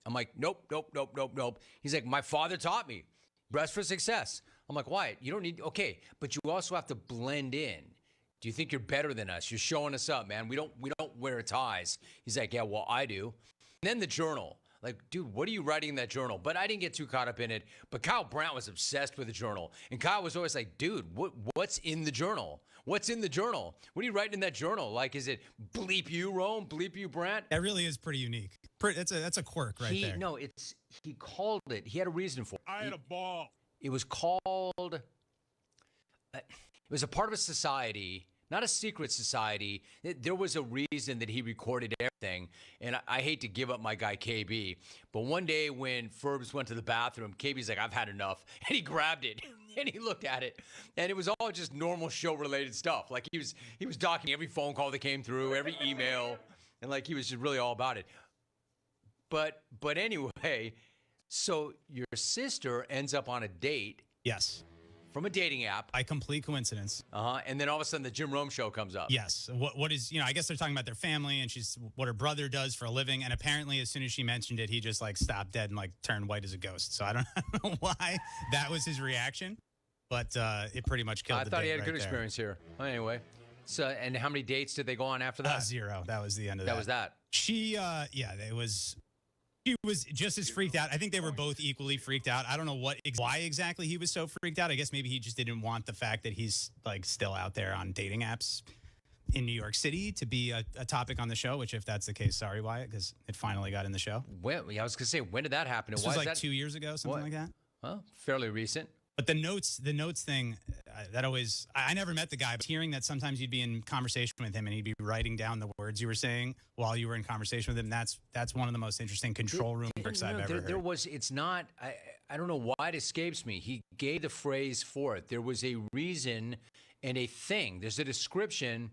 I'm like, nope. He's like, my father taught me. Dress for success. I'm like, Wyatt, you don't need, okay, but you also have to blend in. Do you think you're better than us? You're showing us up, man. We don't wear ties. He's like, yeah, well, I do. And then the journal. Like, dude, what are you writing in that journal? But I didn't get too caught up in it. But Kyle Brandt was obsessed with the journal. And Kyle was always like, dude, what's in the journal? What's in the journal? What are you writing in that journal? Like, is it bleep you, Rome? Bleep you, Brandt? That really is pretty unique. That's a quirk right there. No, he called it. He had a reason for it. I had a ball. It was called, it was a part of a society, not a secret society. There was a reason that he recorded everything. And I hate to give up my guy KB, but one day when Ferbs went to the bathroom, KB's like, I've had enough. And he grabbed it and he looked at it. And it was all just normal show related stuff. Like he was documenting every phone call that came through, every email. And like he was just really all about it. But anyway, so your sister ends up on a date. Yes. From a dating app. By complete coincidence. And then all of a sudden the Jim Rome show comes up. Yes. What is, I guess they're talking about their family and what her brother does for a living. And apparently as soon as she mentioned it, he just like stopped dead and like turned white as a ghost. So I don't know why that was his reaction, but it pretty much killed the date. I thought he had a right good there. experience here. Well, anyway. So, and how many dates did they go on after that? 0. That was the end of that. That was that. She was just as freaked out. I think they were both equally freaked out. I don't know why exactly he was so freaked out. I guess maybe he just didn't want the fact that he's like still out there on dating apps in New York City to be a topic on the show, which if that's the case, sorry, Wyatt, because it finally got in the show. I was going to say, when did that happen? This was like 2 years ago, something like that. Well, fairly recent. But the notes thing, that always, I never met the guy, but hearing that sometimes you'd be in conversation with him and he'd be writing down the words you were saying while you were in conversation with him, that's one of the most interesting control room works I've ever heard. I don't know why it escapes me. He gave the phrase for it. There was a reason and a thing. There's a description.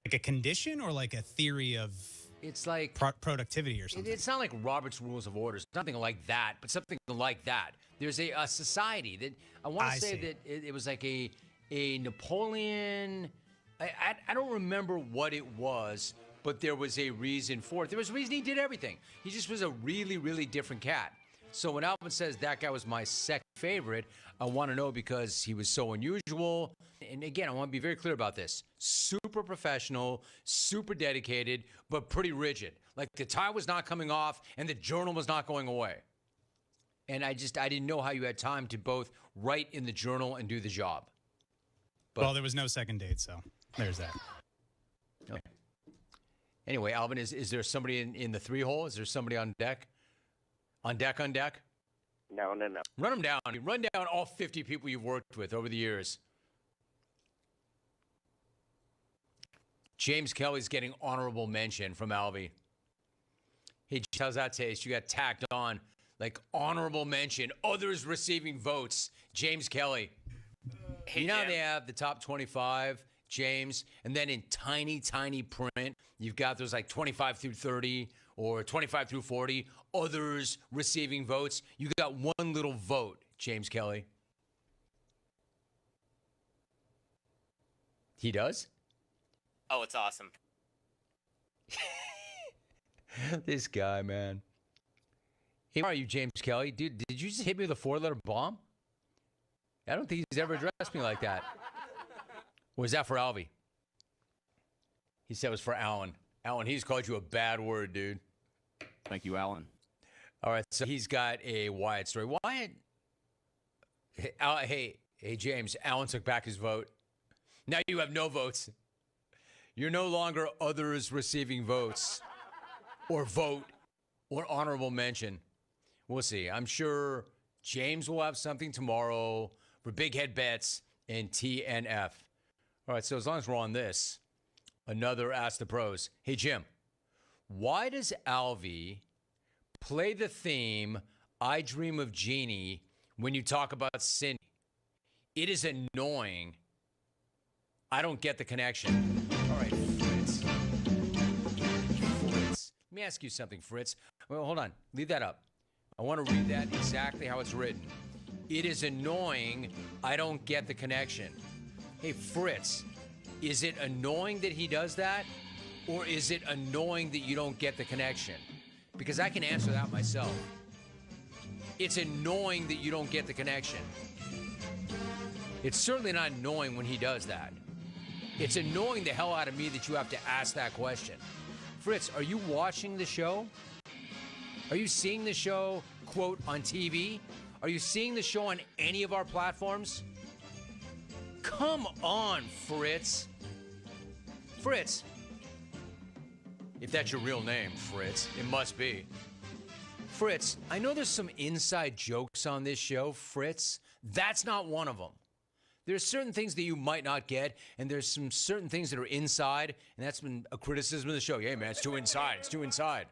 Like a condition or like a theory of... It's like productivity or something. It's not like Robert's Rules of Orders, nothing like that, but something like that. There's a society that I want to say that it was like a Napoleon. I don't remember what it was, but there was a reason for it. There was a reason he did everything. He just was a really, really different cat. So when Alvin says that guy was my second favorite, I want to know because he was so unusual. And again, I want to be very clear about this. Super professional, super dedicated, but pretty rigid. Like the tie was not coming off and the journal was not going away. And I didn't know how you had time to both write in the journal and do the job. But, well, there was no second date, so there's that. Okay. Anyway, Alvin, is there somebody in the 3-hole? Is there somebody on deck? On deck? No. Run them down. Run down all 50 people you've worked with over the years. James Kelly's getting honorable mention from Alvy. Hey, how's that taste? You got tacked on like honorable mention. Others receiving votes. James Kelly. Hey, you know how Jim. they have the top 25, James, and then in tiny, tiny print, you've got those like 25 through 30 or 25 through 40, others receiving votes. You got one little vote, James Kelly. He does? Oh, it's awesome. This guy, man. Hey, how are you, James Kelly? Dude, did you just hit me with a 4-letter bomb? I don't think he's ever addressed me like that. Or was that for Alvy? He said it was for Alan. Alan, he's called you a bad word, dude. Thank you, Alan. All right, so he's got a Wyatt story. Wyatt, hey, James, Alan took back his vote. Now you have no votes. You're no longer others receiving votes or vote or honorable mention. We'll see. I'm sure James will have something tomorrow for Big Head Bets and TNF. All right, so as long as we're on this, another Ask the Pros. Hey, Jim, why does Alvy play the theme I Dream of Jeannie when you talk about Cindy? It is annoying. I don't get the connection. All right, Fritz. Let me ask you something, Fritz. Well, hold on. Leave that up. I want to read that exactly how it's written. It is annoying. I don't get the connection. Hey, Fritz, is it annoying that he does that? Or is it annoying that you don't get the connection? because I can answer that myself. It's annoying that you don't get the connection. It's certainly not annoying when he does that. It's annoying the hell out of me that you have to ask that question. Fritz, are you watching the show? Are you seeing the show, quote, on TV? Are you seeing the show on any of our platforms? Come on, Fritz. Fritz. If that's your real name, Fritz, it must be. Fritz, I know there's some inside jokes on this show, Fritz. That's not one of them. There's certain things that you might not get, and there's some certain things that are inside, and that's been a criticism of the show. Yeah, man, it's too inside. It's too inside.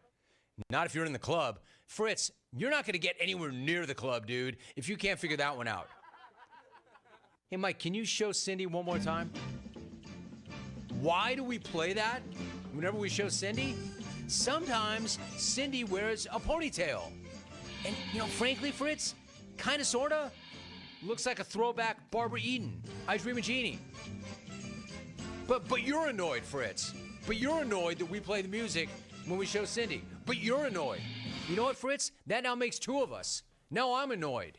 Not if you're in the club. Fritz, you're not going to get anywhere near the club, dude, if you can't figure that one out. Hey, Mike, can you show Cindy one more time? Why do we play that whenever we show Cindy? Sometimes Cindy wears a ponytail. And, frankly, Fritz, kind of, sort of, looks like a throwback Barbara Eden, I Dream of Jeannie. But you're annoyed, Fritz. But you're annoyed that we play the music when we show Cindy. But you're annoyed. You know what, Fritz? That now makes two of us. Now I'm annoyed.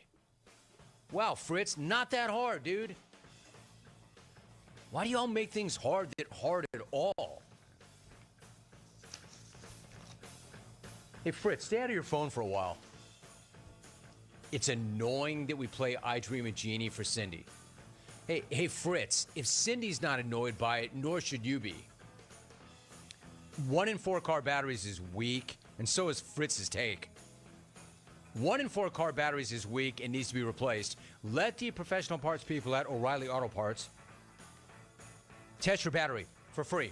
Wow, Fritz, not that hard, dude. Why do y'all make things hard at all? Hey, Fritz, stay out of your phone for a while. It's annoying that we play I Dream of Jeannie for Cindy. Hey, Fritz, if Cindy's not annoyed by it, nor should you be. 1 in 4 car batteries is weak, and so is Fritz's take. 1 in 4 car batteries is weak and needs to be replaced. Let the professional parts people at O'Reilly Auto Parts test your battery for free.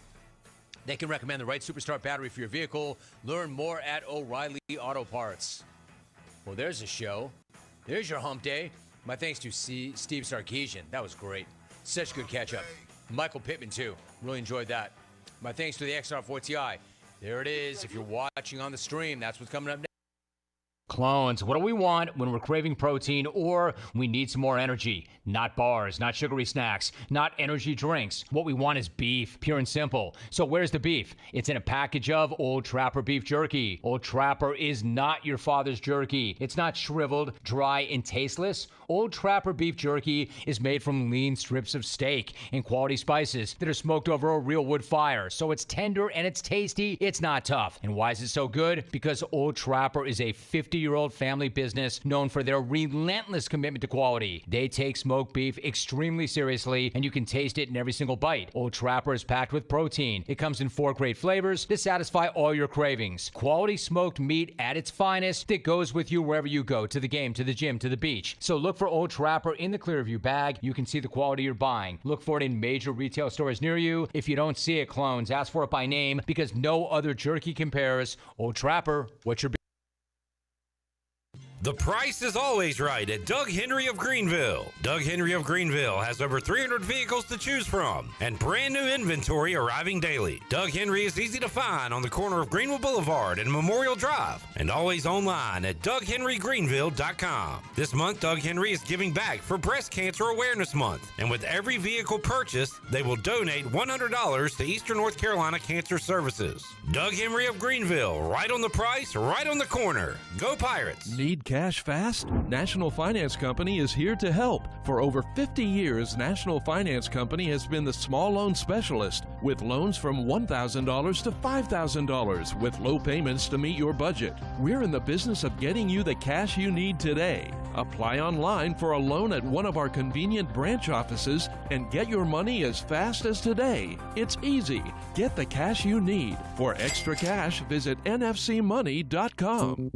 They can recommend the right Superstart battery for your vehicle. Learn more at O'Reilly Auto Parts. Well, there's a show. There's your hump day. My thanks to Steve Sarkeesian. That was great. Such good catch-up. Michael Pittman, too. Really enjoyed that. My thanks to the XR4TI. There it is. If you're watching on the stream, that's what's coming up next. Clones, what do we want when we're craving protein or we need some more energy? Not bars, not sugary snacks, not energy drinks. What we want is beef, pure and simple. So where's the beef? It's in a package of Old Trapper beef jerky. Old Trapper is not your father's jerky. It's not shriveled, dry, and tasteless. Old Trapper beef jerky is made from lean strips of steak and quality spices that are smoked over a real wood fire. So it's tender and it's tasty. It's not tough. And why is it so good? Because Old Trapper is a 50-year-old family business known for their relentless commitment to quality. They take smoked beef extremely seriously, and you can taste it in every single bite. Old Trapper is packed with protein. It comes in 4 great flavors to satisfy all your cravings. Quality smoked meat at its finest that goes with you wherever you go, to the game, to the gym, to the beach. So look for Old Trapper in the Clearview bag. You can see the quality you're buying. Look for it in major retail stores near you. If you don't see it, clones, ask for it by name because no other jerky compares. Old Trapper, what's your The price is always right at Doug Henry of Greenville. Doug Henry of Greenville has over 300 vehicles to choose from and brand new inventory arriving daily. Doug Henry is easy to find on the corner of Greenville Boulevard and Memorial Drive and always online at DougHenryGreenville.com. This month, Doug Henry is giving back for Breast Cancer Awareness Month, and with every vehicle purchased, they will donate $100 to Eastern North Carolina Cancer Services. Doug Henry of Greenville, right on the price, right on the corner. Go Pirates! Need cash fast? National Finance Company is here to help. For over 50 years, National Finance Company has been the small loan specialist with loans from $1,000 to $5,000 with low payments to meet your budget. We're in the business of getting you the cash you need today. Apply online for a loan at one of our convenient branch offices and get your money as fast as today. It's easy. Get the cash you need. For extra cash, visit nfcmoney.com.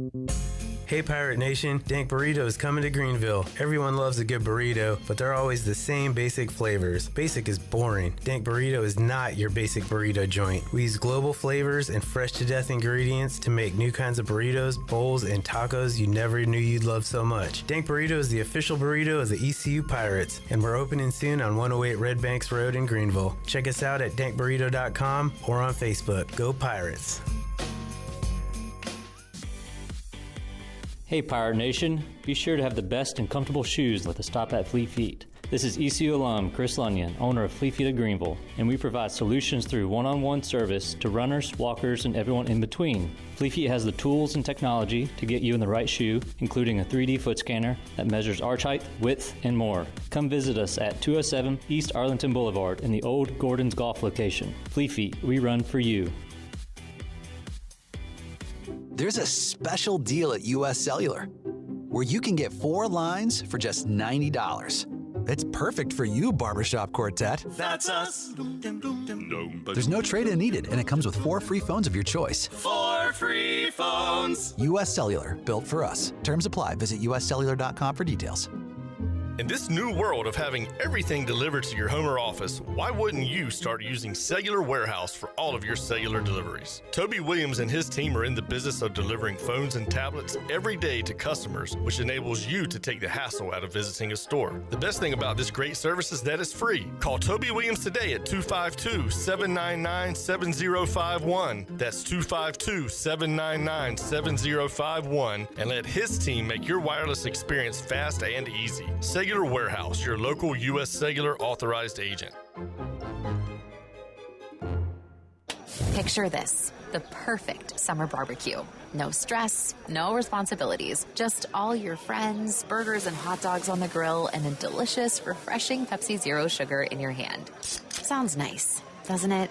Hey Pirate Nation, Dank Burrito is coming to Greenville. Everyone loves a good burrito, but they're always the same basic flavors. Basic is boring. Dank Burrito is not your basic burrito joint. We use global flavors and fresh to death ingredients to make new kinds of burritos, bowls, and tacos you never knew you'd love so much. Dank Burrito is the official burrito of the ECU Pirates, and we're opening soon on 108 Red Banks Road in Greenville. Check us out at dankburrito.com or on Facebook. Go Pirates! Hey Pirate Nation, be sure to have the best and comfortable shoes with a stop at Fleet Feet. This is ECU alum Chris Lunyon, owner of Fleet Feet of Greenville, and we provide solutions through one-on-one service to runners, walkers, and everyone in between. Fleet Feet has the tools and technology to get you in the right shoe, including a 3D foot scanner that measures arch height, width, and more. Come visit us at 207 East Arlington Boulevard in the old Gordon's Golf location. Fleet Feet, we run for you. There's a special deal at US Cellular where you can get 4 lines for just $90. It's perfect for you, Barbershop Quartet. That's us. There's no trade-in needed, and it comes with 4 free phones of your choice. 4 free phones. US Cellular, built for us. Terms apply. Visit uscellular.com for details. In this new world of having everything delivered to your home or office, why wouldn't you start using Cellular Warehouse for all of your cellular deliveries? Toby Williams and his team are in the business of delivering phones and tablets every day to customers, which enables you to take the hassle out of visiting a store. The best thing about this great service is that it's free. Call Toby Williams today at 252-799-7051. That's 252-799-7051, and let his team make your wireless experience fast and easy. Cellular Warehouse, your local U.S. Cellular authorized agent. Picture this, the perfect summer barbecue. No stress, no responsibilities, just all your friends, burgers and hot dogs on the grill, and a delicious, refreshing Pepsi Zero Sugar in your hand. Sounds nice, doesn't it?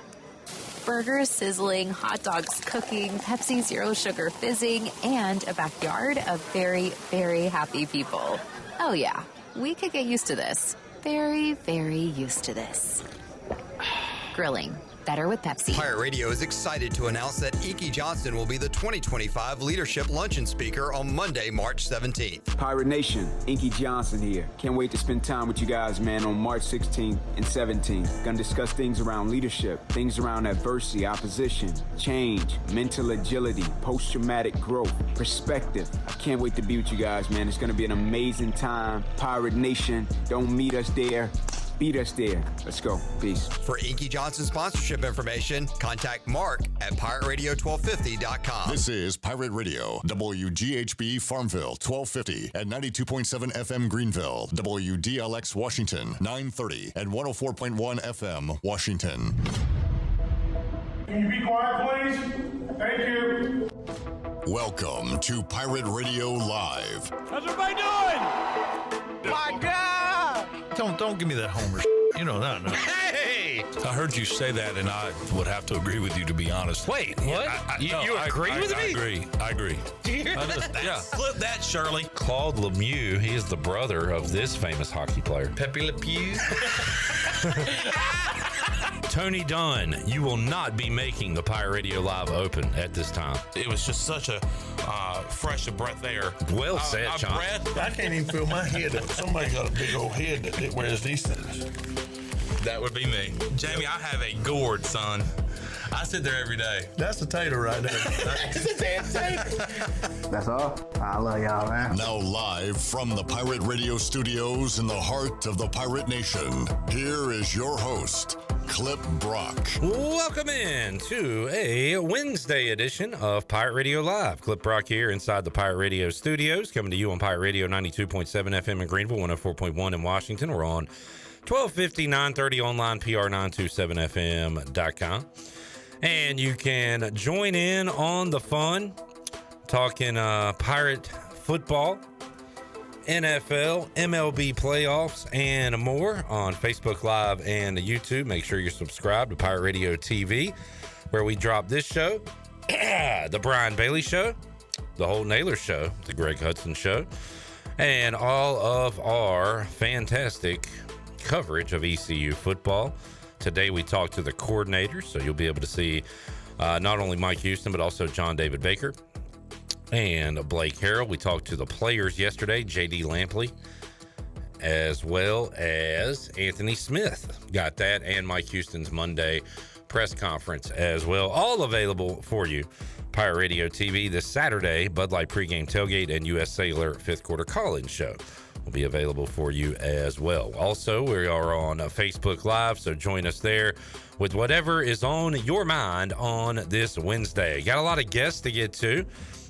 Burgers sizzling, hot dogs cooking, Pepsi Zero Sugar fizzing, and a backyard of very, very happy people. Oh yeah. We could get used to this. Very, very used to this. Grilling. Better with Pepsi. Pirate Radio is excited to announce that Inky Johnson will be the 2025 Leadership Luncheon Speaker on Monday, March 17th. Pirate Nation, Inky Johnson here. Can't wait to spend time with you guys, man, on March 16th and 17th. Gonna discuss things around leadership, things around adversity, opposition, change, mental agility, post-traumatic growth, perspective. I can't wait to be with you guys, man. It's gonna be an amazing time. Pirate Nation, don't meet us there. Beat us there. Let's go. Peace. For Inky Johnson sponsorship information, contact Mark at pirateradio1250.com. This is Pirate Radio, WGHB Farmville 1250 at 92.7 FM Greenville, WDLX Washington 930 at 104.1 FM Washington. Can you be quiet, please? Thank you. Welcome to Pirate Radio Live. How's everybody doing? My God! Don't give me that Homer. You know that. No. Hey! I heard you say that, and I would have to agree with you, to be honest. Wait, what? You agree with me? I agree. Yeah. Flip that, Shirley. Claude Lemieux, he is the brother of this famous hockey player. Pepe Le Pew. Tony Dunn, you will not be making the Pirate Radio Live Open at this time. It was just such a fresh of breath air. Well said, Sean. I can't even feel my head up. Somebody got a big old head that wears these things. That would be me. Jamie, I have a gourd, son. I sit there every day. That's a tater right there. That's all. I love y'all, man. Now live from the Pirate Radio studios in the heart of the Pirate Nation, here is your host, Clip Brock. Welcome in to a Wednesday edition of Pirate Radio Live. Clip Brock here inside the Pirate Radio studios, coming to you on Pirate Radio 92.7 FM in Greenville, 104.1 in Washington. We're on 1250, 930 online, PR927FM.com. And you can join in on the fun, talking Pirate football, NFL, MLB playoffs, and more on Facebook Live and YouTube. Make sure you're subscribed to Pirate Radio TV, where we drop this show, the Brian Bailey Show, the Holton Ahlers Show, the Greg Hudson Show, and all of our fantastic coverage of ECU football. Today we talked to the coordinators, so you'll be able to see not only Mike Houston, but also John David Baker and Blake Harrell. We talked to the players yesterday, J.D. Lampley, as well as Anthony Smith. Got that, and Mike Houston's Monday press conference as well. All available for you. Pirate Radio TV this Saturday, Bud Light pregame tailgate, and U.S. Cellular fifth quarter call-in show will be available for you as well. Also, we are on Facebook Live, so join us there with whatever is on your mind on this Wednesday. Got a lot of guests to get to.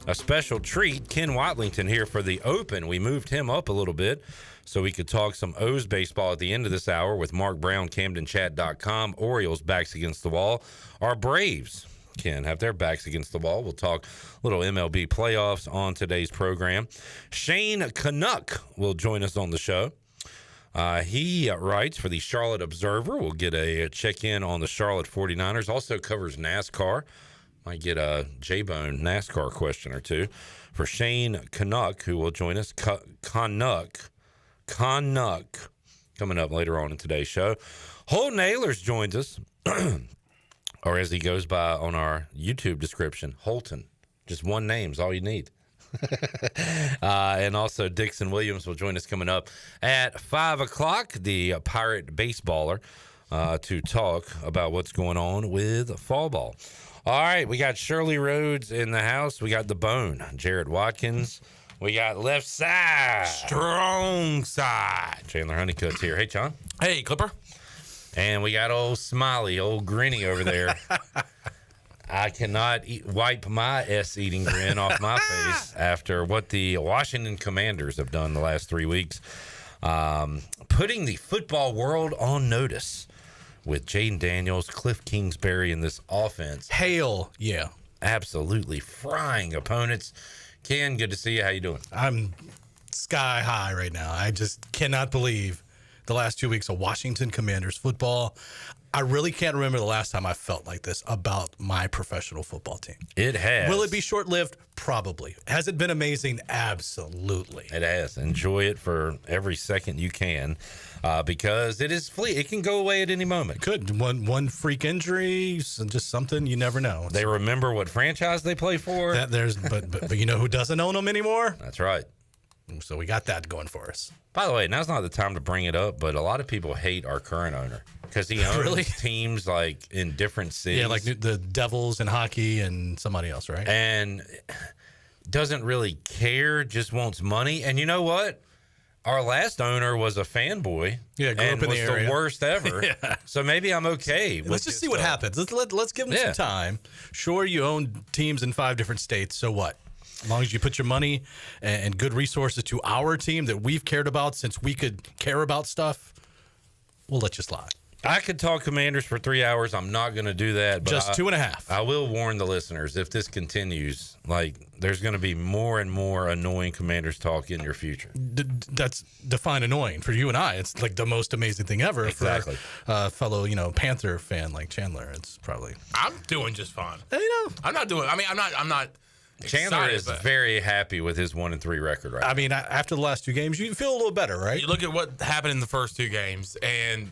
a special treat. Ken Watlington here for the Open. We moved him up a little bit so we could talk some O's baseball at the end of this hour with Mark Brown, CamdenChat.com. Orioles backs against the wall. Our Braves, Ken, have their backs against the wall. We'll talk a little MLB playoffs on today's program. Shane Connuck will join us on the show. He writes for the Charlotte Observer. We'll get a check-in on the Charlotte 49ers. Also covers NASCAR. Might get a J-Bone NASCAR question or two. For Shane Connuck, who will join us. Connuck coming up later on in today's show. Holton Ahlers joins us. Or as he goes by on our YouTube description, Holton. Just one name is all you need. And also Dixon Williams will join us coming up at 5 o'clock, the Pirate baseballer, to talk about what's going on with fall ball. All right, we got Shirley Rhodes in the house. We got the Bone, Jared Watkins. We got left side, strong side, Chandler Honeycutt's here. Hey, John. Hey, Clipper. And we got old Smiley, old Grinny over there. I cannot wipe my eating grin off my face after what the Washington Commanders have done the last 3 weeks, putting the football world on notice with Jaden Daniels, Cliff Kingsbury in this offense. Hail, yeah. Absolutely frying opponents. Ken, good to see you. How you doing? I'm sky high right now. I just cannot believe the last 2 weeks of Washington Commanders football. I really can't remember the last time I felt like this about my professional football team. It has. Will it be short-lived? Probably. Has it been amazing? Absolutely. It has. Enjoy it for every second you can, because it is fleet. It can go away at any moment. Could. One freak injury, just something, you never know. They remember what franchise they play for. But you know who doesn't own them anymore? That's right. So we got that going for us. By the way, now's not the time to bring it up, but a lot of people hate our current owner because he owns teams like in different cities. Yeah, like the Devils in hockey and somebody else, right? And doesn't really care, just wants money. And you know what? Our last owner was a fanboy. Yeah, grew and up in was the area. worst ever. Yeah. So maybe I'm okay. Let's just see what happens. Let's give them some time. Sure, you own teams in 5 different states. So what? As long as you put your money and good resources to our team that we've cared about since we could care about stuff, we'll let you slide. I could talk Commanders for 3 hours. I'm not going to do that. But Just 2.5. I will warn the listeners, if this continues, there's going to be more and more annoying Commanders talk in your future. That's define annoying for you and I. It's like the most amazing thing ever. Exactly. For a fellow, Panther fan like Chandler. It's probably. I'm doing just fine. I'm not doing. I mean, I'm not. Chandler excited, is but very happy with his 1-3 record right now. I mean, after the last 2 games, you feel a little better, right? You look at what happened in the first 2 games, and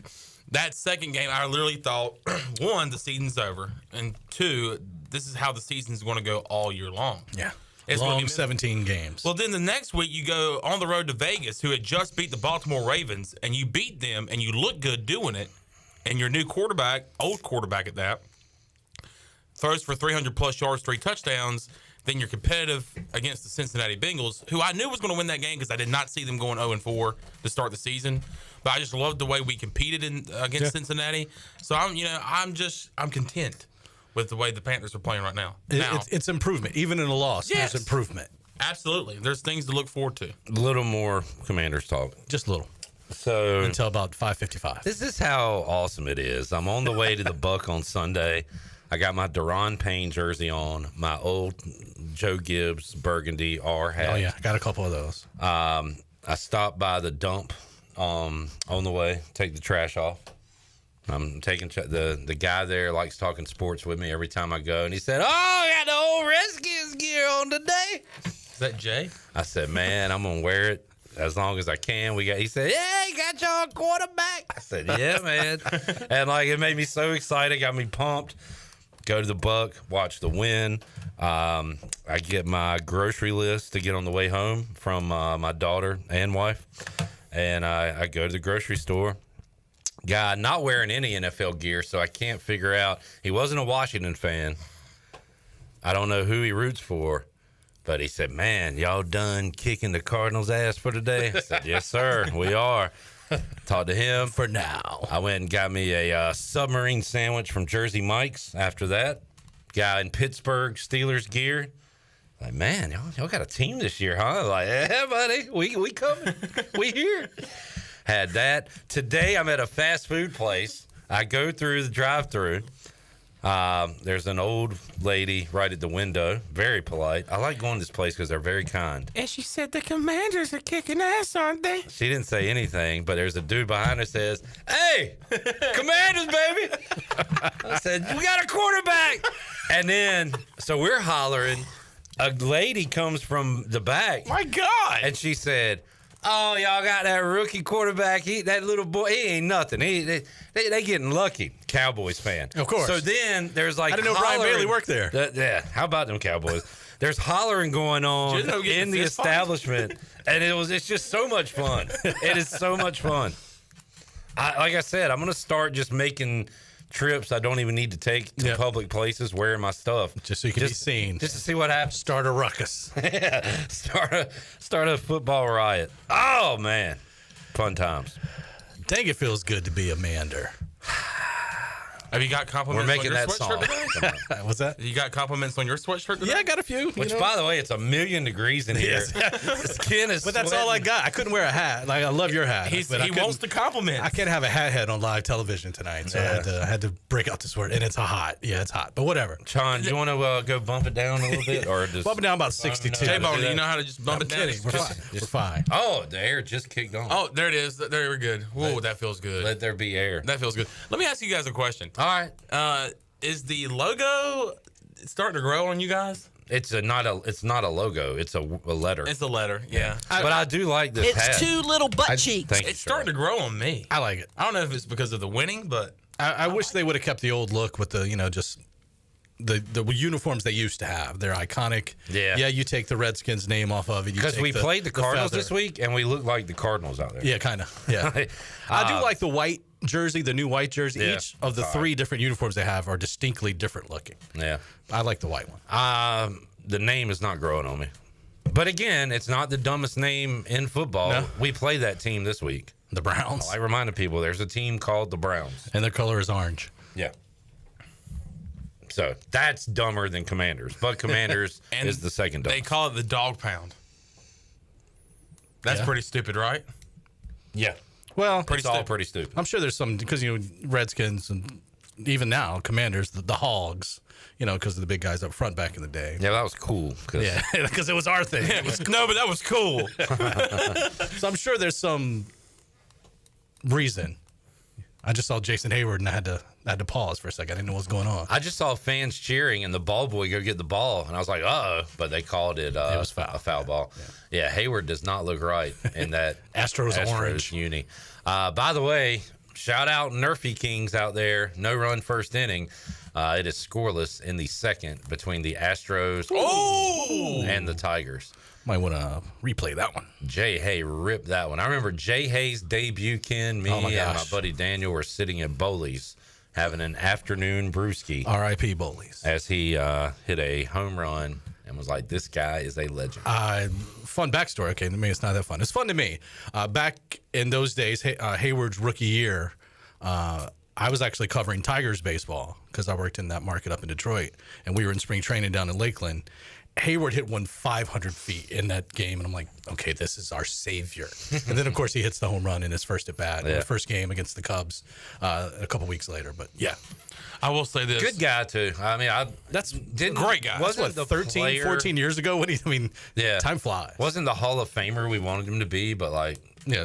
that second game, I literally thought, 1, the season's over, and 2, this is how the season's going to go all year long. Yeah. It's long 17 games. Well, then the next week you go on the road to Vegas, who had just beat the Baltimore Ravens, and you beat them, and you look good doing it, and your new quarterback, old quarterback at that, throws for 300-plus yards, 3 touchdowns. Then you're competitive against the Cincinnati Bengals, who I knew was going to win that game because I did not see them going 0-4 to start the season. But I just loved the way we competed against Cincinnati. So I'm content with the way the Panthers are playing right now. It's improvement, even in a loss. Yes. There's improvement. Absolutely, there's things to look forward to. A little more Commanders talk, just a little. So until about 5:55. This is how awesome it is. I'm on the way to the Buck on Sunday. I got my Daron Payne jersey on, my old Joe Gibbs burgundy R hat. Oh, yeah. I got a couple of those. I stopped by the dump on the way, take the trash off. I'm taking the guy there likes talking sports with me every time I go, and he said, "Oh, I got the old Redskins gear on today." Is that Jay? I said, "Man, I'm gonna wear it as long as I can." He said, "Yeah, you got your quarterback." I said, "Yeah, man," and it made me so excited, got me pumped. Go to the Buck, watch the win. I get my grocery list to get on the way home from my daughter and wife, and I go to the grocery store. Guy not wearing any NFL gear, so I can't figure out. He wasn't a Washington fan. I don't know who he roots for, but he said, "Man, y'all done kicking the Cardinals' ass for today?" I said, "Yes, sir, we are." Talked to him. For now. I went and got me a submarine sandwich from Jersey Mike's after that. Guy in Pittsburgh, Steelers gear. Like, man, y'all got a team this year, huh? Like, yeah, buddy, we coming. We here. Had that. Today, I'm at a fast food place. I go through the drive-thru. There's an old lady right at the window, very polite. I like going to this place because they're very kind. And she said the Commanders are kicking ass, aren't they? She didn't say anything, but there's a dude behind her says, "Hey, Commanders, baby!" I said, "We got a quarterback!" And then, so we're hollering. A lady comes from the back. My God! And she said, "Oh, y'all got that rookie quarterback. That little boy, he ain't nothing. They getting lucky." Cowboys fan. Of course. So then there's like I didn't know Brian Bailey worked there. Yeah. How about them Cowboys? There's hollering going on in the establishment. And it's just so much fun. It is so much fun. Like I said, I'm going to start just making trips I don't even need to take to public places wearing my stuff. Just so you can be seen. Just to see what happens. Start a ruckus. Yeah. Start a football riot. Oh, man. Fun times. Dang, it feels good to be a Mander. Have you got compliments We're making on your that sweatshirt song. today? What's that? You got compliments on your sweatshirt today? Yeah, I got a few. Which, by the way, it's 1,000,000 degrees in here. Skin is But that's all I got. I couldn't wear a hat. Like, I love your hat. He wants to compliment. I can't have a hat head on live television tonight, so I had to break out this word. And it's hot. Yeah, it's hot. But whatever. Sean, do you want to go bump it down a little bit? Or just bump it down about 62. J-Bone, do you know how to just bump it down? We're fine. We're fine. Oh, the air just kicked on. Oh, there it is. There we're good. Whoa, that feels good. Let there be air. That feels good. Let me ask you guys a question. All right. Is the logo starting to grow on you guys? It's not a logo. It's a letter. It's a letter, yeah. But I do like this hat. It's two little butt cheeks. It's starting to grow on me. I like it. I don't know if it's because of the winning, but I wish they would have kept the old look with the, just the uniforms they used to have. They're iconic. Yeah. Yeah, you take the Redskins name off of it. Because we played the Cardinals feather. this week, and we look like the Cardinals out there. Yeah, kind of. Yeah. I do like the white jersey, the new white jersey. Yeah. Each of the three different uniforms they have are distinctly different looking. Yeah. I like the white one. The name is not growing on me. But again, it's not the dumbest name in football. No. We play that team this week. The Browns. I reminded people there's a team called the Browns. And their color is orange. Yeah. So that's dumber than Commanders. But Commanders is the second dumbest. they call it the dog pound. That's pretty stupid, right? Yeah. Well, It's all pretty stupid. I'm sure there's some, because, Redskins and even now, Commanders, the Hogs, because of the big guys up front back in the day. Yeah, that was cool. Yeah, because it was our thing. No, but that was cool. So I'm sure there's some reason. I just saw Jason Hayward and I had to pause for a second. I didn't know what was going on. I just saw fans cheering and the ball boy go get the ball, and I was like, "Uh-oh!" But they called it was foul. a foul ball. Yeah, Hayward does not look right in that Astros orange uni. By the way, shout out Nerfy Kings out there. No run first inning. It is scoreless in the second between the Astros and the Tigers. Might want to replay that one. Jay Hay ripped that one. I remember Jay Hay's debut, Ken. Me and my buddy Daniel were sitting at Bowley's having an afternoon brewski. R.I.P. Bowley's. As he hit a home run and was like, this guy is a legend. Fun backstory. Okay, to me, it's not that fun. It's fun to me. Back in those days, Hayward's rookie year, I was actually covering Tigers baseball because I worked in that market up in Detroit, and we were in spring training down in Lakeland. Hayward hit one 500 feet in that game, and I'm like, okay, this is our savior. And then, of course, he hits the home run in his first at-bat, in the first game against the Cubs a couple weeks later. But, yeah. I will say this. Good guy, too. I mean, that's a great guy. Wasn't the 13, 14 years ago? Time flies. Wasn't the Hall of Famer we wanted him to be, but,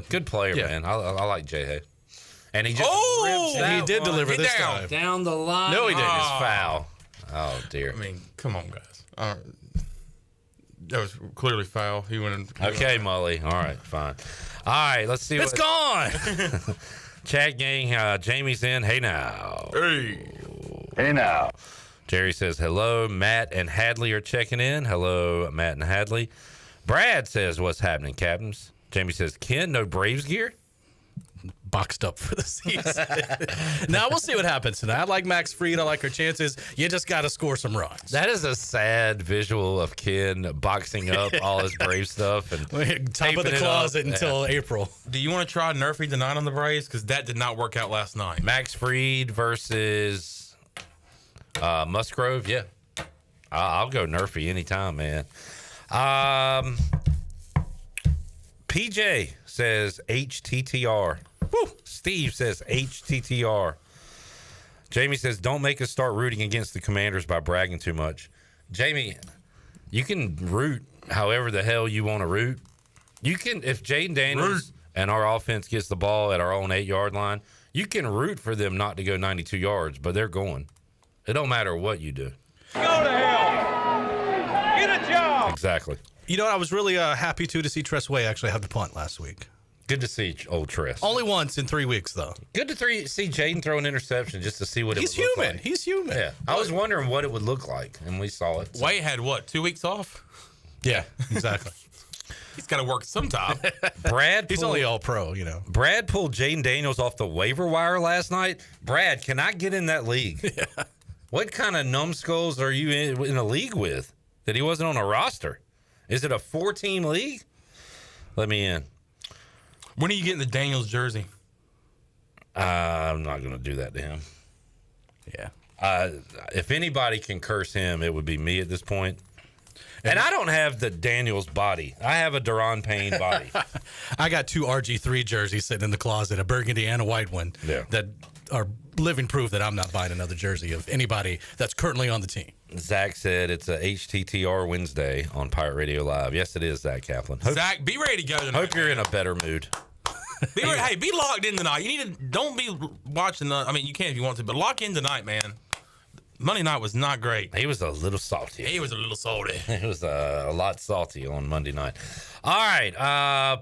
good player, man. I like Jay Hay. And he just rips that he did one deliver this time. Down the line. No, he didn't. It's foul. Oh, dear. I mean, come on, guys. That was clearly foul. He went. Okay, Mully. All right, fine. All right, let's see. It's gone. Chat gang, Jamie's in. Hey now. Hey now. Jerry says hello. Matt and Hadley are checking in. Hello, Matt and Hadley. Brad says, what's happening, captains? Jamie says, Ken, no Braves gear? Boxed up for the season. Now we'll see what happens tonight. I like Max Fried. I like her chances. You just got to score some runs. That is a sad visual of Ken boxing up all his Brave stuff and top of the closet until April. Do you want to try Nerfy tonight on the Braves? Because that did not work out last night. Max Fried versus Musgrove. Yeah, I'll go Nerfy anytime, man. PJ says HTTR. Woo. Steve says HTTR. Jamie says, don't make us start rooting against the Commanders by bragging too much. Jamie, you can root however the hell you want to root. You can, if Jaden Daniels and our offense gets the ball at our own 8-yard line, you can root for them not to go 92 yards, but they're going. It don't matter what you do. Go to hell. Get a job. Exactly. You know what? I was really happy, too, to see Tress Way actually have the punt last week. Good to see old Tress. Only once in 3 weeks, though. Good to see Jaden throw an interception just to see what it would look like. He's human. Yeah. I was wondering what it would look like, and we saw it. So. Way had what, 2 weeks off? Yeah, exactly. He's got to work sometime. He's only all pro, you know. Brad pulled Jaden Daniels off the waiver wire last night. Brad, can I get in that league? Yeah. What kind of numbskulls are you in a league with that he wasn't on a roster? Is it a 4-team league? Let me in. When are you getting the Daniels jersey? I'm not going to do that to him. Yeah. If anybody can curse him, it would be me at this point. And I don't have the Daniels body. I have a Daron Payne body. I got 2 RG3 jerseys sitting in the closet, a burgundy and a white one, that are living proof that I'm not buying another jersey of anybody that's currently on the team. Zach said it's a HTTR Wednesday on Pirate Radio Live. Yes, it is, Zach Kaplan. Zach, be ready to go tonight. Hope you're in a better mood. Hey, be locked in tonight. You need to don't be watching you can if you want to, but lock in tonight, man. Monday night was not great. He was a little salty. He was a little salty. It was a lot salty on Monday night. All right,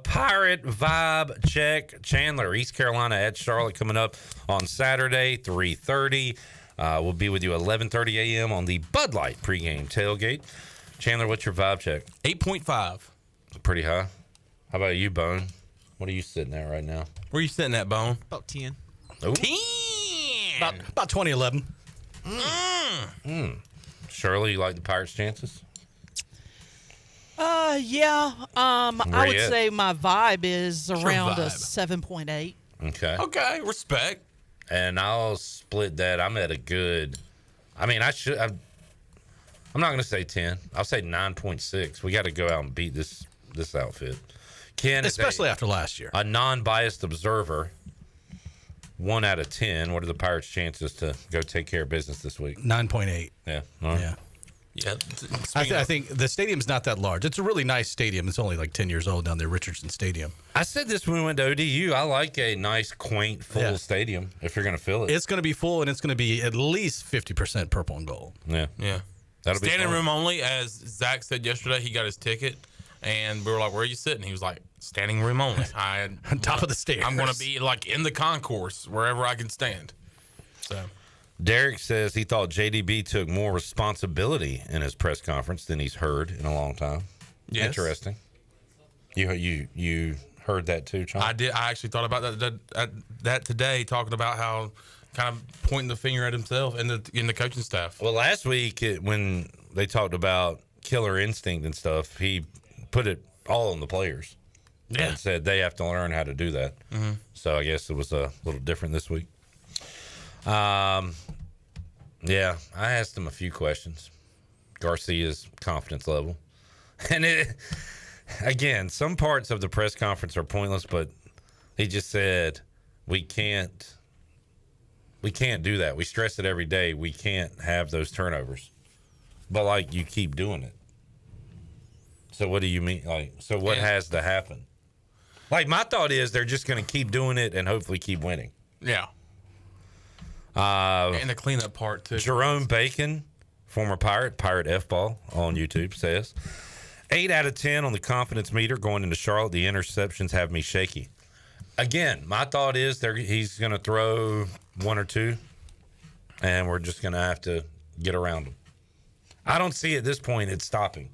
Pirate vibe check. Chandler, East Carolina at Charlotte coming up on Saturday, 3:30. We'll be with you 11:30 a.m. on the Bud Light pregame tailgate. Chandler, what's your vibe check? 8.5. Pretty high. How about you, Bone? What are you sitting at right now? Where are you sitting at, Bone? About 10. Ooh. 10. About 2011. Shirley, you like the Pirates' chances? Yeah. I would say my vibe is around a 7.8. Okay, respect. And I'll split that. I'm at a good. I'm not going to say 10. I'll say 9.6. We got to go out and beat this outfit. Ken, especially after last year, a non-biased observer. 1 out of 10. What are the Pirates' chances to go take care of business this week? 9.8. Yeah. Yeah. I think the stadium's not that large. It's a really nice stadium. It's only like 10 years old down there, Richardson Stadium. I said this when we went to ODU. I like a nice, quaint, full stadium if you're going to fill it. It's going to be full, and it's going to be at least 50% purple and gold. Yeah. That'll be standing room only. As Zach said yesterday, he got his ticket, and we were like, "Where are you sitting?" He was like, "Standing room only." On top of the stairs. I'm going to be like in the concourse wherever I can stand. So. Derek says he thought JDB took more responsibility in his press conference than he's heard in a long time. Yes. Interesting. You heard that too, John? I did. I actually thought about that today, talking about how kind of pointing the finger at himself and the coaching staff. Well, last week when they talked about killer instinct and stuff, he put it all on the players. Yeah. And said they have to learn how to do that. Mm-hmm. So I guess it was a little different this week. Yeah, I asked him a few questions. Garcia's confidence level. And again, some parts of the press conference are pointless, but he just said, we can't do that. We stress it every day. We can't have those turnovers. But, you keep doing it. So what do you mean? So what has to happen? My thought is they're just going to keep doing it and hopefully keep winning. Yeah. And the cleanup part, too. Jerome Bacon, former Pirate F-Ball on YouTube, says, 8 out of 10 on the confidence meter going into Charlotte. The interceptions have me shaky. Again, my thought is he's going to throw 1 or 2, and we're just going to have to get around him. I don't see at this point it stopping.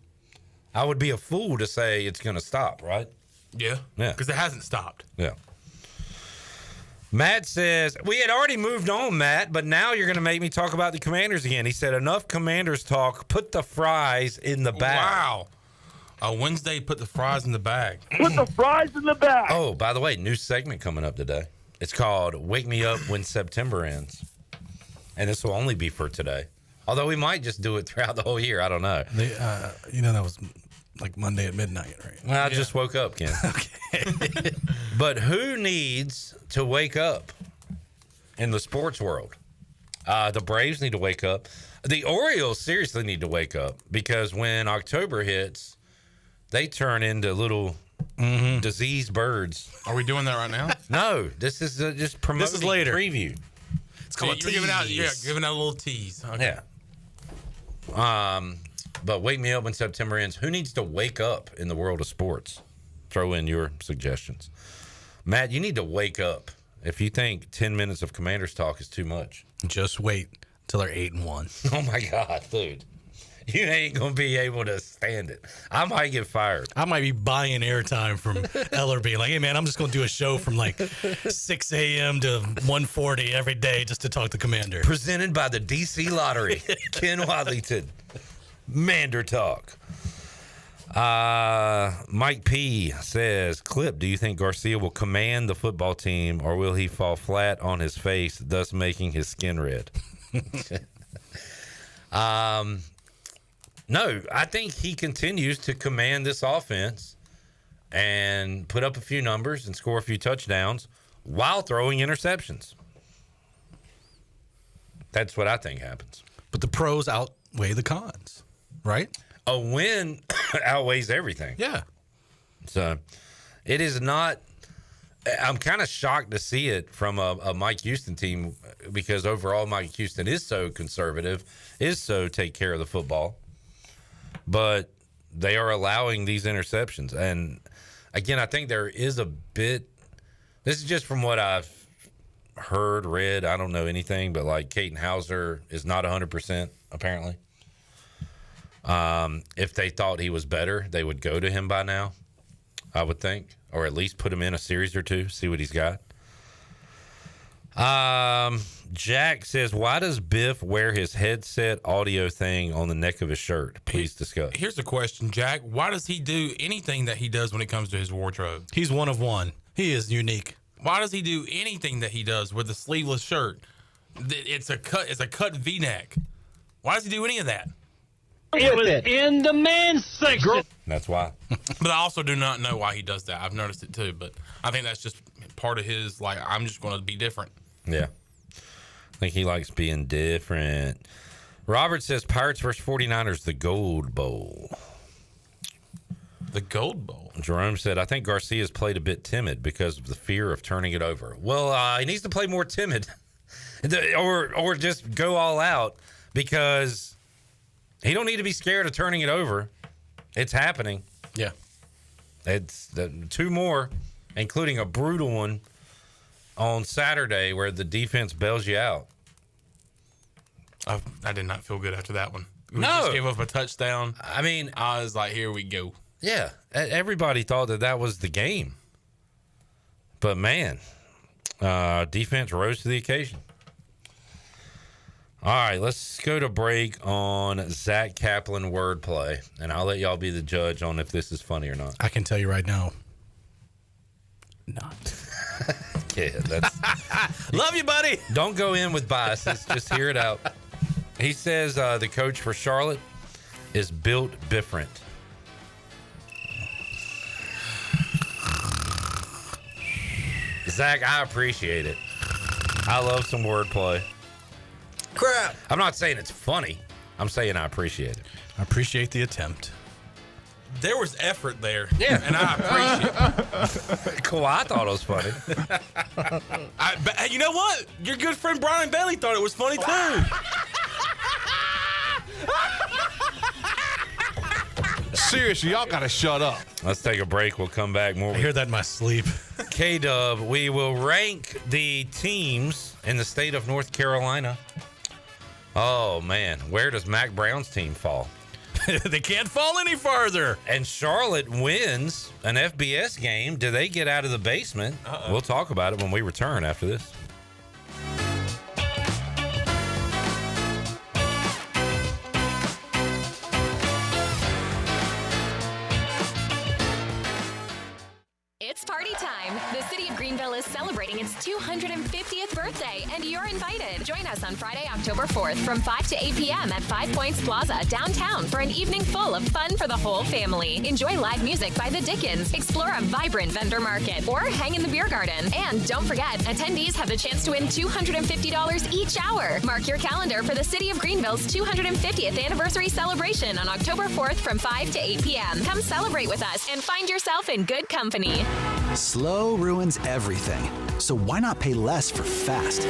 I would be a fool to say it's going to stop, right? Yeah. Because it hasn't stopped. Yeah. Matt says, we had already moved on, Matt, but now you're going to make me talk about the Commanders again. He said, enough Commanders talk. Put the fries in the bag. Wow. Wednesday, put the fries in the bag. Put the fries in the bag. Oh, by the way, new segment coming up today. It's called Wake Me Up When September Ends. And this will only be for today. Although we might just do it throughout the whole year. I don't know. That was like Monday at midnight, right? Well, I just woke up, Ken. Okay. But who needs to wake up in the sports world? The Braves need to wake up. The Orioles seriously need to wake up because when October hits, they turn into little diseased birds. Are we doing that right now? No, this is just promoting. This is later. Preview. It's called you're giving out a little tease. Okay. Yeah. But wake me up when September ends. Who needs to wake up in the world of sports? Throw in your suggestions. Matt, you need to wake up. If you think 10 minutes of Commanders talk is too much, just wait till they're 8-1. Oh my God, dude. You ain't going to be able to stand it. I might get fired. I might be buying airtime from Eller being like, hey, man, I'm just going to do a show from like 6 a.m. to 1:40 every day just to talk to Commander. Presented by the D.C. Lottery. Ken Watlington. Mander Talk. Mike P. says, Clip, do you think Garcia will command the football team or will he fall flat on his face, thus making his skin red? No, I think he continues to command this offense and put up a few numbers and score a few touchdowns while throwing interceptions. That's what I think happens. But the pros outweigh the cons, right? A win outweighs everything. Yeah. So it is not. I'm kind of shocked to see it from a Mike Houston team because overall Mike Houston is so conservative, is so take care of the football. But they are allowing these interceptions. And again, I think there is a bit. This is just from what I've heard, read. I don't know anything, but like Caden Hauser is not 100% apparently. If they thought he was better, they would go to him by now, I would think, or at least put him in a series or two, see what he's got. Jack says, why does Biff wear his headset audio thing on the neck of his shirt? Please discuss. Here's the question, Jack. Why does he do anything that he does when it comes to his wardrobe? He's one of one. He is unique. Why does he do anything that he does with a sleeveless shirt? It's a cut V-neck. Why does he do any of that? It was in the men's section. That's why. But I also do not know why he does that. I've noticed it too, but I think that's just part of his, like, I'm just going to be different. Yeah. I think he likes being different. Robert says Pirates versus 49ers, the Gold Bowl. The Gold Bowl? Jerome said, I think Garcia's played a bit timid because of the fear of turning it over. Well, he needs to play more timid or just go all out because he don't need to be scared of turning it over. It's happening. Yeah. It's two more, including a brutal one on Saturday where the defense bails you out. I did not feel good after that one. We No. just gave up a touchdown. I mean, I was like, here we go. Yeah. Everybody thought that was the game. But, man, defense rose to the occasion. All right, let's go to break on Zach Kaplan wordplay, and I'll let y'all be the judge on if this is funny or not. I can tell you right now. Not. Yeah, that's love you, buddy. Don't go in with biases. Just hear it out. He says the coach for Charlotte is built different. Zach, I appreciate it. I love some wordplay. Crap. I'm not saying it's funny. I'm saying I appreciate it. I appreciate the attempt. There was effort there. Yeah. And I appreciate it. Cool. I thought it was funny. But you know what? Your good friend Brian Bailey thought it was funny too. Seriously, y'all got to shut up. Let's take a break. We'll come back more. I hear that in my sleep. K-Dub, we will rank the teams in the state of North Carolina. Oh, man. Where does Mac Brown's team fall? They can't fall any farther. And Charlotte wins an FBS game. Do they get out of the basement? We'll talk about it when we return after this. It's party time. The city of Greenville is celebrating its 250th birthday, and you're invited. Join us on Friday, October 4th from 5 to 8 p.m. at 5 Points Plaza downtown for an evening full of fun for the whole family. Enjoy live music by the Dickens, explore a vibrant vendor market, or hang in the beer garden. And don't forget, attendees have the chance to win $250 each hour. Mark your calendar for the city of Greenville's 250th anniversary celebration on October 4th from 5 to 8 p.m. Come celebrate with us and find yourself in good company. Slow ruins everything, so why not pay less for fast?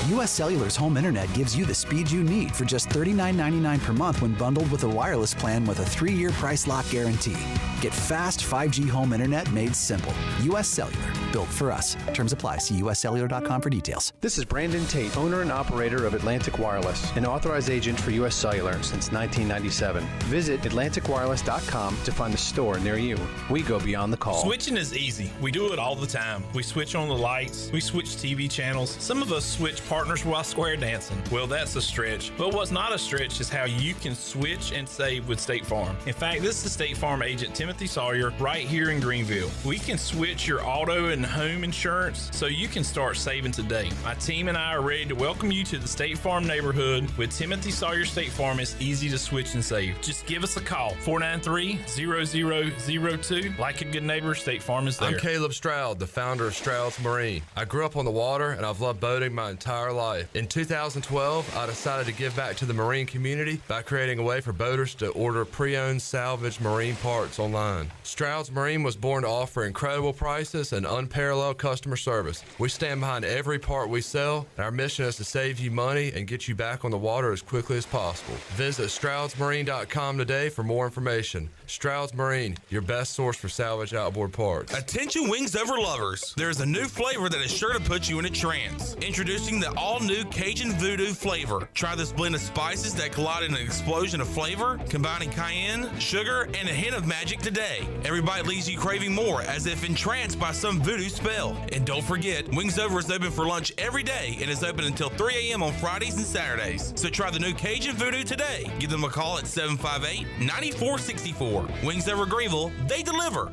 U.S. Cellular's home internet gives you the speed you need for just $39.99 per month when bundled with a wireless plan with a 3-year price lock guarantee. Get fast 5G home internet made simple. U.S. Cellular, built for us. Terms apply. See uscellular.com for details. This is Brandon Tate, owner and operator of Atlantic Wireless, an authorized agent for U.S. Cellular since 1997. Visit atlanticwireless.com to find a store near you. We go beyond the call. Switching is easy. We do it all the time. We switch on the lights. We switch TV channels. Some of us switch partners while square dancing. Well, that's a stretch. But what's not a stretch is how you can switch and save with State Farm. In fact, this is State Farm agent Timothy Sawyer right here in Greenville. We can switch your auto and home insurance so you can start saving today. My team and I are ready to welcome you to the State Farm neighborhood. With Timothy Sawyer State Farm, it's easy to switch and save. Just give us a call, 493-0002. Like a good neighbor, State Farm is there. I'm Caleb Stroud, the founder of Stroud's Marine. I grew up on the water and I've loved boating my entire life. In 2012, I decided to give back to the marine community by creating a way for boaters to order pre-owned salvage marine parts online. Stroud's Marine was born to offer incredible prices and unparalleled customer service. We stand behind every part we sell, and our mission is to save you money and get you back on the water as quickly as possible. Visit StroudsMarine.com today for more information. Stroud's Marine, your best source for salvage outboard parts. Attention Wings Over lovers. There's a new flavor that is sure to put you in a trance. Introducing the all-new Cajun Voodoo flavor. Try this blend of spices that collide in an explosion of flavor, combining cayenne, sugar, and a hint of magic today. Every bite leaves you craving more, as if entranced by some voodoo spell. And don't forget, Wings Over is open for lunch every day and is open until 3 a.m. on Fridays and Saturdays. So try the new Cajun Voodoo today. Give them a call at 758-9464. Wings Over Greenville, they deliver.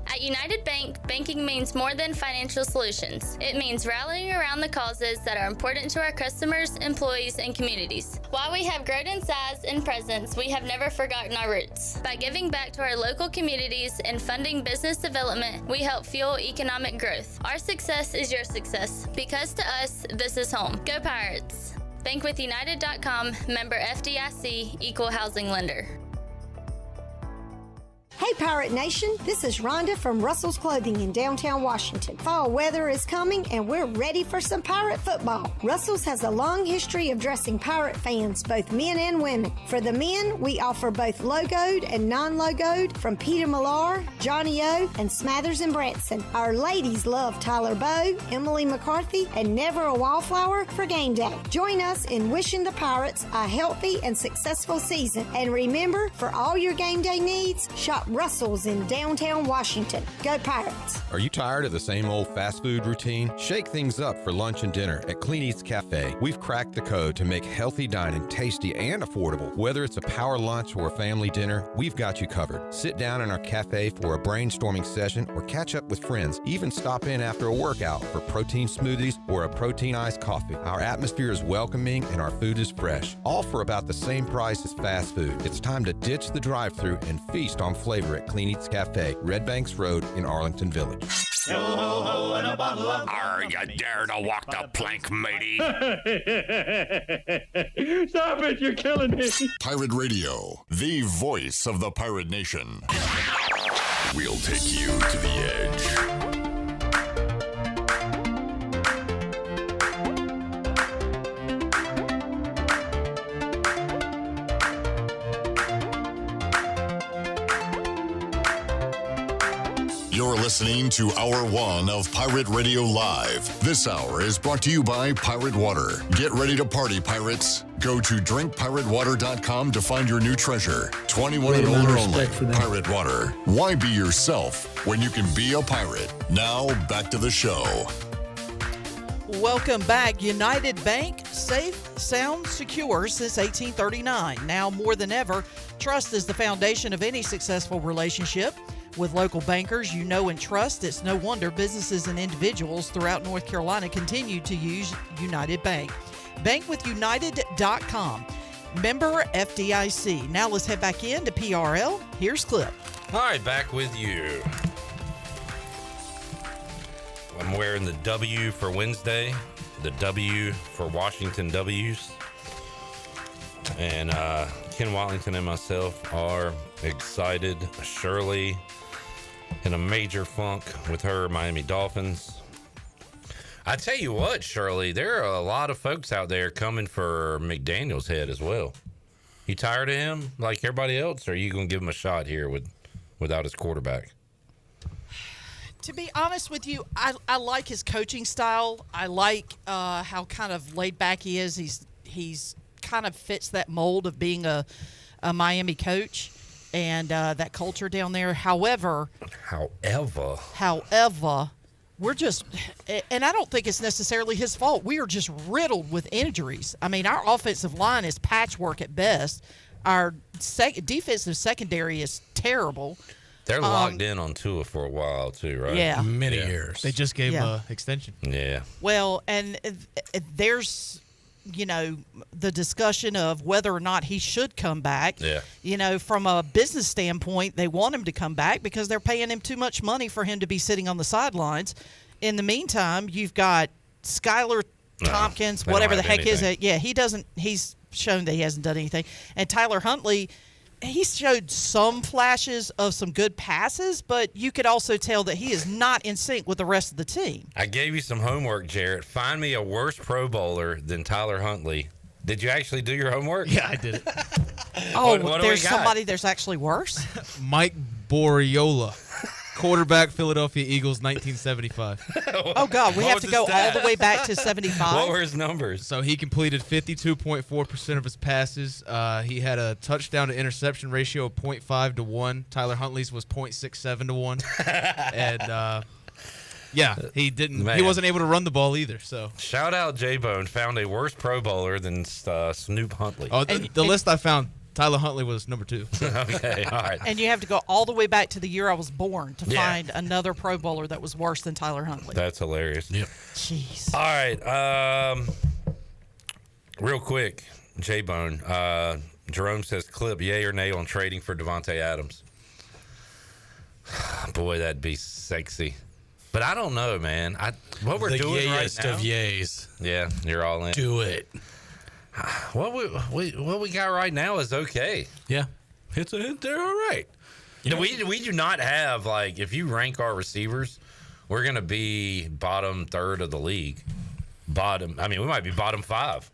At United Bank, banking means more than financial solutions. It means rallying around the causes that are important to our customers, employees, and communities. While we have grown in size and presence, we have never forgotten our roots. By giving back to our local communities and funding business development, we help fuel economic growth. Our success is your success, because to us, this is home. Go Pirates! Bankwithunited.com, member FDIC, equal housing lender. Hey Pirate Nation, this is Rhonda from Russell's Clothing in downtown Washington. Fall weather is coming and we're ready for some Pirate football. Russell's has a long history of dressing Pirate fans, both men and women. For the men, we offer both logoed and non-logoed from Peter Millar, Johnny O, and Smathers and Branson. Our ladies love Tyler Bowe, Emily McCarthy, and Never a Wallflower for game day. Join us in wishing the Pirates a healthy and successful season. And remember, for all your game day needs, shop Russell's in downtown Washington. Go Pirates! Are you tired of the same old fast food routine? Shake things up for lunch and dinner at Clean Eats Cafe. We've cracked the code to make healthy dining tasty and affordable. Whether it's a power lunch or a family dinner, we've got you covered. Sit down in our cafe for a brainstorming session or catch up with friends. Even stop in after a workout for protein smoothies or a protein iced coffee. Our atmosphere is welcoming and our food is fresh. All for about the same price as fast food. It's time to ditch the drive-thru and feast on flavor at Clean Eats Cafe, Red Banks Road in Arlington Village. Yo ho ho and a bottle of. Are you dare to walk the plank, matey? Stop it, you're killing me. Pirate Radio, the voice of the pirate nation. We'll take you to the edge. You're listening to Hour 1 of Pirate Radio Live. This hour is brought to you by Pirate Water. Get ready to party, pirates. Go to drinkpiratewater.com to find your new treasure. 21 and older only. Pirate Water. Why be yourself when you can be a pirate? Now, back to the show. Welcome back. United Bank, safe, sound, secure since 1839. Now more than ever, trust is the foundation of any successful relationship. With local bankers you know and trust, it's no wonder businesses and individuals throughout North Carolina continue to use United Bank. Bankwithunited.com. Member FDIC. Now let's head back into PRL. Here's Clip. All right, back with you. I'm wearing the W for Wednesday, the W for Washington W's. And Ken Watlington and myself are excited. Shirley in a major funk with her Miami Dolphins. I tell you what, Shirley, there are a lot of folks out there coming for McDaniel's head as well. You tired of him like everybody else, or are you going to give him a shot here without his quarterback? To be honest with you, I like his coaching style. I like how kind of laid back he is. He's kind of fits that mold of being a Miami coach and that culture down there. However, we're just, and I don't think it's necessarily his fault. We are just riddled with injuries. I mean, our offensive line is patchwork at best. Our defensive secondary is terrible. They're locked in on Tua for a while, too, right? Yeah. Many years. They just gave him an extension. Yeah. Well, and there's, the discussion of whether or not he should come back. Yeah. From a business standpoint, they want him to come back because they're paying him too much money for him to be sitting on the sidelines. In the meantime, you've got Skylar Tompkins, whatever the heck is it. Yeah, he's shown that he hasn't done anything. And Tyler Huntley, he showed some flashes of some good passes, but you could also tell that he is not in sync with the rest of the team. I gave you some homework, Jarrett. Find me a worse Pro Bowler than Tyler Huntley. Did you actually do your homework? Yeah, I did it. What there's somebody there's actually worse? Mike Boriola, quarterback, Philadelphia Eagles, 1975. Oh, God, we have to go all the way back to 75? What were his numbers? So he completed 52.4% of his passes. He had a touchdown to interception ratio of 0.5 to 1. Tyler Huntley's was 0.67 to 1. And he didn't. Man. He wasn't able to run the ball either. So shout out J-Bone, found a worse Pro Bowler than Snoop Huntley. Oh, the list I found, Tyler Huntley was number 2. Okay, all right. And you have to go all the way back to the year I was born to find another Pro Bowler that was worse than Tyler Huntley. That's hilarious. Yep. Jeez. All right. Real quick, J-Bone. Jerome says, Clip, yay or nay on trading for Devontae Adams? Boy, that'd be sexy. But I don't know, man. What we're doing right now. The of yays. Yeah, you're all in. Do it. What we got right now is okay. Yeah, they're all right. We do not have, like, if you rank our receivers, we're gonna be bottom third of the league. We might be bottom 5.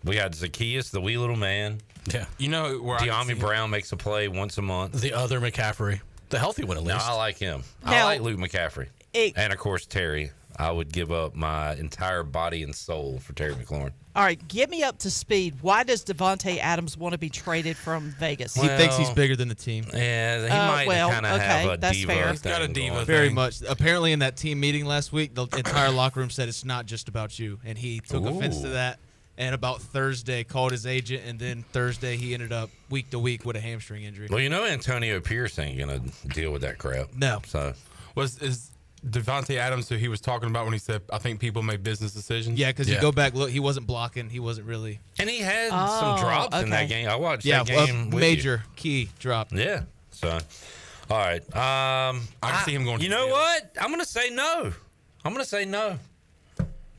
We got Zacchaeus, the wee little man. Yeah, where De'Ami Brown makes a play once a month. The other McCaffrey, the healthy one at least. No, I like him. I like Luke McCaffrey, and of course Terry. I would give up my entire body and soul for Terry McLaurin. All right, get me up to speed. Why does Devontae Adams want to be traded from Vegas? He thinks he's bigger than the team. Yeah, he might kind of have a diva fair. He's got a diva Very much. Apparently in that team meeting last week, the entire locker room said it's not just about you, and he took offense to that. And about Thursday, called his agent, and then Thursday he ended up week to week with a hamstring injury. Well, Antonio Pierce ain't going to deal with that crap. No. So is Devontae Adams who he was talking about when he said, I think people make business decisions? Yeah, because you go back, look, he wasn't blocking. He wasn't really. And he had some drops in that game. I watched that game with major key drop. Yeah. So, all right. I can see him going. You know what? I'm going to say no.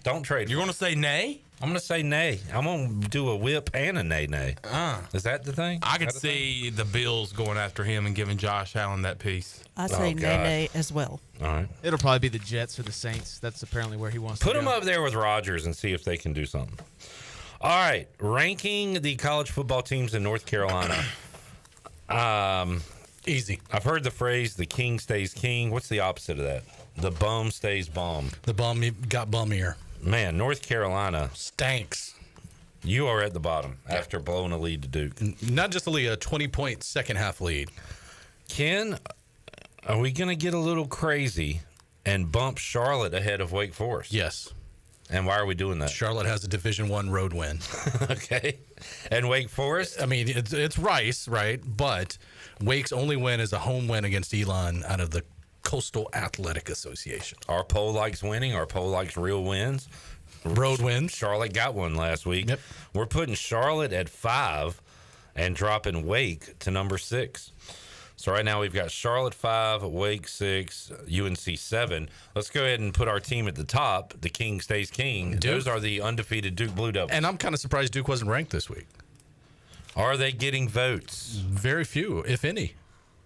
Don't trade. You're going to say nay? I'm going to say nay. I'm going to do a whip and a nay. Is that the thing? I could see the Bills going after him and giving Josh Allen that piece. I say nay as well. All right. It'll probably be the Jets or the Saints. That's apparently where he wants to go. Put him up there with Rodgers and see if they can do something. All right. Ranking the college football teams in North Carolina. Easy. I've heard the phrase, the king stays king. What's the opposite of that? The bum stays bum. The bum got bummier. Man, North Carolina stinks. You are at the bottom after blowing a lead to Duke. Not just a lead, a 20-point second-half lead. Ken, are we going to get a little crazy and bump Charlotte ahead of Wake Forest? Yes. And why are we doing that? Charlotte has a Division I road win. Okay. And Wake Forest? I mean, it's Rice, right? But Wake's only win is a home win against Elon out of the Coastal Athletic Association. Our poll likes winning. Our poll likes real wins. Road wins. Charlotte got one last week. Yep. We're putting Charlotte at 5 and dropping Wake to number 6. So right now we've got Charlotte 5, Wake 6, UNC 7. Let's go ahead and put our team at the top. The King stays king. Duke. Those are the undefeated Duke Blue Devils. And I'm kind of surprised Duke wasn't ranked this week. Are they getting votes? Very few, if any.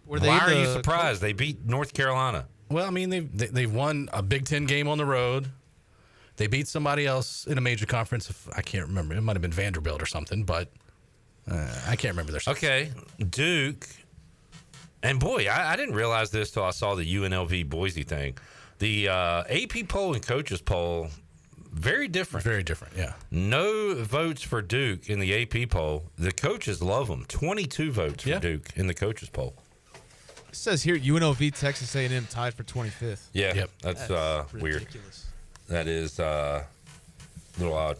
Why are you surprised? They beat North Carolina. Well, I mean, they've won a Big Ten game on the road. They beat somebody else in a major conference. I can't remember. It might have been Vanderbilt or something, but I can't remember their stuff. Okay, Duke. And boy, I didn't realize this till I saw the UNLV Boise thing. The AP poll and coaches poll, very different. Very different, yeah. No votes for Duke in the AP poll. The coaches love them. 22 votes for Duke in the coaches poll. It says here UNLV, Texas A&M tied for 25th. Yeah, that's weird. That is a little odd.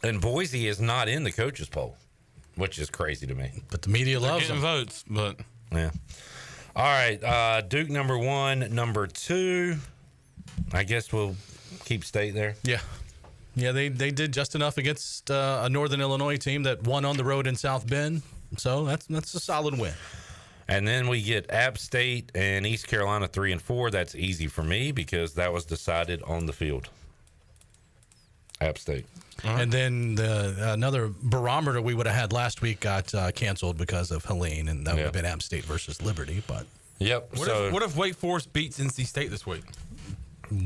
And Boise is not in the coaches poll, which is crazy to me. But the media loves them. Votes, but yeah. All right, Duke number 1, number 2. I guess we'll keep state there. Yeah. Yeah, they did just enough against a Northern Illinois team that won on the road in South Bend. So that's a solid win. And then we get App State and East Carolina 3 and 4. That's easy for me because that was decided on the field. App State. And then another barometer we would have had last week got canceled because of Helene, and that would have been App State versus Liberty. But what if Wake Forest beats NC State this week?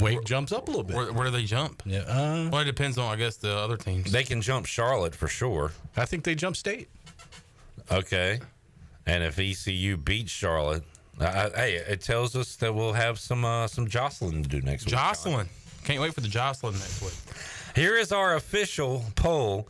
Wake jumps up a little bit. Where do they jump? Yeah. Well, it depends on, I guess, the other teams. They can jump Charlotte for sure. I think they jump State. Okay. And if ECU beats Charlotte, hey, it tells us that we'll have some jostling to do next week. Jostling. Can't wait for the jostling next week. Here is our official poll.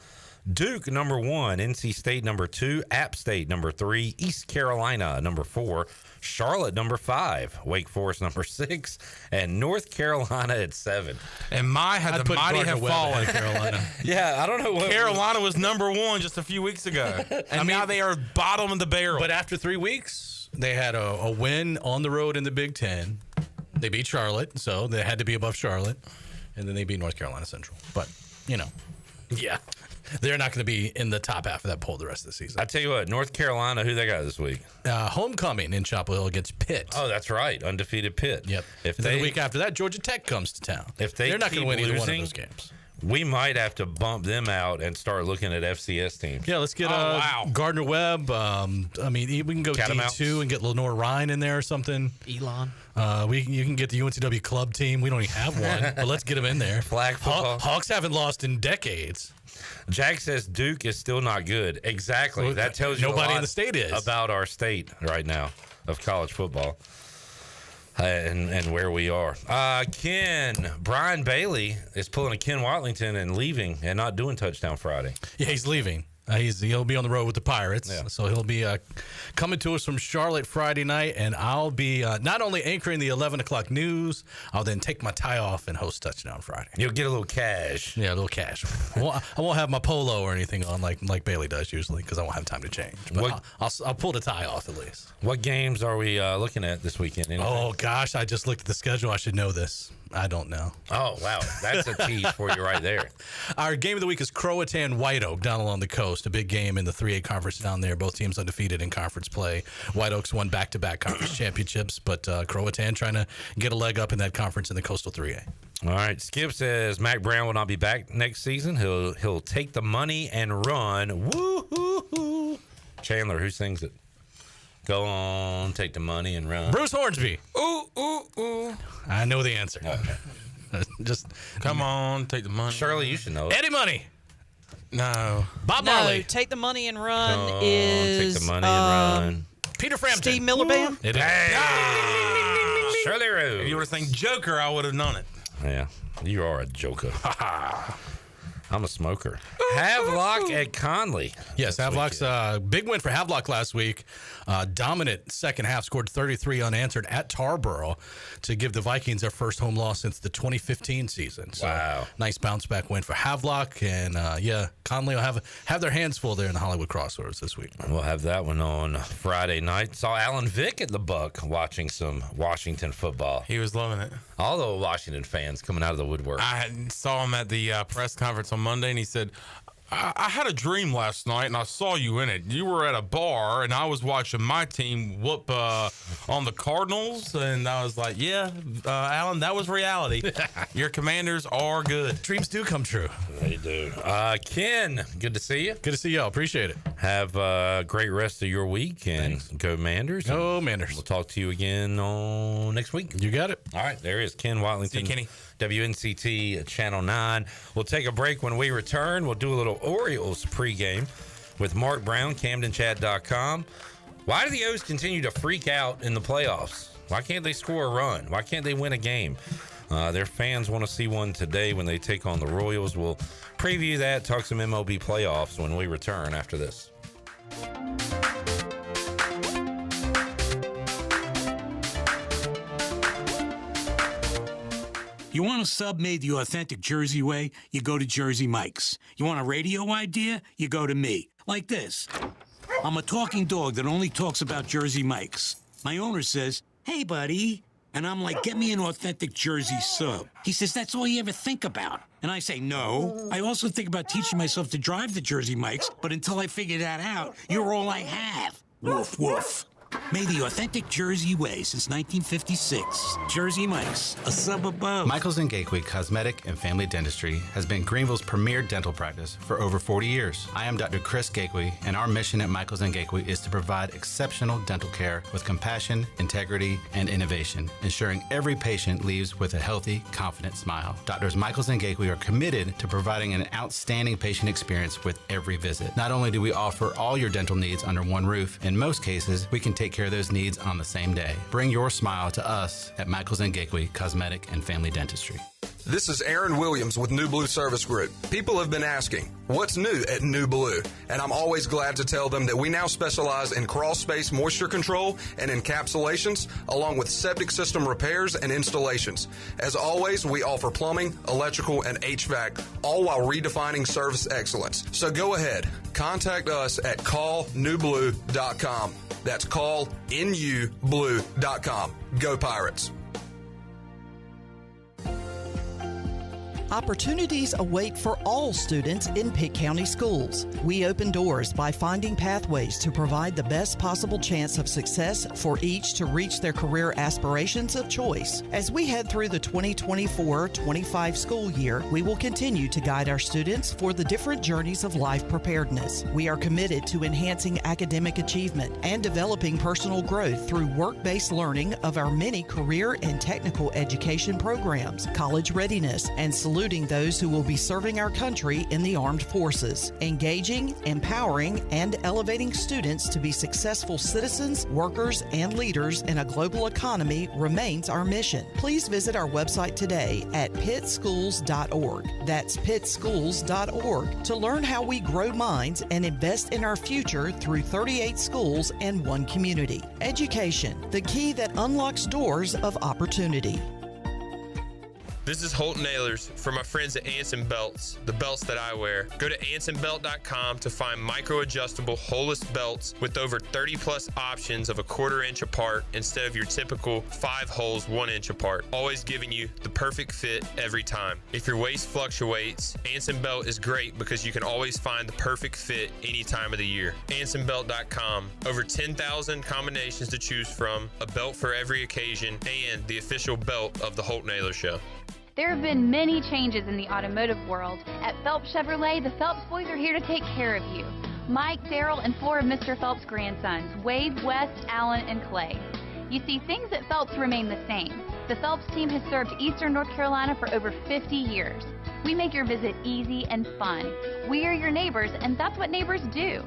Duke, number 1. NC State, number 2. App State, number 3. East Carolina, number 4. Charlotte, number 5. Wake Forest, number 6. And North Carolina at 7. And the mighty have fallen. Carolina. Yeah, I don't know what. Carolina was number 1 just a few weeks ago. And now they are bottom of the barrel. But after 3 weeks, they had a win on the road in the Big Ten. They beat Charlotte, so they had to be above Charlotte. And then they beat North Carolina Central. But, yeah. They're not going to be in the top half of that poll the rest of the season. I tell you what, North Carolina, who they got this week? Homecoming in Chapel Hill against Pitt. Oh, that's right. Undefeated Pitt. Yep. The week after that, Georgia Tech comes to town. If they're not going to win either one of those games. We might have to bump them out and start looking at FCS teams. Yeah, let's get Gardner Webb. We can go D2 and get Lenore Ryan in there or something. Elon. You can get the UNCW club team. We don't even have one, but let's get them in there. Flag football. Hawks haven't lost in decades. Jack says Duke is still not good. Exactly. That tells you nobody a lot in the state is about our state right now of college football and where we are. Brian Bailey is pulling a Ken Watlington and leaving and not doing Touchdown Friday. Yeah, he's leaving. He'll be on the road with the Pirates, so he'll be coming to us from Charlotte Friday night, and I'll be not only anchoring the 11 o'clock news, I'll then take my tie off and host Touchdown Friday. You'll get a little cash. Yeah, a little cash. I won't have my polo or anything on like Bailey does usually because I won't have time to change. But I'll pull the tie off at least. What games are we looking at this weekend? Anything? Oh, gosh, I just looked at the schedule. I should know this. I don't know. Oh, wow. That's a tease for you right there. Our game of the week is Croatan White Oak down along the coast. A big game in the 3A conference down there. Both teams undefeated in conference play. White Oaks won back-to-back conference championships, but Croatan trying to get a leg up in that conference in the Coastal 3A. All right. Skip says Mac Brown will not be back next season. He'll take the money and run. Woo-hoo-hoo. Chandler, who sings it? Go on, take the money and run. Bruce Hornsby. Ooh, ooh, ooh. I know the answer. Okay. Just come on, take the money. Shirley, you should know it. Eddie Money. No. Bob Marley. Take the money and run is take the money and run. Peter Frampton. Steve Miller Band. It is. Hey. Shirley Rose. If you would have sang Joker, I would have known it. Yeah, you are a joker. I'm a smoker. Havelock at Conley. Yes, Havelock's big win for Havelock last week. Dominant second half, scored 33 unanswered at Tarboro to give the Vikings their first home loss since the 2015 season. So, wow. Nice bounce back win for Havelock. And, Conley will have their hands full there in the Hollywood Crossroads this week. We'll have that one on Friday night. Saw Alan Vick at the Buck watching some Washington football. He was loving it. All the Washington fans coming out of the woodwork. I saw him at the press conference on Monday, and he said, I had a dream last night, and I saw you in it. You were at a bar, and I was watching my team whoop on the Cardinals, and I was like, yeah, Alan, that was reality. Your Commanders are good. Dreams do come true. They do. Ken, good to see you. Good to see y'all. Appreciate it. Have a great rest of your week, and go Manders. Go Manders. We'll talk to you again on next week. You got it. All right, there is Ken Watlington. See you, Kenny. WNCT Channel 9. We'll take a break. When we return, we'll do a little Orioles pregame with Mark Brown, CamdenChat.com. Why do the O's continue to freak out in the playoffs? Why can't they score a run? Why can't they win a game? Their fans want to see one today when they take on the Royals. We'll preview that, talk some MLB playoffs when we return after this. You want a sub made the authentic Jersey way? You go to Jersey Mike's. You want a radio idea? You go to me. Like this. I'm a talking dog that only talks about Jersey Mike's. My owner says, hey, buddy. And I'm like, get me an authentic Jersey sub. He says, that's all you ever think about. And I say, no. I also think about teaching myself to drive the Jersey Mike's, but until I figure that out, you're all I have. Woof, woof. Made the authentic Jersey way since 1956. Jersey Mike's, a sub above. Michaels & Gakwe Cosmetic and Family Dentistry has been Greenville's premier dental practice for over 40 years. I am Dr. Chris Gakwe, and our mission at Michaels & Gakwe is to provide exceptional dental care with compassion, integrity, and innovation, ensuring every patient leaves with a healthy, confident smile. Doctors Michaels & Gakwe are committed to providing an outstanding patient experience with every visit. Not only do we offer all your dental needs under one roof, in most cases, we can take care of those needs on the same day. Bring your smile to us at Michaels & Gakwe Cosmetic and Family Dentistry. This is Aaron Williams with New Blue Service Group. People have been asking, what's new at New Blue? And I'm always glad to tell them that we now specialize in crawl space moisture control and encapsulations, along with septic system repairs and installations. As always, we offer plumbing, electrical, and HVAC, all while redefining service excellence. So go ahead, contact us at callnewblue.com. That's callnublue.com. Go Pirates. Opportunities await for all students in Pitt County schools. We open doors by finding pathways to provide the best possible chance of success for each to reach their career aspirations of choice. As we head through the 2024-25 school year, we will continue to guide our students for the different journeys of life preparedness. We are committed to enhancing academic achievement and developing personal growth through work-based learning of our many career and technical education programs, college readiness, and saluting those who will be serving our country in the armed forces. Engaging, empowering, and elevating students to be successful citizens, workers, and leaders in a global economy remains our mission. Please visit our website today at pittschools.org. That's pittschools.org to learn how we grow minds and invest in our future through 38 schools and one community. Education, the key that unlocks doors of opportunity. This is Holton Ahlers for my friends at Anson Belts, the belts that I wear. Go to ansonbelt.com to find micro-adjustable holeless belts with over 30-plus options of a 1/4 inch apart instead of your typical 5 holes 1 inch apart, always giving you the perfect fit every time. If your waist fluctuates, Anson Belt is great because you can always find the perfect fit any time of the year. ansonbelt.com. Over 10,000 combinations to choose from, a belt for every occasion, and the official belt of the Holton Ahlers Show. There have been many changes in the automotive world. At Phelps Chevrolet, the Phelps boys are here to take care of you. Mike, Daryl, and 4 of Mr. Phelps' grandsons, Wade, West, Allen, and Clay. You see, things at Phelps remain the same. The Phelps team has served Eastern North Carolina for over 50 years. We make your visit easy and fun. We are your neighbors, and that's what neighbors do.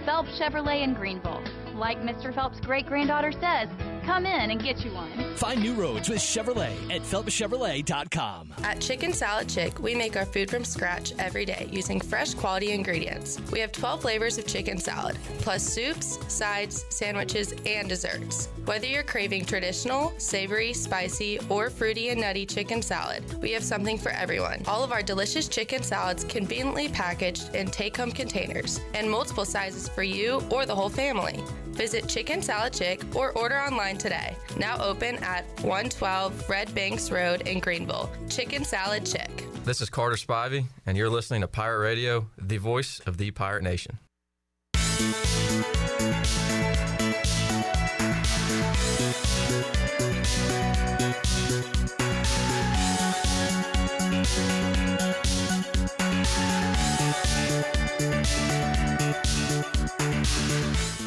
Phelps Chevrolet in Greenville. Like Mr. Phelps' great-granddaughter says, come in and get you one. Find new roads with Chevrolet at PhelpsChevrolet.com. At Chicken Salad Chick, we make our food from scratch every day using fresh quality ingredients. We have 12 flavors of chicken salad, plus soups, sides, sandwiches, and desserts. Whether you're craving traditional, savory, spicy, or fruity and nutty chicken salad, we have something for everyone. All of our delicious chicken salads conveniently packaged in take-home containers and multiple sizes for you or the whole family. Visit Chicken Salad Chick or order online today. Now open at 112 Red Banks Road in Greenville. Chicken Salad Chick. This is Carter Spivey, and you're listening to Pirate Radio, the voice of the Pirate Nation.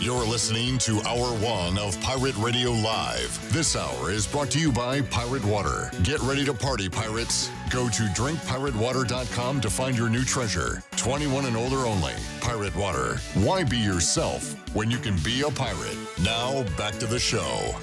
You're listening to Hour 1 of Pirate Radio Live. This hour is brought to you by Pirate Water. Get ready to party, pirates. Go to drinkpiratewater.com to find your new treasure. 21 and older only. Pirate Water. Why be yourself when you can be a pirate? Now, back to the show.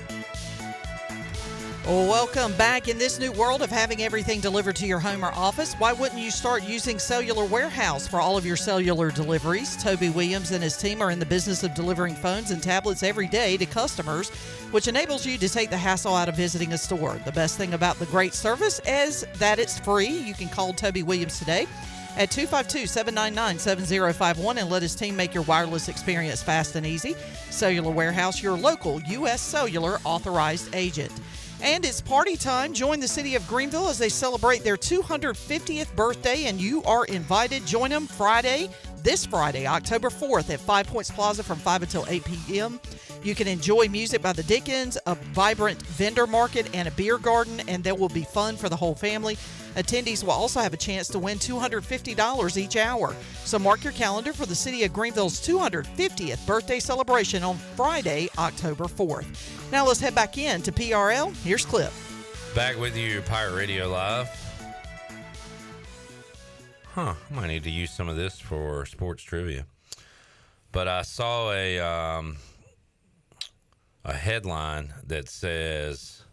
Welcome back. In this new world of having everything delivered to your home or office, why wouldn't you start using Cellular Warehouse for all of your cellular deliveries? Toby Williams and his team are in the business of delivering phones and tablets every day to customers, which enables you to take the hassle out of visiting a store. The best thing about the great service is that it's free. You can call Toby Williams today at 252-799-7051 and let his team make your wireless experience fast and easy. Cellular Warehouse, your local U.S. Cellular authorized agent. And it's party time. Join the city of Greenville as they celebrate their 250th birthday, and you are invited. Join them this Friday, October 4th at 5 Points Plaza from 5 until 8 p.m. You can enjoy music by the Dickens, a vibrant vendor market, and a beer garden, and there will be fun for the whole family. Attendees will also have a chance to win $250 each hour. So mark your calendar for the city of Greenville's 250th birthday celebration on Friday, October 4th. Now let's head back in to PRL. Here's Clip. Back with you, Pirate Radio Live. I might need to use some of this for sports trivia. But I saw a headline that says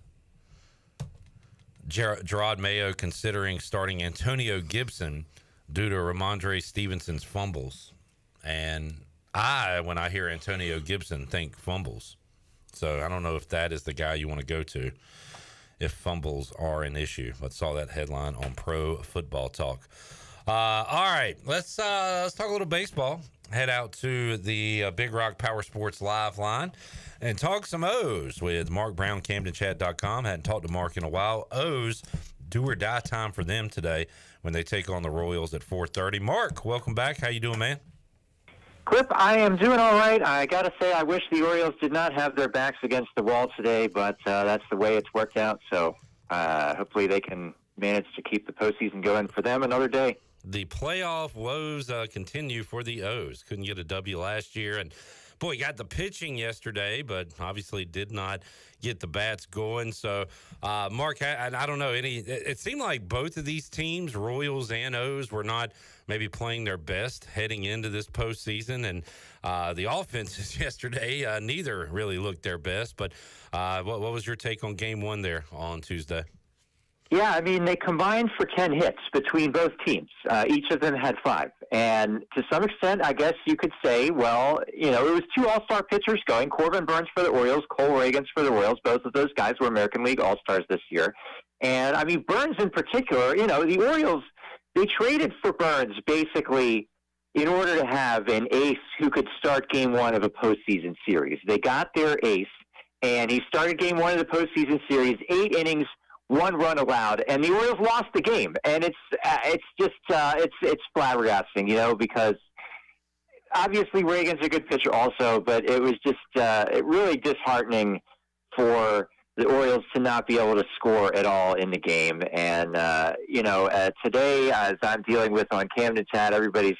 Gerard Mayo considering starting Antonio Gibson due to Ramondre Stevenson's fumbles. And when I hear Antonio Gibson, think fumbles. So I don't know if that is the guy you want to go to if fumbles are an issue. But saw that headline on Pro Football Talk. All right, let's talk a little baseball. Head out to the Big Rock Power Sports Live line and talk some O's with Mark Brown, CamdenChat.com. Hadn't talked to Mark in a while. O's, do or die time for them today when they take on the Royals at 4:30. Mark, welcome back. How you doing, man? Clip, I am doing all right. I got to say, I wish the Orioles did not have their backs against the wall today, but that's the way it's worked out. So hopefully they can manage to keep the postseason going for them another day. The playoff woes continue for the O's. Couldn't get a W last year. And, boy, got the pitching yesterday, but obviously did not get the bats going. So, Mark, I don't know. It seemed like both of these teams, Royals and O's, were not maybe playing their best heading into this postseason. And the offenses yesterday, neither really looked their best. But what was your take on Game 1 there on Tuesday? Yeah, I mean, they combined for 10 hits between both teams. Each of them had 5. And to some extent, I guess you could say, well, it was 2 all-star pitchers going. Corbin Burns for the Orioles, Cole Reagans for the Royals. Both of those guys were American League All-Stars this year. And, I mean, Burns in particular, the Orioles, they traded for Burns basically in order to have an ace who could start Game 1 of a postseason series. They got their ace, and he started Game 1 of the postseason series, 8 innings, 1 run allowed, and the Orioles lost the game. And it's flabbergasting, because obviously Reagan's a good pitcher also, but it was just really disheartening for the Orioles to not be able to score at all in the game. And today, as I'm dealing with on Camden Chat, everybody's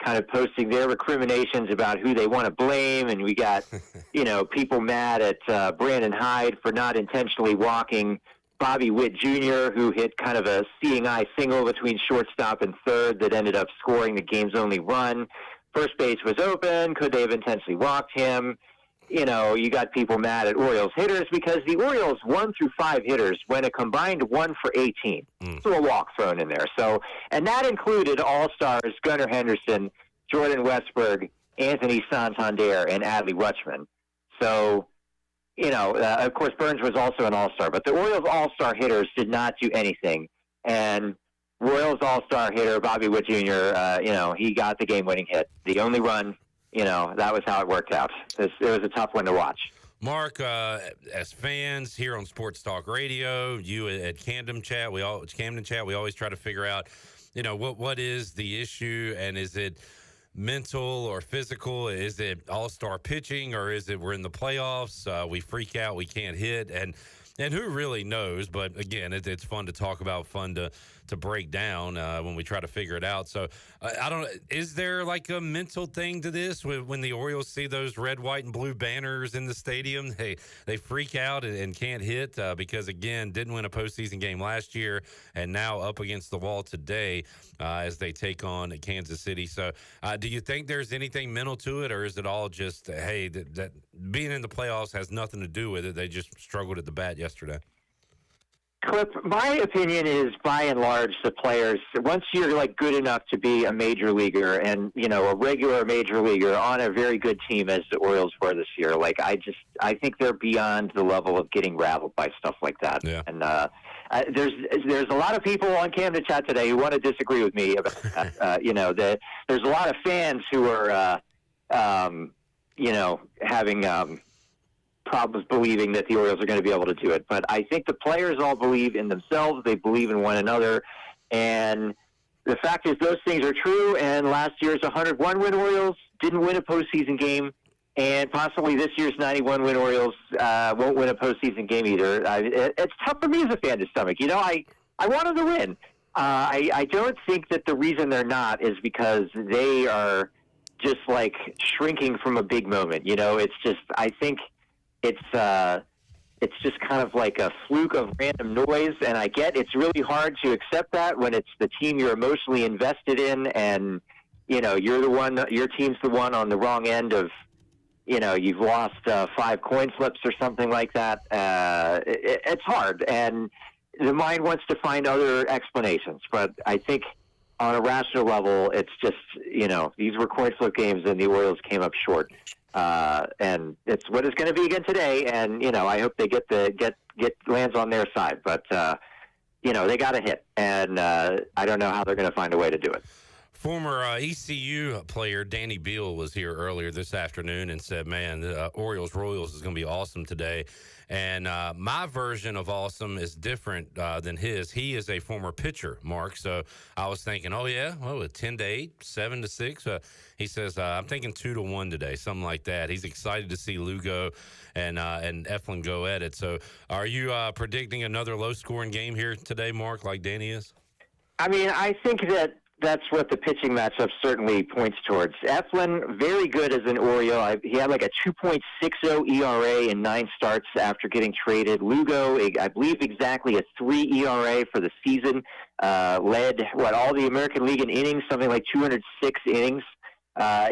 kind of posting their recriminations about who they want to blame, and we got people mad at Brandon Hyde for not intentionally walking Bobby Witt Jr., who hit kind of a seeing eye single between shortstop and third that ended up scoring the game's only run. First base was open. Could they have intentionally walked him? you got people mad at Orioles hitters because the Orioles 1 through 5 hitters went a combined 1 for 18. So a walk thrown in there. So, and that included all-stars Gunnar Henderson, Jordan Westberg, Anthony Santander, and Adley Rutschman. So, of course, Burns was also an all-star, but the Orioles all-star hitters did not do anything. And Royals all-star hitter Bobby Witt Jr., he got the game-winning hit. The only run, that was how it worked out. It was a tough one to watch. Mark, as fans here on Sports Talk Radio, you at Camden Chat, we always try to figure out, what is the issue, and is it mental or physical? Is it all-star pitching, or is it we're in the playoffs, we freak out, we can't hit, and who really knows? But again, it's fun to talk about, fun to break down when we try to figure it out. So I don't know, is there like a mental thing to this when the Orioles see those red, white, and blue banners in the stadium? They freak out and can't hit because, again, didn't win a postseason game last year and now up against the wall today as they take on Kansas City. So do you think there's anything mental to it, or is it all just, hey, that being in the playoffs has nothing to do with it? They just struggled at the bat yesterday. Clip, my opinion is, by and large, the players, once you're good enough to be a major leaguer and, a regular major leaguer on a very good team as the Orioles were this year, I think they're beyond the level of getting rattled by stuff like that. Yeah. And there's a lot of people on Camden Chat today who want to disagree with me about that. There's a lot of fans who are, having problems believing that the Orioles are going to be able to do it. But I think the players all believe in themselves. They believe in one another. And the fact is those things are true. And last year's 101-win Orioles didn't win a postseason game. And possibly this year's 91-win Orioles won't win a postseason game either. It's tough for me as a fan to stomach. I want them to win. I don't think that the reason they're not is because they are just shrinking from a big moment. It's just, I think it's just kind of like a fluke of random noise, and I get it's really hard to accept that when it's the team you're emotionally invested in, and you're the one, your team's the one on the wrong end of, you've lost 5 coin flips or something like that. It's hard, and the mind wants to find other explanations, but I think on a rational level, it's just these were coin flip games, and the Orioles came up short. And it's what it's going to be again today. And, I hope they get lands on their side, but, they got a hit, and, I don't know how they're going to find a way to do it. Former ECU player Danny Beal was here earlier this afternoon and said, man, the Orioles-Royals is going to be awesome today. And my version of awesome is different than his. He is a former pitcher, Mark. So I was thinking, 10-8, 7-6. He says, I'm thinking 2-1 today, something like that. He's excited to see Lugo and Eflin go at it. So are you predicting another low-scoring game here today, Mark, like Danny is? I mean, I think that's what the pitching matchup certainly points towards. Eflin, very good as an Oriole. He had a 2.60 ERA in 9 starts after getting traded. Lugo, I believe exactly a 3 ERA for the season. Led all the American League in innings, something like 206 innings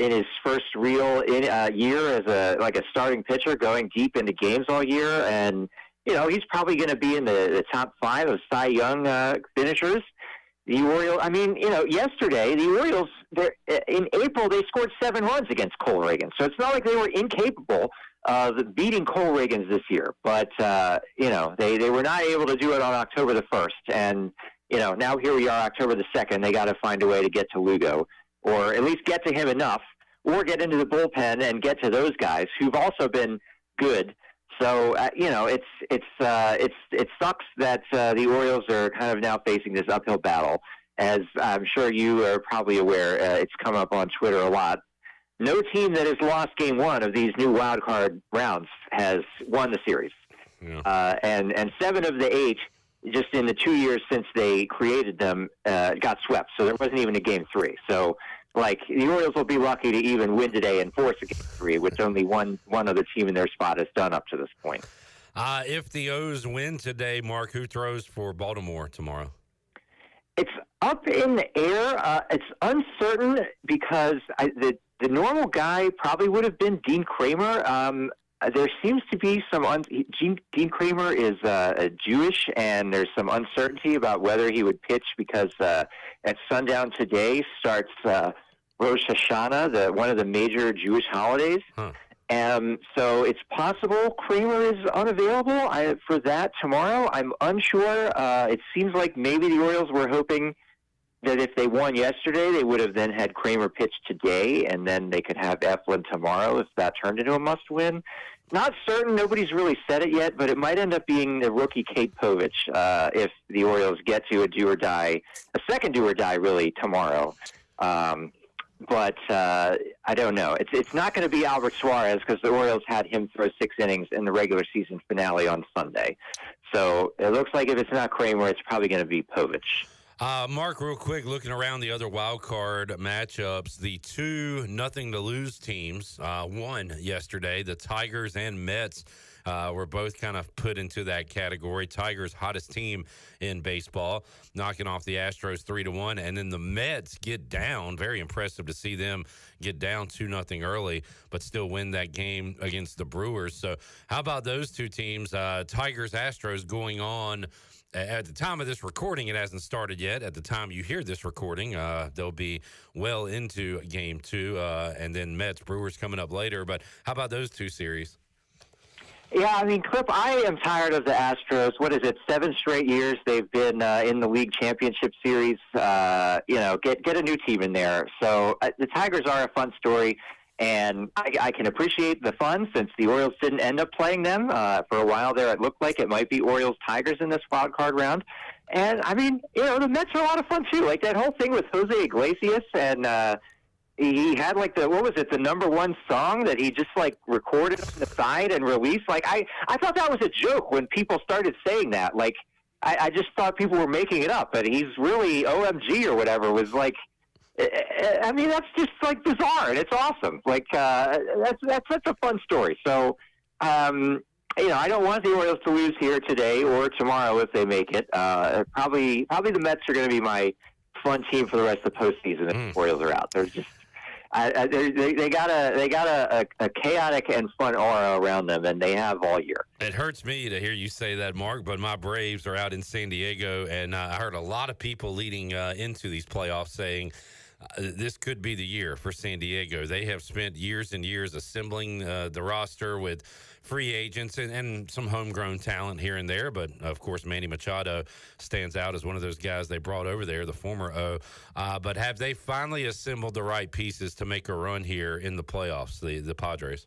in his first real year as a starting pitcher, going deep into games all year. And he's probably going to be in the top 5 of Cy Young finishers. The Orioles, yesterday, the Orioles, in April, they scored 7 runs against Cole Reagan. So it's not like they were incapable of beating Cole Reagan's this year. But, they were not able to do it on October the 1st. And, now here we are, October the 2nd. They got to find a way to get to Lugo, or at least get to him enough, or get into the bullpen and get to those guys who've also been good. So, it sucks that the Orioles are kind of now facing this uphill battle. As I'm sure you are probably aware, it's come up on Twitter a lot. No team that has lost game 1 of these new wild card rounds has won the series. Yeah. And 7 of the 8, just in the 2 years since they created them, got swept. So there wasn't even a game 3. So, the Orioles will be lucky to even win today and force a game 3, which only one other team in their spot has done up to this point. If the O's win today, Mark, who throws for Baltimore tomorrow? It's up in the air. It's uncertain because the normal guy probably would have been Dean Kramer. there seems to be some Dean Kramer is Jewish, and there's some uncertainty about whether he would pitch because at sundown today starts Rosh Hashanah, one of the major Jewish holidays. So it's possible Kramer is unavailable for that tomorrow. I'm unsure. It seems like maybe the Orioles were hoping that if they won yesterday, they would have then had Kramer pitch today, and then they could have Eflin tomorrow if that turned into a must-win. Not certain. Nobody's really said it yet, but it might end up being the rookie Kate Povich if the Orioles get to a second do-or-die, really, tomorrow. But I don't know. It's not going to be Albert Suarez because the Orioles had him throw 6 innings in the regular season finale on Sunday. So it looks like if it's not Kramer, it's probably going to be Povich. Mark, real quick, looking around the other wild card matchups, the 2 nothing to lose teams won yesterday. The Tigers and Mets were both kind of put into that category. Tigers, hottest team in baseball, knocking off the Astros 3-1, and then the Mets get down. Very impressive to see them get down 2-0 early, but still win that game against the Brewers. So, how about those 2 teams? Tigers, Astros going on. At the time of this recording, it hasn't started yet. At the time you hear this recording, they'll be well into Game 2, and then Mets, Brewers coming up later. But how about those 2 series? Yeah, I mean, Clip, I am tired of the Astros. What is it, 7 straight years they've been in the league championship series? Get a new team in there. So the Tigers are a fun story. And I can appreciate the fun since the Orioles didn't end up playing them. For a while there, it looked like it might be Orioles-Tigers in this wild card round. And, I mean, the Mets are a lot of fun, too. Like, that whole thing with Jose Iglesias, and he had, like, the #1 song that he just, like, recorded on the side and released. Like, I thought that was a joke when people started saying that. Like, I just thought people were making it up. But he's really, OMG or whatever, was, like, I mean, that's just like bizarre, and it's awesome. Like that's such a fun story. So, I don't want the Orioles to lose here today or tomorrow if they make it. Probably the Mets are going to be my fun team for the rest of the postseason if the Orioles are out. They're just they got a chaotic and fun aura around them, and they have all year. It hurts me to hear you say that, Mark, but my Braves are out in San Diego, and I heard a lot of people leading into these playoffs saying this could be the year for San Diego. They have spent years and years assembling the roster with free agents and some homegrown talent here and there. But, of course, Manny Machado stands out as one of those guys they brought over there, the former O. But have they finally assembled the right pieces to make a run here in the playoffs, the Padres?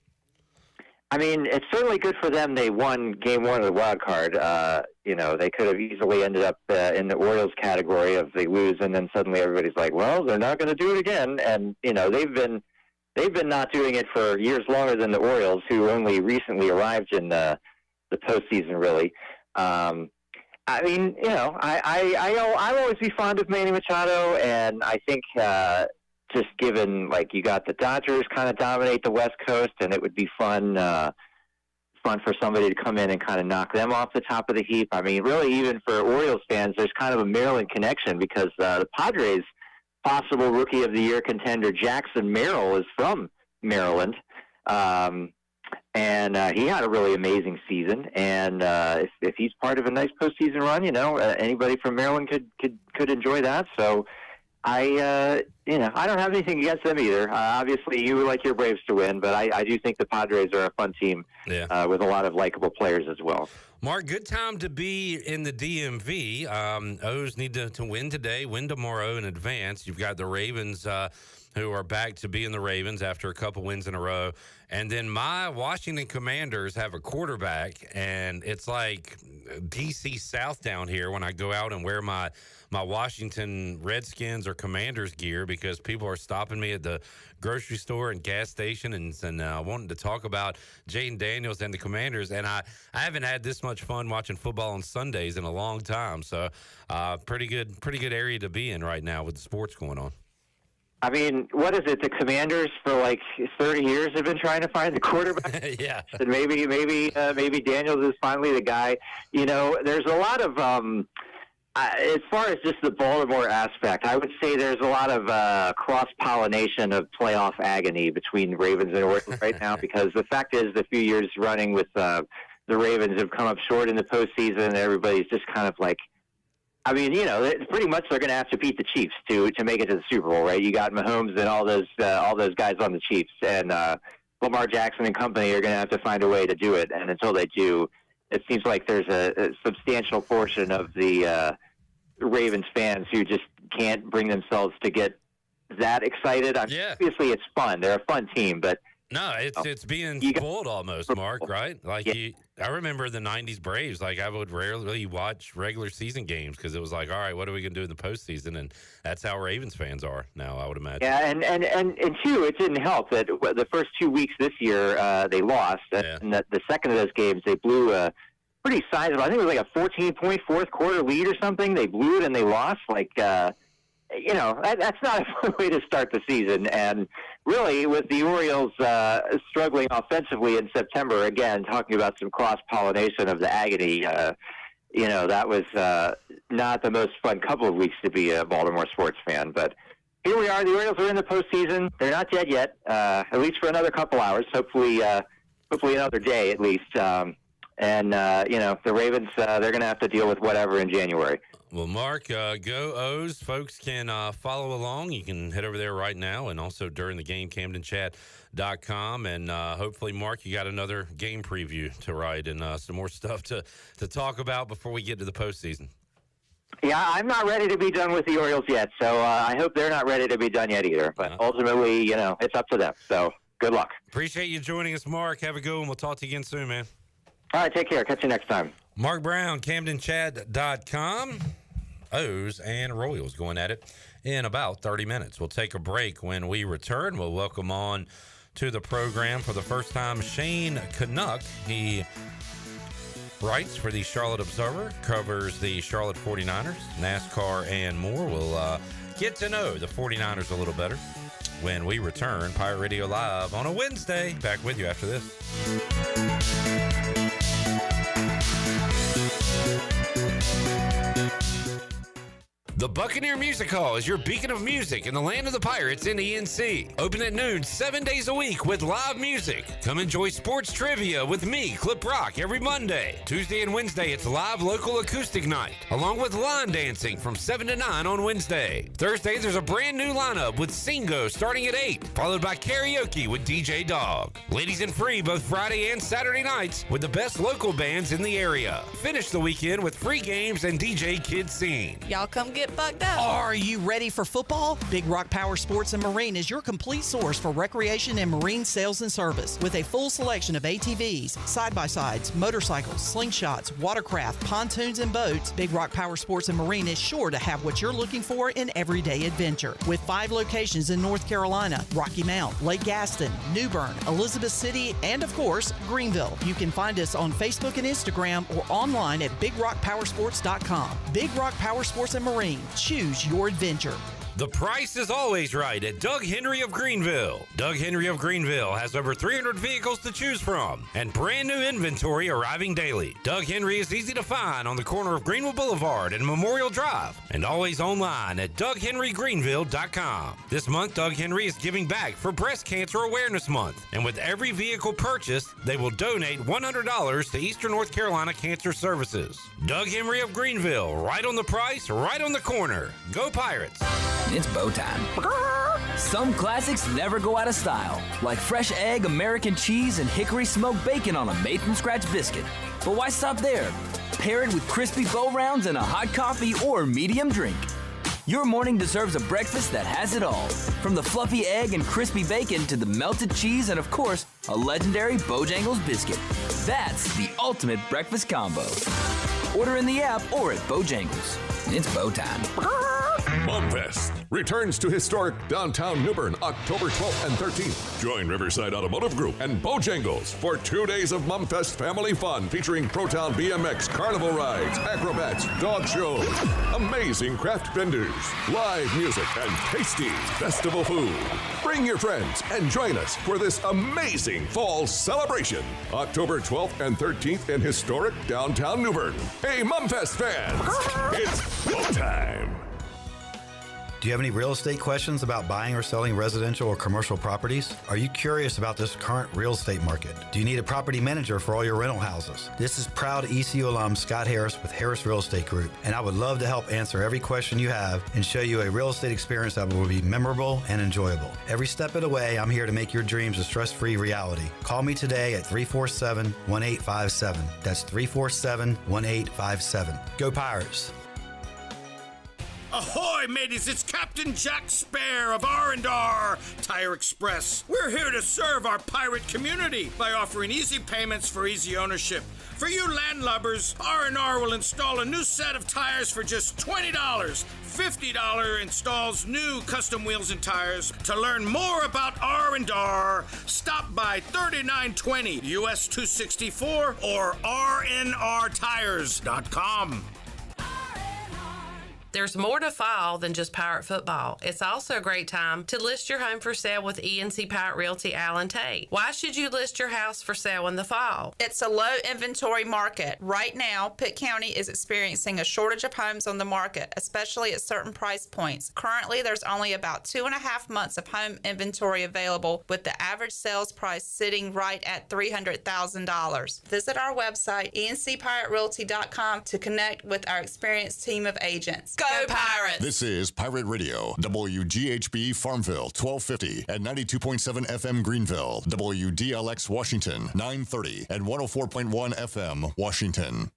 I mean, it's certainly good for them. They won Game 1 of the wild card. They could have easily ended up in the Orioles category of they lose, and then suddenly everybody's like, well, they're not going to do it again. And they've been not doing it for years longer than the Orioles, who only recently arrived in the postseason. Really, I mean, I'll always be fond of Manny Machado, and I think. Just given, like, you got the Dodgers kind of dominate the West Coast, and it would be fun for somebody to come in and kind of knock them off the top of the heap. I mean, really, even for Orioles fans, there's kind of a Maryland connection because the Padres' possible Rookie of the Year contender, Jackson Merrill, is from Maryland. And he had a really amazing season. And if he's part of a nice postseason run, anybody from Maryland could enjoy that. So I don't have anything against them either. Obviously, you would like your Braves to win, but I do think the Padres are a fun team with a lot of likable players as well. Mark, good time to be in the DMV. O's need to win today, win tomorrow in advance. You've got the Ravens who are back to being the Ravens after a couple wins in a row. And then my Washington Commanders have a quarterback, and it's like DC South down here when I go out and wear my Washington Redskins or Commanders gear because people are stopping me at the grocery store and gas station and wanting to talk about Jaden Daniels and the Commanders. And I haven't had this much fun watching football on Sundays in a long time. So pretty good area to be in right now with the sports going on. I mean, what is it? The Commanders for like 30 years have been trying to find the quarterback. Yeah. And maybe Daniels is finally the guy. There's a lot of As far as just the Baltimore aspect, I would say there's a lot of cross-pollination of playoff agony between the Ravens and Orioles right now, because the fact is the few years running with the Ravens have come up short in the postseason, and everybody's just kind of like, I mean, you know, pretty much they're going to have to beat the Chiefs to make it to the Super Bowl, right? You got Mahomes and all those guys on the Chiefs, and Lamar Jackson and company are going to have to find a way to do it, and until they do, it seems like there's a substantial portion of the Ravens fans who just can't bring themselves to get that excited. Obviously, it's fun. They're a fun team, but no, it's being spoiled almost, Mark. Right? Like I remember the '90s Braves. Like I would rarely watch regular season games because it was like, all right, what are we going to do in the postseason? And that's how Ravens fans are now, I would imagine. Yeah, and two, it didn't help that the first 2 weeks this year they lost, and the second of those games they blew a pretty sizable. I think it was like a 14-point fourth quarter lead or something. They blew it and they lost. Like, you know, that's not a fun way to start the season. And really, with the Orioles struggling offensively in September, again, talking about some cross-pollination of the agony, you know, that was not the most fun couple of weeks to be a Baltimore sports fan. But here we are. The Orioles are in the postseason. They're not dead yet, at least for another couple hours. Hopefully another day at least. And, you know, the Ravens, they're going to have to deal with whatever in January. Well, Mark, go O's. Folks can follow along. You can head over there right now and also during the game, CamdenChat.com. And hopefully, Mark, you got another game preview to write and some more stuff to talk about before we get to the postseason. Yeah, I'm not ready to be done with the Orioles yet, so I hope they're not ready to be done yet either. But ultimately, you know, it's up to them. So good luck. Appreciate you joining us, Mark. Have a good one. We'll talk to you again soon, man. All right, take care. Catch you next time. Mark Brown, CamdenChat.com. O's and Royals going at it in about 30 minutes. We'll take a break. When we return, we'll welcome on to the program for the first time Shane Connuck. He writes for the Charlotte Observer, covers the Charlotte 49ers, NASCAR, and more. We'll get to know the 49ers a little better when we return. Pirate Radio Live on a Wednesday. Back with you after this. The Buccaneer Music Hall is your beacon of music in the land of the Pirates in ENC. Open at noon 7 days a week with live music. Come enjoy sports trivia with me, Clip Rock, every Monday. Tuesday and Wednesday, it's live local acoustic night, along with line dancing from 7 to 9 on Wednesday. Thursday, there's a brand new lineup with Singo starting at 8, followed by karaoke with DJ Dog. Ladies and free both Friday and Saturday nights with the best local bands in the area. Finish the weekend with free games and DJ Kids Scene. Y'all come get bugged up. Are you ready for football? Big Rock Power Sports and Marine is your complete source for recreation and marine sales and service. With a full selection of ATVs, side-by-sides, motorcycles, slingshots, watercraft, pontoons, and boats, Big Rock Power Sports and Marine is sure to have what you're looking for in everyday adventure. With 5 locations in North Carolina, Rocky Mount, Lake Gaston, New Bern, Elizabeth City, and of course, Greenville. You can find us on Facebook and Instagram or online at BigRockPowersports.com. Big Rock Power Sports and Marine. Choose your adventure. The price is always right at Doug Henry of Greenville. Doug Henry of Greenville has over 300 vehicles to choose from and brand new inventory arriving daily. Doug Henry is easy to find on the corner of Greenville Boulevard and Memorial Drive and always online at DougHenryGreenville.com. This month, Doug Henry is giving back for Breast Cancer Awareness Month, and with every vehicle purchased, they will donate $100 to Eastern North Carolina Cancer Services. Doug Henry of Greenville, right on the price, right on the corner. Go Pirates! It's bow time. Some classics never go out of style, like fresh egg, American cheese, and hickory smoked bacon on a made-from-scratch biscuit. But why stop there? Pair it with crispy bow rounds and a hot coffee or medium drink. Your morning deserves a breakfast that has it all. From the fluffy egg and crispy bacon to the melted cheese and, of course, a legendary Bojangles biscuit. That's the ultimate breakfast combo. Order in the app or at Bojangles. It's bow time. Mumfest returns to historic downtown Newbern October 12th and 13th. Join Riverside Automotive Group and Bojangles for 2 days of Mumfest family fun featuring Protown BMX, carnival rides, acrobats, dog shows, amazing craft vendors, live music, and tasty festival food. Bring your friends and join us for this amazing fall celebration. October 12th and 13th in historic downtown Newbern. Hey, Mumfest fans, it's go time. Do you have any real estate questions about buying or selling residential or commercial properties? Are you curious about this current real estate market? Do you need a property manager for all your rental houses? This is proud ECU alum Scott Harris with Harris Real Estate Group, and I would love to help answer every question you have and show you a real estate experience that will be memorable and enjoyable. Every step of the way, I'm here to make your dreams a stress-free reality. Call me today at 347-1857. That's 347-1857. Go Pirates! Ahoy, mateys! It's Captain Jack Spare of R&R Tire Express. We're here to serve our pirate community by offering easy payments for easy ownership. For you landlubbers, R&R will install a new set of tires for just $20. $50 installs new custom wheels and tires. To learn more about R&R, stop by 3920 US 264 or rnrtires.com. There's more to fall than just pirate football. It's also a great time to list your home for sale with ENC Pirate Realty Allen Tate. Why should you list your house for sale in the fall? It's a low inventory market. Right now, Pitt County is experiencing a shortage of homes on the market, especially at certain price points. Currently, there's only about 2.5 months of home inventory available, with the average sales price sitting right at $300,000. Visit our website, encpiraterealty.com, to connect with our experienced team of agents. Go Pirates! This is Pirate Radio, WGHB Farmville, 1250 and 92.7 FM Greenville, WDLX Washington, 930 and 104.1 FM Washington.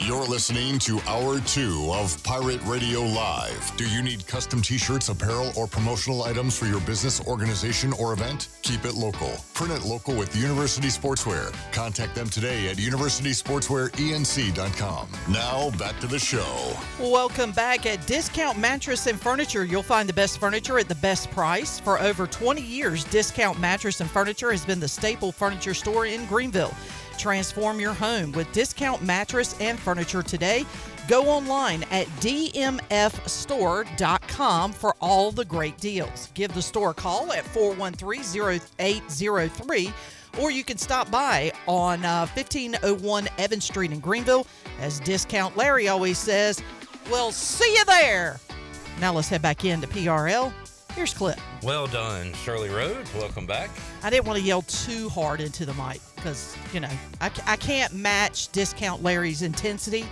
You're listening to Hour 2 of Pirate Radio Live. Do you need custom t-shirts, apparel, or promotional items for your business, organization, or event? Keep it local. Print it local with University Sportswear. Contact them today at universitysportswearenc.com. Now, back to the show. Welcome back. At Discount Mattress and Furniture, you'll find the best furniture at the best price. For over 20 years, Discount Mattress and Furniture has been the staple furniture store in Greenville. Transform your home with Discount Mattress and Furniture today. Go online at dmfstore.com for all the great deals. Give the store a call at 413-0803, or you can stop by on 1501 Evans Street in Greenville. As Discount Larry always says, we'll see you there. Now let's head back into PRL. Here's Clip. Well done, Shirley Rhodes. Welcome back. I didn't want to yell too hard into the mic because, you know, I can't match Discount Larry's intensity.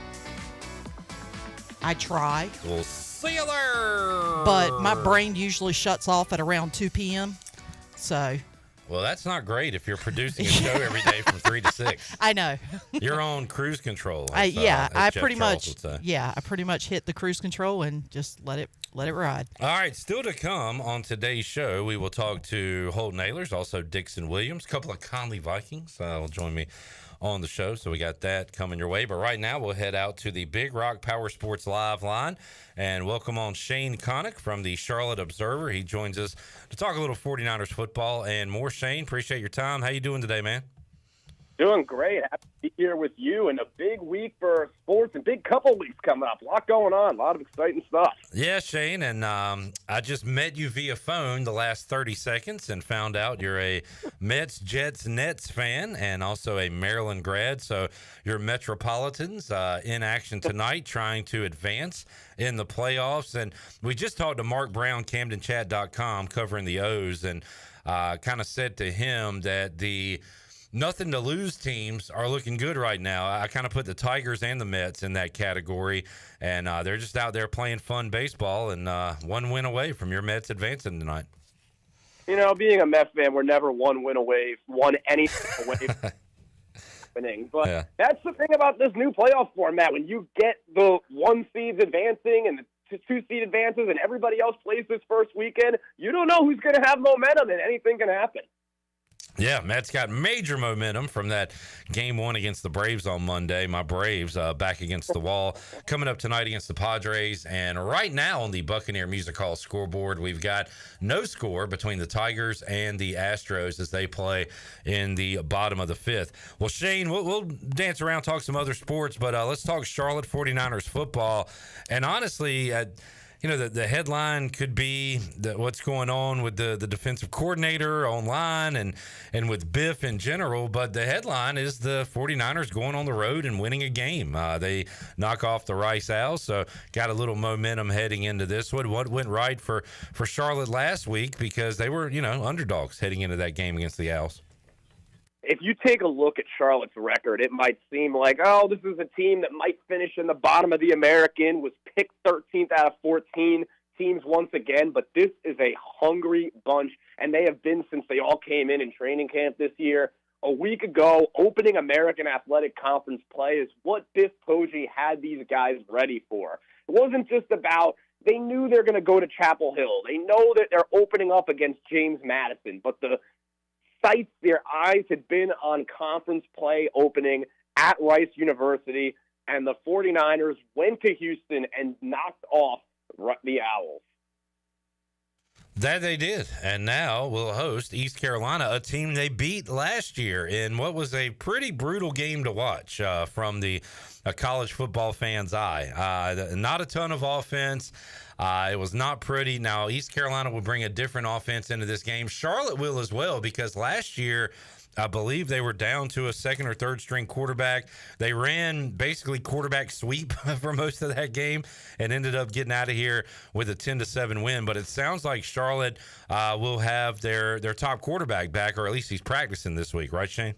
I try. We'll see you there. But my brain usually shuts off at around 2 p.m. So. Well, that's not great if you're producing a show every day from 3 to 6. I know. You're on cruise control. I pretty much hit the cruise control and just let it ride. All right, still to come on today's show, we will talk to Holton Ahlers, also Dixon Williams, a couple of Conley Vikings will join me on the show, so we got that coming your way. But right now, we'll head out to the Big Rock Power Sports Live line and welcome on Shane Connuck from the Charlotte Observer. He joins us to talk a little 49ers football and more. Shane, appreciate your time. How you doing today, man? Doing great. Happy to be here with you, and a big week for sports and big couple weeks coming up. A lot going on, a lot of exciting stuff. Yeah, Shane, and I just met you via phone the last 30 seconds and found out you're a Mets, Jets, Nets fan and also a Maryland grad. So your Metropolitans in action tonight trying to advance in the playoffs. And we just talked to Mark Brown, CamdenChat.com, covering the O's, and kind of said to him that the nothing to lose teams are looking good right now. I kind of put the Tigers and the Mets in that category, and they're just out there playing fun baseball and one win away from your Mets advancing tonight. You know, being a Mets fan, we're never one win away, anything away from winning. But yeah, that's the thing about this new playoff format. When you get the one seeds advancing and the two-seed advances and everybody else plays this first weekend, you don't know who's going to have momentum, and anything can happen. Yeah, Mets got major momentum from that game one against the Braves on Monday. My Braves back against the wall. Coming up tonight against the Padres. And right now on the Buccaneer Music Hall scoreboard, we've got no score between the Tigers and the Astros as they play in the bottom of the fifth. Well, Shane, we'll dance around, talk some other sports, but let's talk Charlotte 49ers football. And honestly, the headline could be what's going on with the defensive coordinator online and with Biff in general, but the headline is the 49ers going on the road and winning a game. They knock off the Rice Owls, so got a little momentum heading into this one. What went right for Charlotte last week because they were, underdogs heading into that game against the Owls. If you take a look at Charlotte's record, it might seem like, this is a team that might finish in the bottom of the American, was picked 13th out of 14 teams once again, but this is a hungry bunch, and they have been since they all came in training camp this year. A week ago, opening American Athletic Conference play is what Biff Poggi had these guys ready for. It wasn't just about they knew they're going to go to Chapel Hill. They know that they're opening up against James Madison, but the sights, their eyes had been on conference play opening at Rice University, and the 49ers went to Houston and knocked off the Owls. That they did, and now will host East Carolina, a team they beat last year in what was a pretty brutal game to watch from the college football fan's eye. Not a ton of offense. It was not pretty. Now, East Carolina will bring a different offense into this game. Charlotte will as well, because last year, I believe they were down to a second or third string quarterback. They ran basically quarterback sweep for most of that game and ended up getting out of here with a 10-7 win. But it sounds like Charlotte will have their top quarterback back, or at least he's practicing this week, right, Shane?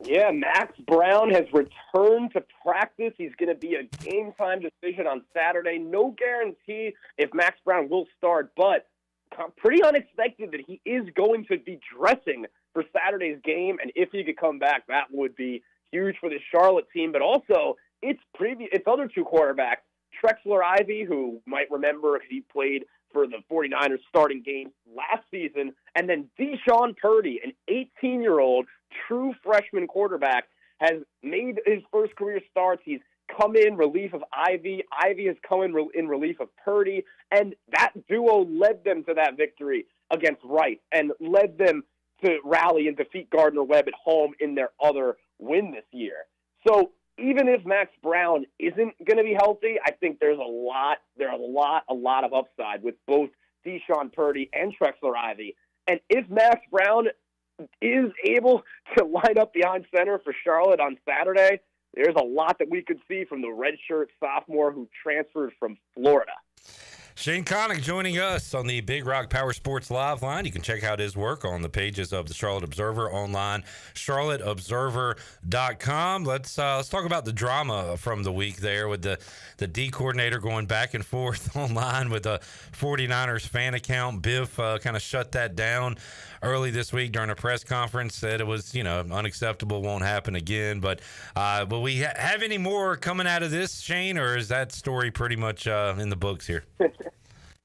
Yeah, Max Brown has returned to practice. He's going to be a game-time decision on Saturday. No guarantee if Max Brown will start, but pretty unexpected that he is going to be dressing for Saturday's game, and if he could come back, that would be huge for the Charlotte team. But also, its other two quarterbacks, Trexler Ivy, who might remember he played for the 49ers starting game last season, and then Deshaun Purdy, an 18-year-old true freshman quarterback, has made his first career starts. He's come in relief of Ivy. Ivy has come in relief of Purdy, and that duo led them to that victory against Rice and led them to rally and defeat Gardner-Webb at home in their other win this year. So even if Max Brown isn't going to be healthy, I think there's a lot of upside with both Deshaun Purdy and Trexler Ivy. And if Max Brown is able to line up behind center for Charlotte on Saturday, there's a lot that we could see from the redshirt sophomore who transferred from Florida. Shane Connuck joining us on the Big Rock Power Sports Live line. You can check out his work on the pages of the Charlotte Observer online, charlotteobserver.com. Let's talk about the drama from the week there with the D coordinator going back and forth online with the 49ers fan account. Biff kind of shut that down early this week during a press conference, said it was, unacceptable, won't happen again. But will we have any more coming out of this, Shane, or is that story pretty much in the books here?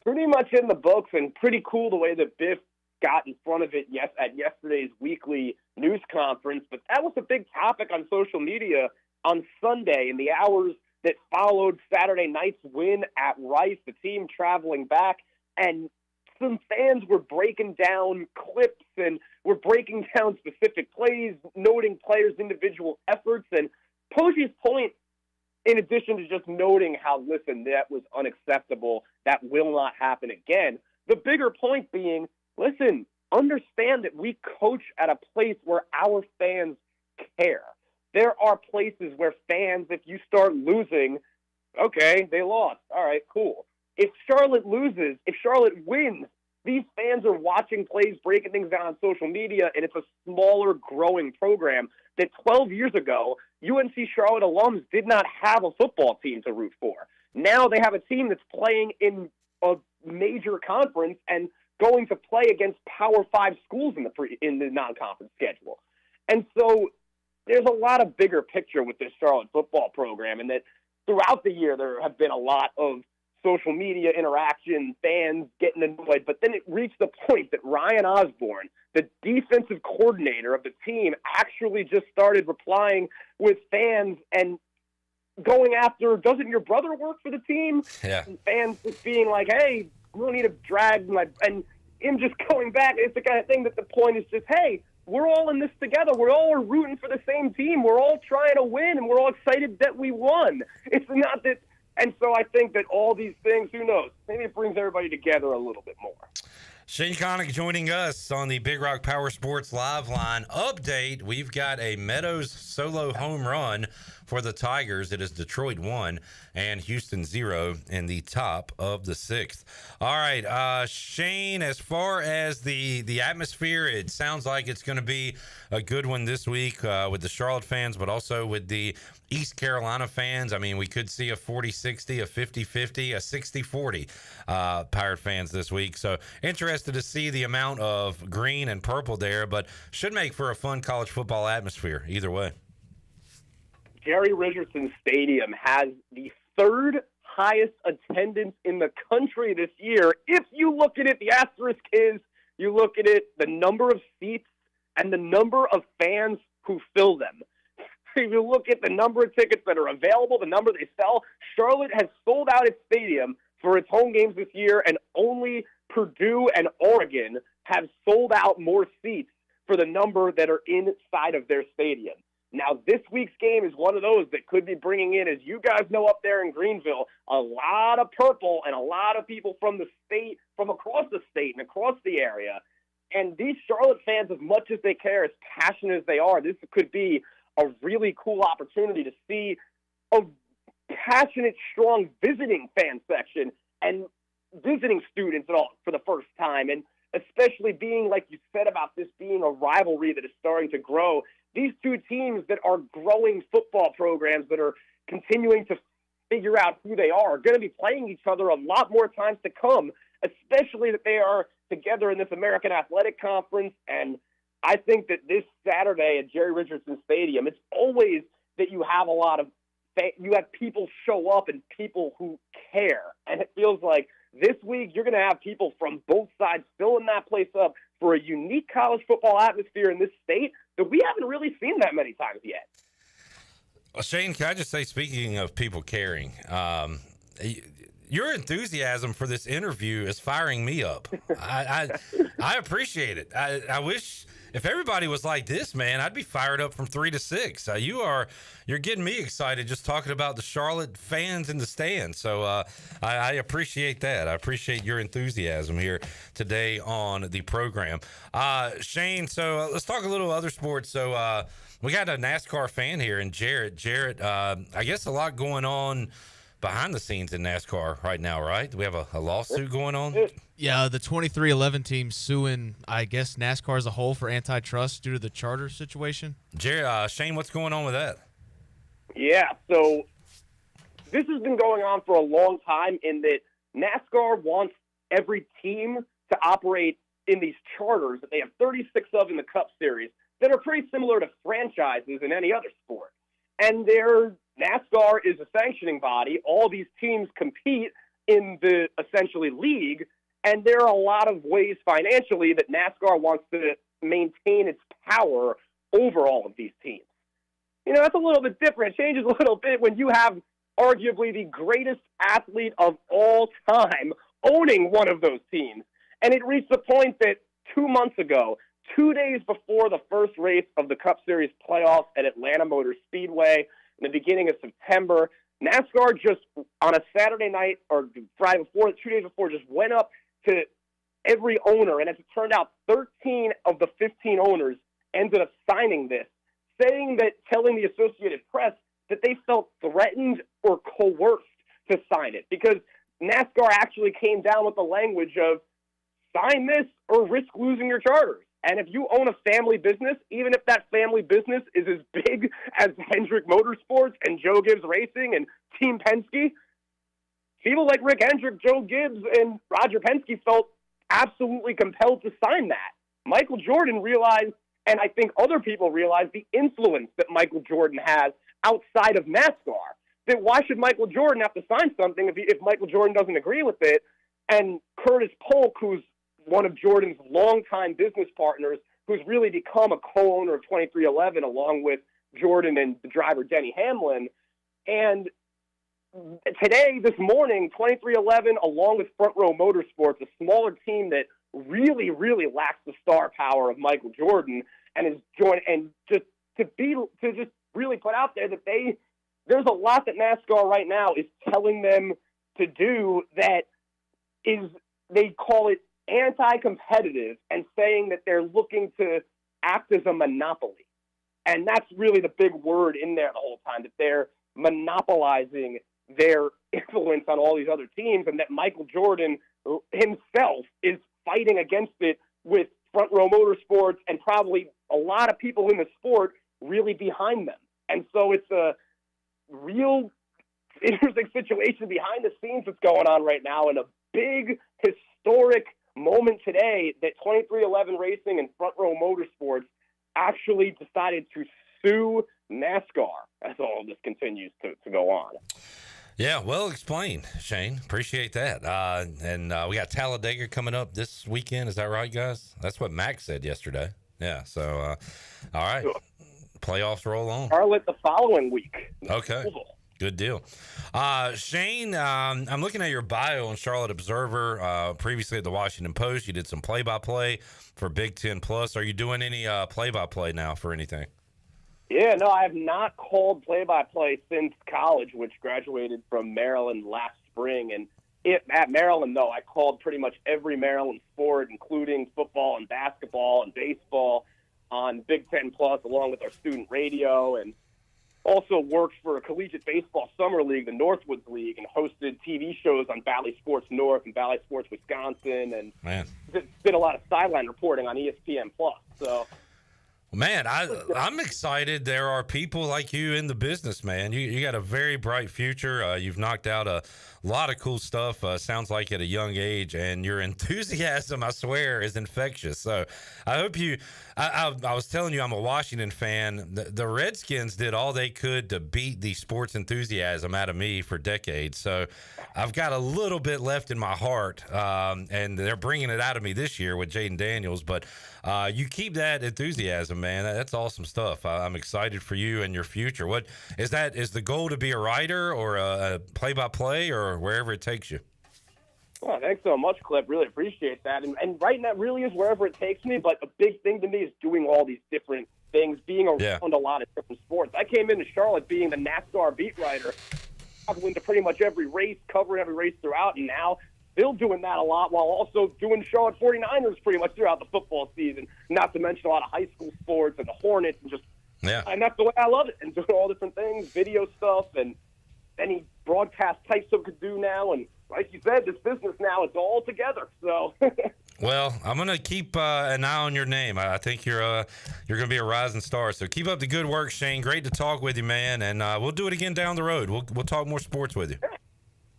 Pretty much in the books, and pretty cool the way that Biff got in front of it at yesterday's weekly news conference. But that was a big topic on social media on Sunday in the hours that followed Saturday night's win at Rice, the team traveling back. And some fans were breaking down clips and were breaking down specific plays, noting players' individual efforts. And Poggi's point, in addition to just noting how, listen, that was unacceptable, that will not happen again, the bigger point being, listen, understand that we coach at a place where our fans care. There are places where fans, if you start losing, okay, they lost. All right, cool. If Charlotte loses, if Charlotte wins, these fans are watching plays, breaking things down on social media, and it's a smaller, growing program that 12 years ago, UNC Charlotte alums did not have a football team to root for. Now they have a team that's playing in a major conference and going to play against Power 5 schools in the non-conference schedule. And so there's a lot of bigger picture with this Charlotte football program, and that throughout the year there have been a lot of social media interaction, fans getting annoyed. But then it reached the point that Ryan Osborne, the defensive coordinator of the team, actually just started replying with fans and going after, doesn't your brother work for the team? Yeah. And fans just being like, hey, we don't need to drag my, and him just going back. It's the kind of thing that the point is just, hey, we're all in this together. We're all rooting for the same team. We're all trying to win, and we're all excited that we won. It's not that, and so I think that all these things, who knows, maybe it brings everybody together a little bit more. Shane Connuck joining us on the Big Rock Power Sports Live Line update. We've got a Meadows solo home run for the Tigers. It is Detroit 1 and Houston 0 in the top of the 6th. All right, Shane, as far as the atmosphere, it sounds like it's going to be a good one this week with the Charlotte fans, but also with the East Carolina fans. I mean, we could see a 40-60, a 50-50, a 60-40 Pirate fans this week. So interested to see the amount of green and purple there, but should make for a fun college football atmosphere either way. Jerry Richardson Stadium has the third highest attendance in the country this year. If you look at it, the asterisk is you look at it, the number of seats and the number of fans who fill them. If you look at the number of tickets that are available, the number they sell, Charlotte has sold out its stadium for its home games this year, and only Purdue and Oregon have sold out more seats for the number that are inside of their stadium. Now, this week's game is one of those that could be bringing in, as you guys know up there in Greenville, a lot of purple and a lot of people from the state, from across the state and across the area. And these Charlotte fans, as much as they care, as passionate as they are, this could be a really cool opportunity to see a passionate, strong visiting fan section and visiting students at all for the first time. And especially being, like you said, about this being a rivalry that is starting to grow. These two teams that are growing football programs that are continuing to figure out who they are going to be playing each other a lot more times to come, especially that they are together in this American Athletic Conference. And I think that this Saturday at Jerry Richardson Stadium, it's always that you have a lot of you have people show up and people who care. And it feels like this week you're going to have people from both sides filling that place up for a unique college football atmosphere in this state that we haven't really seen that many times yet. Well, Shane, can I just say, speaking of people caring, your enthusiasm for this interview is firing me up. I appreciate it. I wish if everybody was like this, man, I'd be fired up from 3 to 6. You're getting me excited just talking about the Charlotte fans in the stands. So I appreciate that. I appreciate your enthusiasm here today on the program. Shane, so let's talk a little other sports. So we got a NASCAR fan here, and Jarrett. Jarrett, I guess a lot going on behind the scenes in NASCAR right now, right? Do we have a lawsuit going on? Yeah, the 2311 team suing, I guess, NASCAR as a whole for antitrust due to the charter situation. Shane, what's going on with that? Yeah, so this has been going on for a long time in that NASCAR wants every team to operate in these charters that they have 36 of in the Cup Series that are pretty similar to franchises in any other sport. And NASCAR is a sanctioning body. All these teams compete in the, essentially, league, and there are a lot of ways financially that NASCAR wants to maintain its power over all of these teams. You know, that's a little bit different. It changes a little bit when you have arguably the greatest athlete of all time owning one of those teams. And it reached the point that 2 months ago, 2 days before the first race of the Cup Series playoffs at Atlanta Motor Speedway in the beginning of September, NASCAR just on a Saturday night or Friday before, 2 days before, just went up to every owner. And as it turned out, 13 of the 15 owners ended up signing this, telling the Associated Press that they felt threatened or coerced to sign it, because NASCAR actually came down with the language of sign this or risk losing your charters. And if you own a family business, even if that family business is as big as Hendrick Motorsports and Joe Gibbs Racing and Team Penske, people like Rick Hendrick, Joe Gibbs, and Roger Penske felt absolutely compelled to sign that. Michael Jordan realized, and I think other people realized, the influence that Michael Jordan has outside of NASCAR. that why should Michael Jordan have to sign something if Michael Jordan doesn't agree with it? And Curtis Polk, who's one of Jordan's longtime business partners, who's really become a co-owner of 23XI along with Jordan and the driver Denny Hamlin. And this morning, 23XI, along with Front Row Motorsports, a smaller team that really, really lacks the star power of Michael Jordan, and is joined, and just really put out there that there's a lot that NASCAR right now is telling them to do that is, they call it anti-competitive, and saying that they're looking to act as a monopoly. And that's really the big word in there the whole time, that they're monopolizing their influence on all these other teams, and that Michael Jordan himself is fighting against it with Front Row Motorsports and probably a lot of people in the sport really behind them. And so it's a real interesting situation behind the scenes that's going on right now, and a big historic moment today that 23XI Racing and Front Row Motorsports actually decided to sue NASCAR as all this continues to go on. Yeah, well explained, Shane. Appreciate that. And we got Talladega coming up this weekend. Is that right, guys? That's what Max said yesterday. Yeah, so, all right. Playoffs roll on. Charlotte the following week. Okay. Good deal. Shane, I'm looking at your bio on Charlotte Observer. Previously at the Washington Post, you did some play-by-play for Big Ten Plus. Are you doing any play-by-play now for anything? Yeah, no, I have not called play-by-play since college, which graduated from Maryland last spring. And at Maryland, though, I called pretty much every Maryland sport, including football and basketball and baseball, on Big Ten Plus, along with our student radio, and also worked for a collegiate baseball summer league, the Northwoods League, and hosted TV shows on Valley Sports North and Valley Sports Wisconsin, and did a lot of sideline reporting on ESPN Plus. So, man, I'm excited. There are people like you in the business, man. You got a very bright future. You've knocked out a lot of cool stuff. Sounds like at a young age, and your enthusiasm, I swear, is infectious. So I hope you. I was telling you, I'm a Washington fan. The Redskins did all they could to beat the sports enthusiasm out of me for decades. So I've got a little bit left in my heart, and they're bringing it out of me this year with Jaden Daniels. But you keep that enthusiasm, man. That's awesome stuff. I'm excited for you and your future. What is that? Is the goal to be a writer or a play-by-play or wherever it takes you? Well, thanks so much, Clip. Really appreciate that. And right now, really is wherever it takes me. But a big thing to me is doing all these different things, being around a lot of different sports. I came into Charlotte being the NASCAR beat writer, traveling to pretty much every race, covering every race throughout, and now still doing that a lot while also doing Charlotte 49ers pretty much throughout the football season, not to mention a lot of high school sports and the Hornets, and just and that's the way I love it, and doing all different things, video stuff, and any broadcast types of could do now. And like you said, this business now, it's all together. So, well, I'm gonna keep an eye on your name. I think you're gonna be a rising star. So keep up the good work, Shane. Great to talk with you, man. And we'll do it again down the road. We'll talk more sports with you.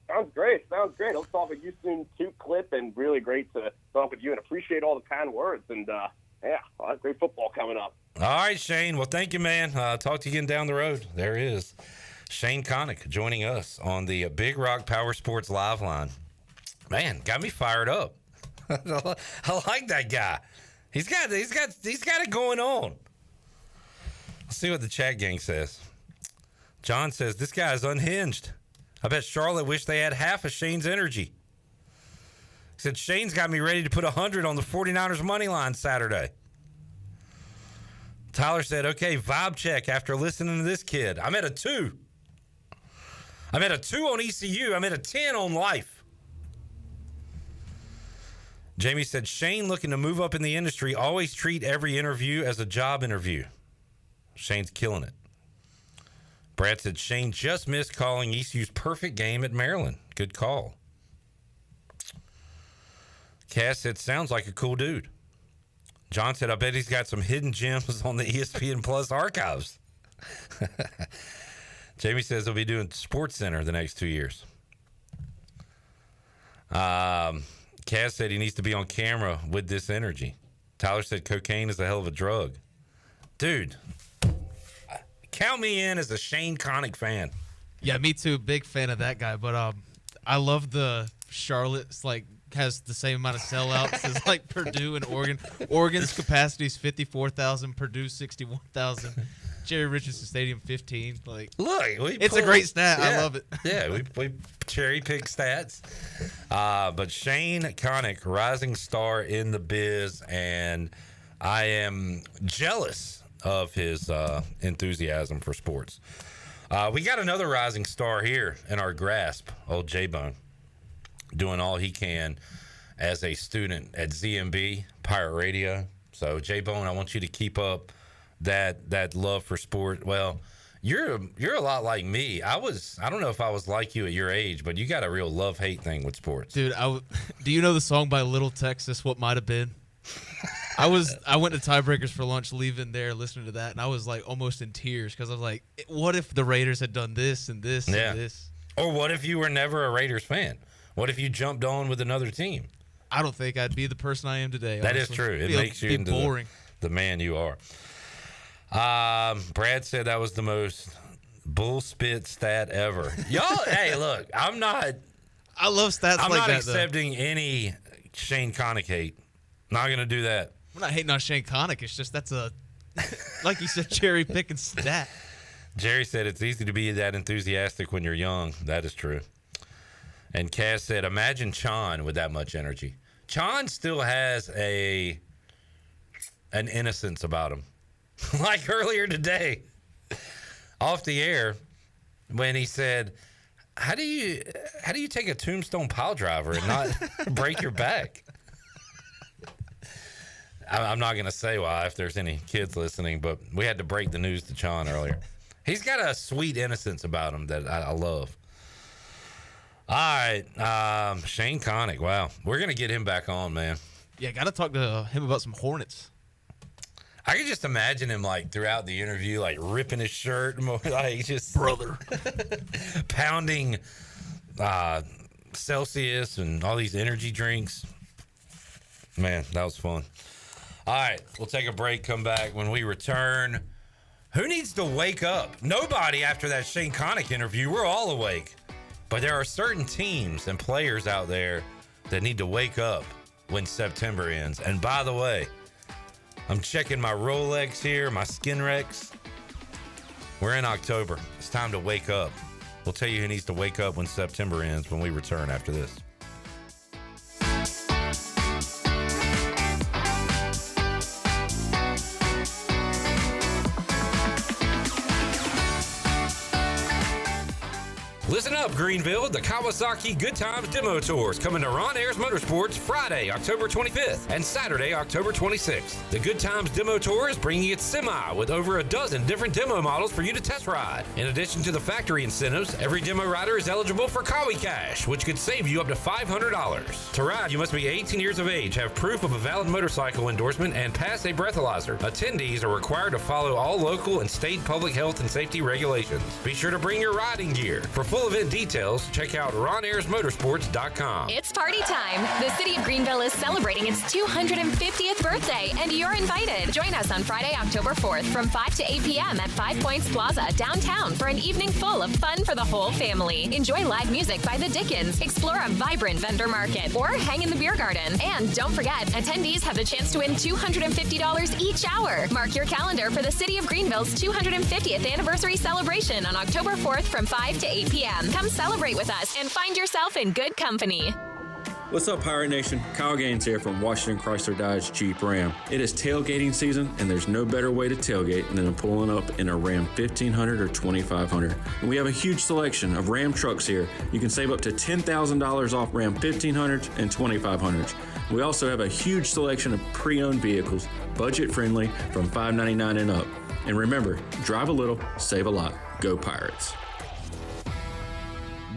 Sounds great. I'll talk with you soon too, Clip. And really great to talk with you. And appreciate all the kind words. And great football coming up. All right, Shane. Well, thank you, man. Talk to you again down the road. There he is. Shane Connuck joining us on the Big Rock Power Sports Live line. Man, got me fired up. I like that guy. He's got it going on. Let's see what the chat gang says. John says this guy is unhinged. I bet Charlotte wish they had half of Shane's energy. He said Shane's got me ready to put 100 on the 49ers money line Saturday. Tyler said, okay, vibe check after listening to this kid. I'm at a 2. I'm at a 2 on ECU. I'm at a 10 on life. Jamie said, Shane looking to move up in the industry. Always treat every interview as a job interview. Shane's killing it. Brad said, Shane just missed calling ECU's perfect game at Maryland. Good call. Cass said, sounds like a cool dude. John said, I bet he's got some hidden gems on the ESPN Plus archives. Jamie says he'll be doing Sports Center the next 2 years. Kaz said he needs to be on camera with this energy. Tyler said cocaine is a hell of a drug. Dude, count me in as a Shane Connick fan. Yeah, me too. Big fan of that guy. But I love the Charlotte's has the same amount of sellouts as Purdue and Oregon. Oregon's capacity is 54,000. Purdue 61,000. Jerry Richardson Stadium 15. Look, it's a great stat. Yeah. I love it. Yeah, we cherry pick stats. But Shane Connuck, rising star in the biz, and I am jealous of his enthusiasm for sports. We got another rising star here in our grasp, old J-Bone, doing all he can as a student at ZMB Pirate Radio. So J-Bone, I want you to keep up that love for sport. Well, you're a lot like me. I don't know if I was like you at your age, but you got a real love-hate thing with sports. Dude, do you know the song by Little Texas, What Might Have Been? I went to Tiebreakers for lunch, leaving there, listening to that, and I was almost in tears because I was like, what if the Raiders had done this and this and this? Or what if you were never a Raiders fan? What if you jumped on with another team? I don't think I'd be the person I am today. That honestly. is true. It makes you into boring. The man you are. Brad said that was the most bull spit stat ever. Y'all, hey, look, I love stats I'm like not that, accepting any Shane Connuck hate. Not going to do that. We're not hating on Shane Connuck. It's just that's a, like you said, cherry picking stat. Jerry said it's easy to be that enthusiastic when you're young. That is true. And Cass said, imagine Chon with that much energy. Chon still has an innocence about him. Like earlier today, off the air, when he said, how do you take a tombstone pile driver and not break your back? I'm not going to say why if there's any kids listening, but we had to break the news to Chon earlier. He's got a sweet innocence about him that I love. All right, Shane Connuck. Wow, we're gonna get him back on, man. Yeah, got to talk to him about some Hornets. I can just imagine him throughout the interview, ripping his shirt, just brother, pounding Celsius and all these energy drinks. Man, that was fun. All right, we'll take a break. Come back when we return. Who needs to wake up? Nobody after that Shane Connuck interview. We're all awake. But there are certain teams and players out there that need to wake up when September ends. And by the way, I'm checking my Rolex here, my Skinrex. We're in October. It's time to wake up. We'll tell you who needs to wake up when September ends when we return after this. Listen up, Greenville. The Kawasaki Good Times Demo Tours coming to Ron Ayers Motorsports Friday, October 25th and Saturday, October 26th. The Good Times Demo Tour is bringing its semi with over a dozen different demo models for you to test ride. In addition to the factory incentives, every demo rider is eligible for Kawi Cash, which could save you up to $500. To ride, you must be 18 years of age, have proof of a valid motorcycle endorsement, and pass a breathalyzer. Attendees are required to follow all local and state public health and safety regulations. Be sure to bring your riding gear. For full event details, check out RonAyersMotorsports.com. It's party time. The city of Greenville is celebrating its 250th birthday, and you're invited. Join us on Friday, October 4th from 5 to 8 p.m. at 5 Points Plaza downtown for an evening full of fun for the whole family. Enjoy live music by the Dickens, explore a vibrant vendor market, or hang in the beer garden. And don't forget, attendees have the chance to win $250 each hour. Mark your calendar for the city of Greenville's 250th anniversary celebration on October 4th from 5 to 8 p.m. Come celebrate with us and find yourself in good company. What's up, Pirate Nation? Kyle Gaines here from Washington Chrysler Dodge Jeep Ram. It is tailgating season, and there's no better way to tailgate than pulling up in a Ram 1500 or 2500. And we have a huge selection of Ram trucks here. You can save up to $10,000 off Ram 1500s and 2500s. We also have a huge selection of pre-owned vehicles, budget-friendly, from $599 and up. And remember, drive a little, save a lot. Go Pirates.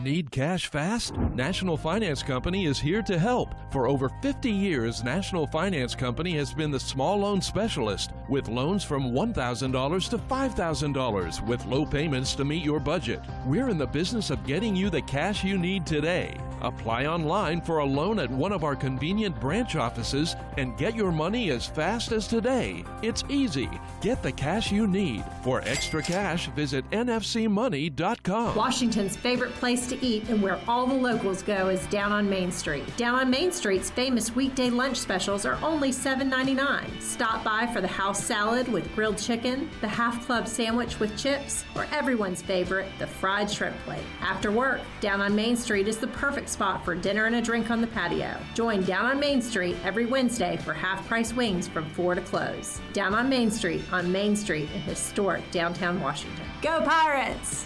Need cash fast? National Finance Company is here to help. For over 50 years, National Finance Company has been the small loan specialist with loans from $1,000 to $5,000 with low payments to meet your budget. We're in the business of getting you the cash you need today. Apply online for a loan at one of our convenient branch offices and get your money as fast as today. It's easy. Get the cash you need. For extra cash, visit nfcmoney.com. Washington's favorite place to eat and where all the locals go is down on Main Street. Down on Main Street's famous weekday lunch specials are only $7.99. Stop by for the house salad with grilled chicken, the half club sandwich with chips, or everyone's favorite, the fried shrimp plate. After work, Down on Main Street is the perfect spot for dinner and a drink on the patio. Join Down on Main Street every Wednesday for half-price wings from 4 to close. Down on Main Street in historic downtown Washington. Go Pirates!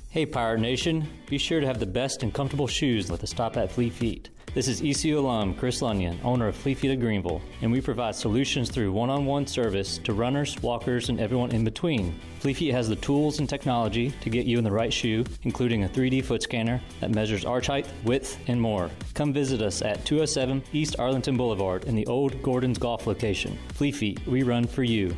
Hey Pirate Nation, be sure to have the best and comfortable shoes with a stop at Fleet Feet. This is ECU alum Chris Lunyon, owner of Fleet Feet of Greenville, and we provide solutions through one-on-one service to runners, walkers, and everyone in between. Fleet Feet has the tools and technology to get you in the right shoe, including a 3D foot scanner that measures arch height, width, and more. Come visit us at 207 East Arlington Boulevard in the old Gordon's Golf location. Fleet Feet, we run for you.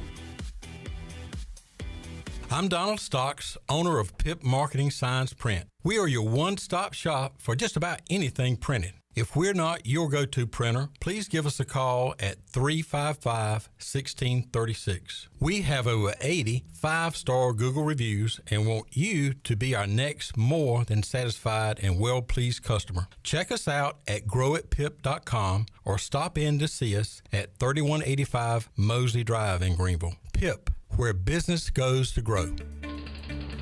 I'm Donald Stocks, owner of Pip Marketing Signs Print. We are your one-stop shop for just about anything printed. If we're not your go-to printer, please give us a call at 355-1636. We have over 80 5-star Google reviews and want you to be our next more than satisfied and well-pleased customer. Check us out at growatpip.com or stop in to see us at 3185 Mosley Drive in Greenville. Pip, where business goes to grow.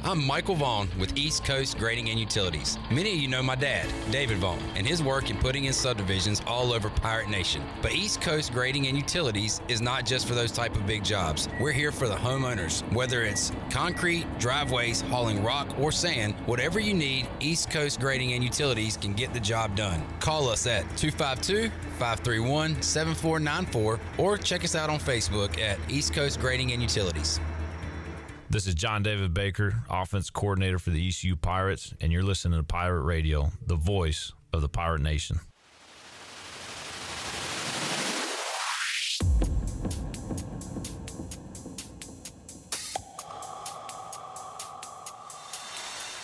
I'm Michael Vaughn with East Coast Grading and Utilities. Many of you know my dad, David Vaughn, and his work in putting in subdivisions all over Pirate Nation. But East Coast Grading and Utilities is not just for those type of big jobs. We're here for the homeowners. Whether it's concrete, driveways, hauling rock, or sand, whatever you need, East Coast Grading and Utilities can get the job done. Call us at 252-531-7494 or check us out on Facebook at East Coast Grading and Utilities. This is John David Baker, offense coordinator for the ECU Pirates, and you're listening to Pirate Radio, the voice of the Pirate Nation.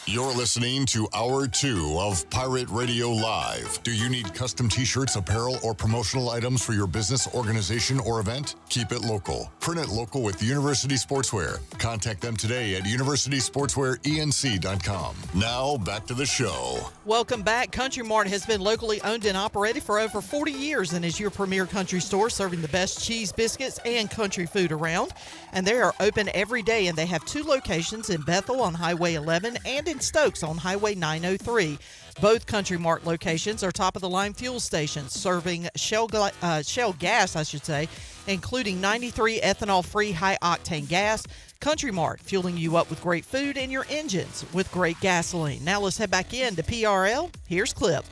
You're listening to Hour 2 of Pirate Radio Live. Do you need custom t-shirts, apparel, or promotional items for your business, organization, or event? Keep it local. Print it local with University Sportswear. Contact them today at universitysportswearenc.com. Now, back to the show. Welcome back. Country Mart has been locally owned and operated for over 40 years and is your premier country store serving the best cheese, biscuits, and country food around. And they are open every day, and they have 2 locations in Bethel on Highway 11 and in Stokes on Highway 903. Both Country Mart locations are top-of-the-line fuel stations serving Shell gas, including 93 ethanol-free high-octane gas. Country Mart, fueling you up with great food and your engines with great gasoline. Now let's head back in to PRL. Here's Clip.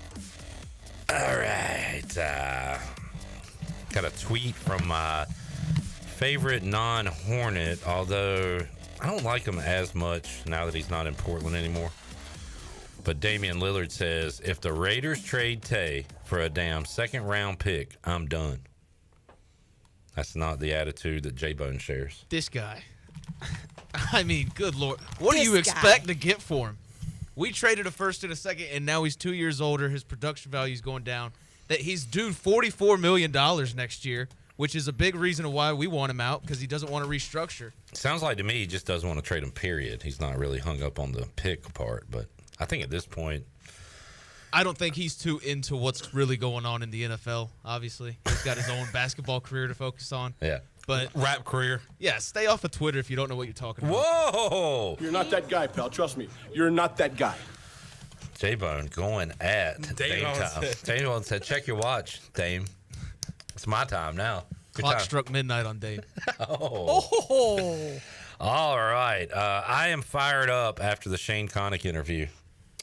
All right. Got a tweet from my favorite non-Hornet, although I don't like him as much now that he's not in Portland anymore. But Damian Lillard says, if the Raiders trade Tay for a damn second-round pick, I'm done. That's not the attitude that J-Bone shares. This guy. I mean, good Lord. What do you expect to get for him? We traded a first and a second, and now he's 2 years older. His production value is going down. That he's due $44 million next year, which is a big reason why we want him out, because he doesn't want to restructure. Sounds like to me he just doesn't want to trade him, period. He's not really hung up on the pick part, but I think at this point, I don't think he's too into what's really going on in the NFL, obviously. He's got his own basketball career to focus on. Yeah. But rap career. Yeah, stay off of Twitter if you don't know what you're talking about. Whoa! You're not that guy, pal. Trust me. You're not that guy. J-Bone going at Dame time. Dame said, check your watch, Dame. It's my time now. Clock struck midnight on Dame. Oh. All right. I am fired up after the Shane Connuck interview.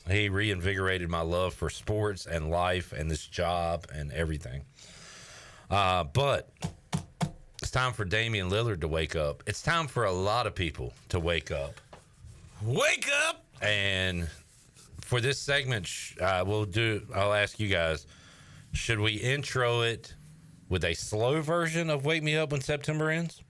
He reinvigorated my love for sports and life and this job and everything. But it's time for Damian Lillard to wake up. It's time for a lot of people to wake up. Wake up! And for this segment, I'll ask you guys, should we intro it with a slow version of Wake Me Up When September Ends?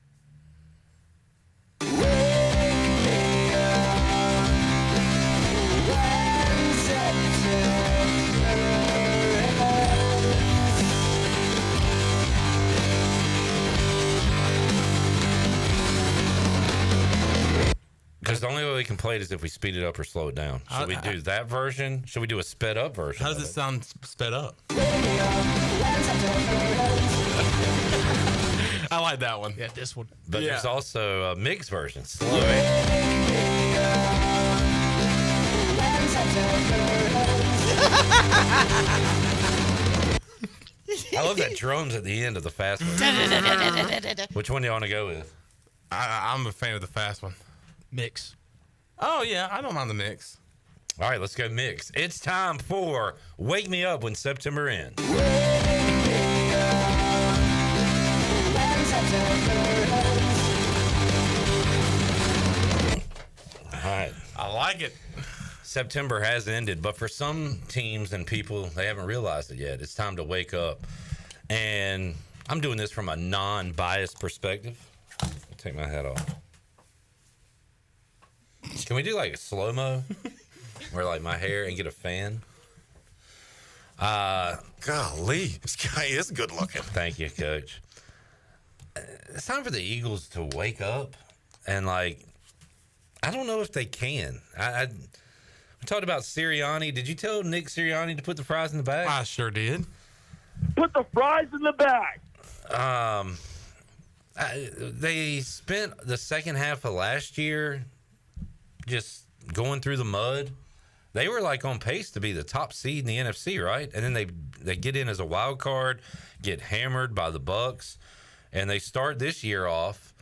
Because the only way we can play it is if we speed it up or slow it down. Should we do that version? Should we do a sped up version? How does it sound sped up? I like that one. Yeah, this one. But there's also a mix version. Slow it. I love that drums at the end of the fast one. Which one do you want to go with? I'm a fan of the fast one. Mix. Oh, yeah. I don't mind the mix. All right, let's go mix. It's time for Wake Me Up When September Ends. All right. I like it. September has ended, but for some teams and people, they haven't realized it yet. It's time to wake up. And I'm doing this from a non-biased perspective. I'll take my hat off. Can we do like a slow-mo? Where like my hair and get a fan? Golly, this guy is good looking. Thank you, Coach. It's time for the Eagles to wake up. And like, I don't know if they can. We talked about Sirianni. Did you tell Nick Sirianni to put the fries in the bag? I sure did. Put the fries in the bag. They spent the second half of last year just going through the mud. They were like on pace to be the top seed in the NFC, right? And then they get in as a wild card, get hammered by the Bucs, and they start this year off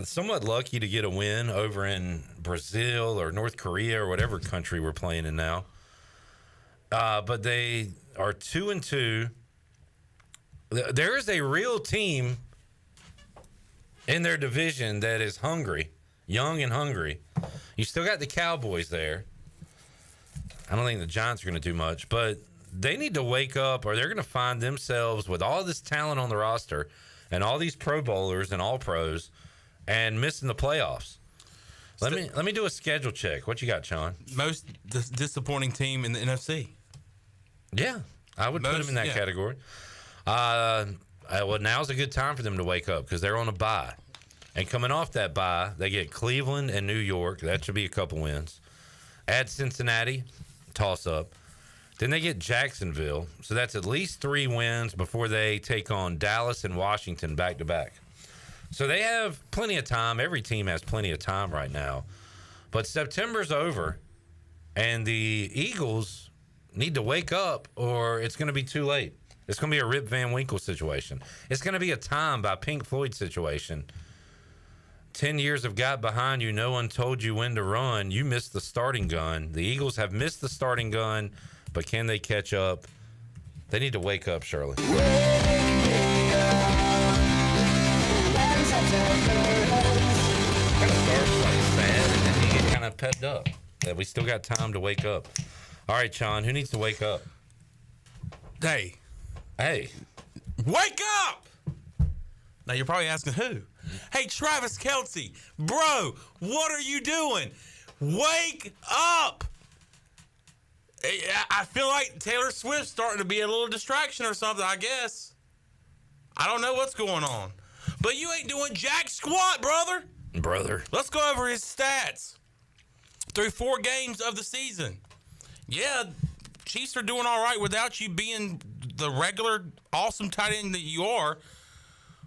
somewhat lucky to get a win over in Brazil or North Korea or whatever country we're playing in now. But they are 2-2. There is a real team in their division that is hungry, young and hungry. You still got the Cowboys there. I don't think the Giants are going to do much, but they need to wake up or they're going to find themselves with all this talent on the roster and all these Pro Bowlers and all pros and missing the playoffs. Let me do a schedule check. What you got, Sean? Most disappointing team in the NFC. Yeah, I would put them in that category. Well, now's a good time for them to wake up because they're on a bye. And coming off that bye, they get Cleveland and New York. That should be a couple wins. Add Cincinnati, toss up. Then they get Jacksonville. So that's at least 3 wins before they take on Dallas and Washington back to back. So they have plenty of time. Every team has plenty of time right now. But September's over, and the Eagles need to wake up or it's going to be too late. It's going to be a Rip Van Winkle situation. It's going to be a Time by Pink Floyd situation. 10 years have got behind you. No one told you when to run. You missed the starting gun. The Eagles have missed the starting gun, but can they catch up? They need to wake up, Shirley. Kind of starts like sad, and then you get kind of pepped up. That we still got time to wake up. All right, Sean, who needs to wake up? Hey. Wake up! Now, you're probably asking who? Hey, Travis Kelce, bro, what are you doing? Wake up! I feel like Taylor Swift's starting to be a little distraction or something, I guess. I don't know what's going on. But you ain't doing jack squat, brother. Let's go over his stats through 4 games of the season. Yeah, Chiefs are doing all right without you being the regular awesome tight end that you are.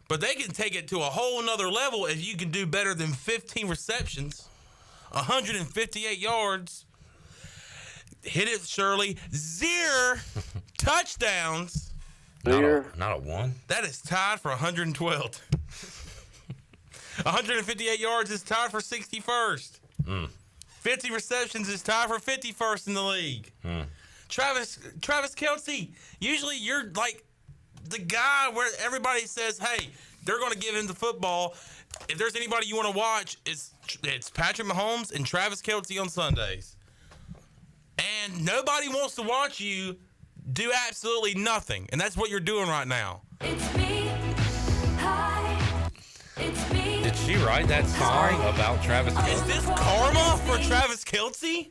But they can take it to a whole nother level if you can do better than 15 receptions, 158 yards. Hit it, Shirley. 0 touchdowns. Not a 1. That is tied for 112th. 158 yards is tied for 61st. 50 receptions is tied for 51st in the league. Travis Kelce, usually you're like the guy where everybody says, hey, they're going to give him the football. If there's anybody you want to watch, it's Patrick Mahomes and Travis Kelce on Sundays. And nobody wants to watch you do absolutely nothing. And that's what you're doing right now. Did she write that song about Travis Kelce? Is this karma for Travis Kelce?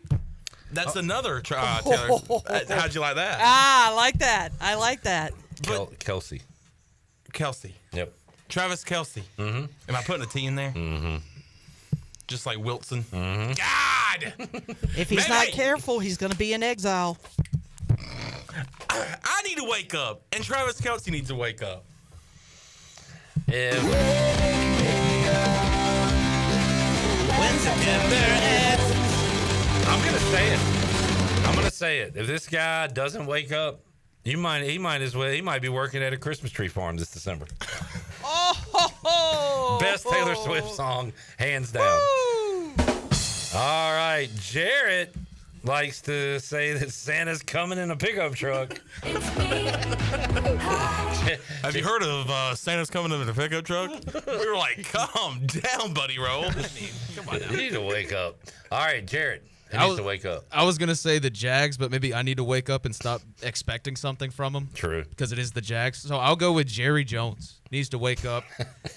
That's another Taylor. How'd you like that? I like that. I like that. Kelce. Yep. Travis Kelce. Mm-hmm. Am I putting a T in there? Mm-hmm. Just like Wilson. Mm-hmm. God! If he's not careful, he's going to be in exile. I need to wake up, and Travis Kelce needs to wake up. When September ends. I'm gonna say it. If this guy doesn't wake up, he might be working at a Christmas tree farm this December. Best Taylor Swift song, hands down. Woo! All right, Jarrett likes to say that Santa's coming in a pickup truck. Have you heard of Santa's coming in a pickup truck? We were like, calm down, buddy roll. Come on now. You need to wake up. All right, Jarrett. He needs to wake up. I was going to say the Jags, but maybe I need to wake up and stop expecting something from them. True. Because it is the Jags. So I'll go with Jerry Jones. Needs to wake up.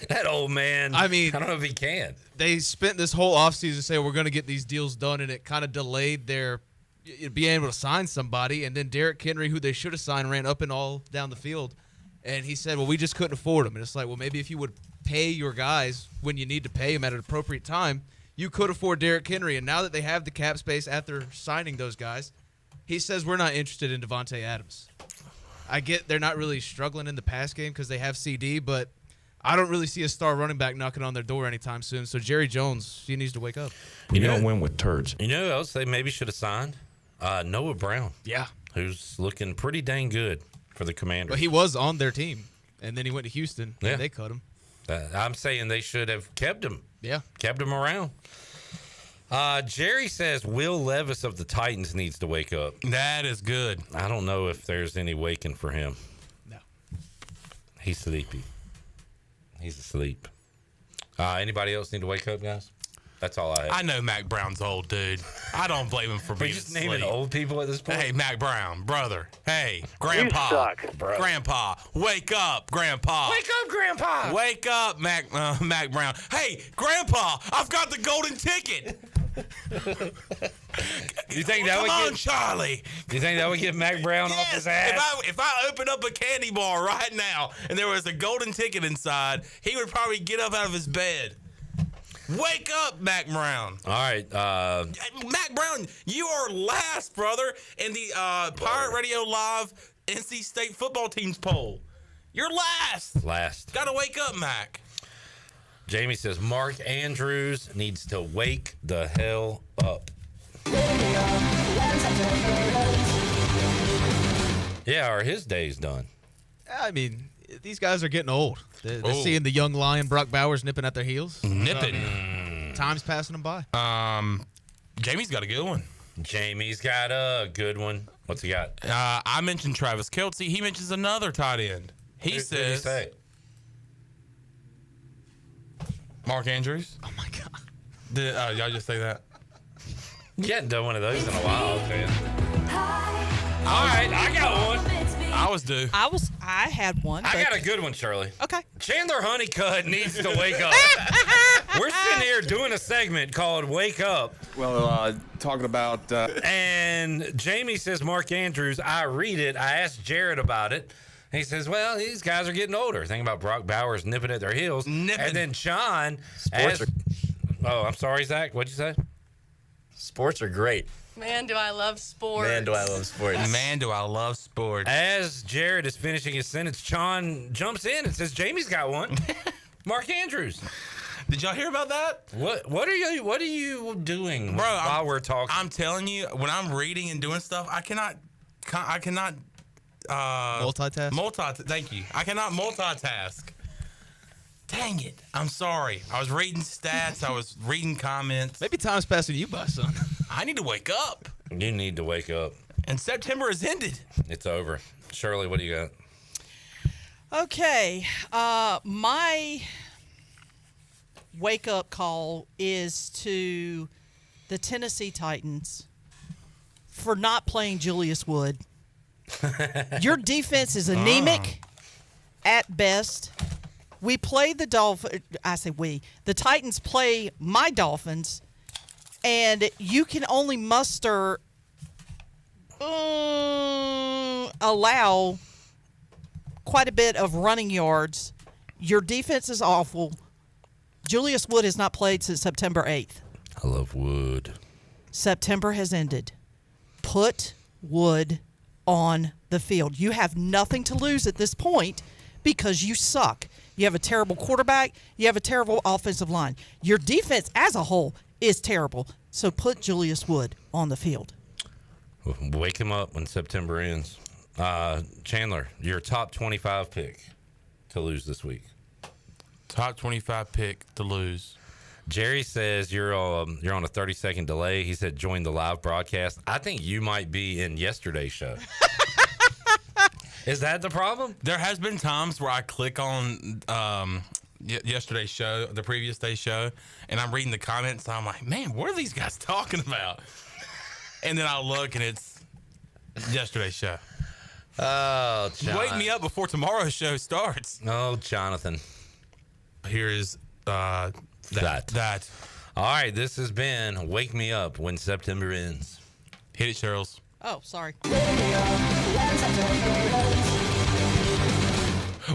That old man. I mean, I don't know if he can. They spent this whole offseason saying we're going to get these deals done, and it kind of delayed their being able to sign somebody. And then Derrick Henry, who they should have signed, ran up and all down the field. And he said, well, we just couldn't afford them. And it's like, well, maybe if you would pay your guys when you need to pay them at an appropriate time, you could afford Derrick Henry. And now that they have the cap space after signing those guys, he says we're not interested in Devontae Adams. I get they're not really struggling in the pass game because they have CD, but I don't really see a star running back knocking on their door anytime soon. So Jerry Jones, he needs to wake up. You don't win with turds. You know who else they maybe should have signed? Noah Brown. Yeah. Who's looking pretty dang good for the Commanders. But he was on their team, and then he went to Houston, Yeah. and they cut him. I'm saying they should have kept him. Yeah. Kept him around. Jerry says Will Levis of the Titans needs to wake up. That is good. I don't know if there's any waking for him. No. He's sleepy. He's asleep. Anybody else need to wake up, guys? That's all I have. I know Mac Brown's old, dude. I don't blame him for being just asleep. naming old people at this point? Hey, Mac Brown, brother. Hey, Grandpa. You suck, bro. Grandpa, wake up, Grandpa. Wake up, Grandpa. Wake up, Mac Brown. Hey, Grandpa, I've got the golden ticket. You think that Come on, Charlie. You think that would get Mac Brown off his ass? If I open up a candy bar right now and there was a golden ticket inside, he would probably get up out of his bed. Wake up, Mac Brown. All right. Mac Brown, you are last, brother, in the Pirate Radio Live NC State football team's poll. You're last. Last. Gotta wake up, Mac. Jamie says Mark Andrews needs to wake the hell up. Yeah, or his day's done. I mean, these guys are getting old. They're seeing the young lion Brock Bowers nipping at their heels. Nipping. Time's passing them by. Jamie's got a good one. Jamie's got a good one. What's he got? I mentioned Travis Kelce. He mentions another tight end. He Who did he says say? Mark Andrews. Oh, my God. Did y'all just say that? You hadn't done one of those in a while, man. All right, I got one. I was due. I had one. I but- got a good one, Shirley. Okay. Chandler Honeycutt needs to wake up. We're sitting here doing a segment called Wake Up. Well, talking about... And Jamie says Mark Andrews. I read it. I asked Jared about it. He says, well, these guys are getting older. Thinking about Brock Bowers nipping at their heels. Nipping. And then John Sports asked... Oh, I'm sorry, Zach. What'd you say? Sports are great. Man, do I love sports. Man, do I love sports. Man, do I love sports. As Jared is finishing his sentence, John jumps in and says, Jamie's got one. Mark Andrews. Did y'all hear about that? What are you doing, bro? While we're talking, I'm telling you, when I'm reading and doing stuff, I cannot multitask. Thank you. I cannot multitask. Dang it! I'm sorry. I was reading stats. I was reading comments. Maybe time's passing you by, son. I need to wake up. You need to wake up. And September has ended. It's over. Shirley, what do you got? Okay. My wake-up call is to the Tennessee Titans for not playing Julius Wood. Your defense is anemic at best. We play the Dolphins. I say we. The Titans play my Dolphins, and you can only muster allow quite a bit of running yards. Your defense is awful. Julius Wood has not played since September 8th. I love Wood. September has ended. Put Wood on the field. You have nothing to lose at this point because you suck. You have a terrible quarterback. You have a terrible offensive line. Your defense as a whole is terrible. So put Julius Wood on the field. Wake him up when September ends. Chandler, your top 25 pick to lose this week. Top 25 pick to lose. Jerry says you're on a 30-second delay. He said join the live broadcast. I think you might be in yesterday's show. Is that the problem? There has been times where I click on yesterday's show, the previous day's show, and I'm reading the comments, and I'm like, man, what are these guys talking about? And then I look, and it's yesterday's show. Oh, Jonathan. Wake me up before tomorrow's show starts. Oh, Jonathan. Here is that. All right, this has been Wake Me Up When September Ends. Hit it, Charles. Oh, sorry.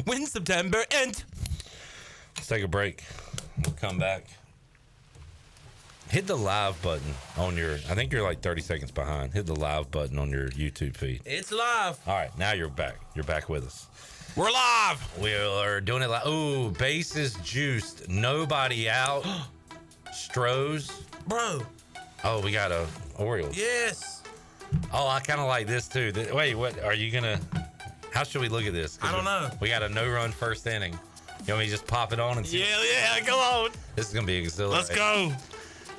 When September ends. Let's take a break. We'll come back. Hit the live button on your, I think you're like 30 seconds behind. Hit the live button on your YouTube feed. It's live. All right, now you're back. You're back with us. We're live. We are doing it live. Ooh, bases juiced. Nobody out. Strohs. Bro. Oh, we got a Orioles. Yes. Oh, I kind of like this too. Wait, what are you gonna? How should we look at this? I don't know. We got a no-run first inning. You want me to just pop it on and see? Yeah, come on. This is gonna be exhilarating. Let's go.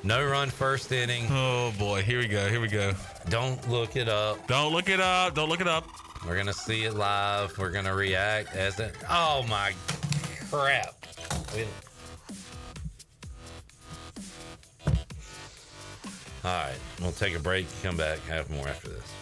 No-run first inning. Oh boy, here we go. Don't look it up. Don't look it up. We're gonna see it live. We're gonna react as it. Oh my crap! All right, we'll take a break. Come back. Have more after this.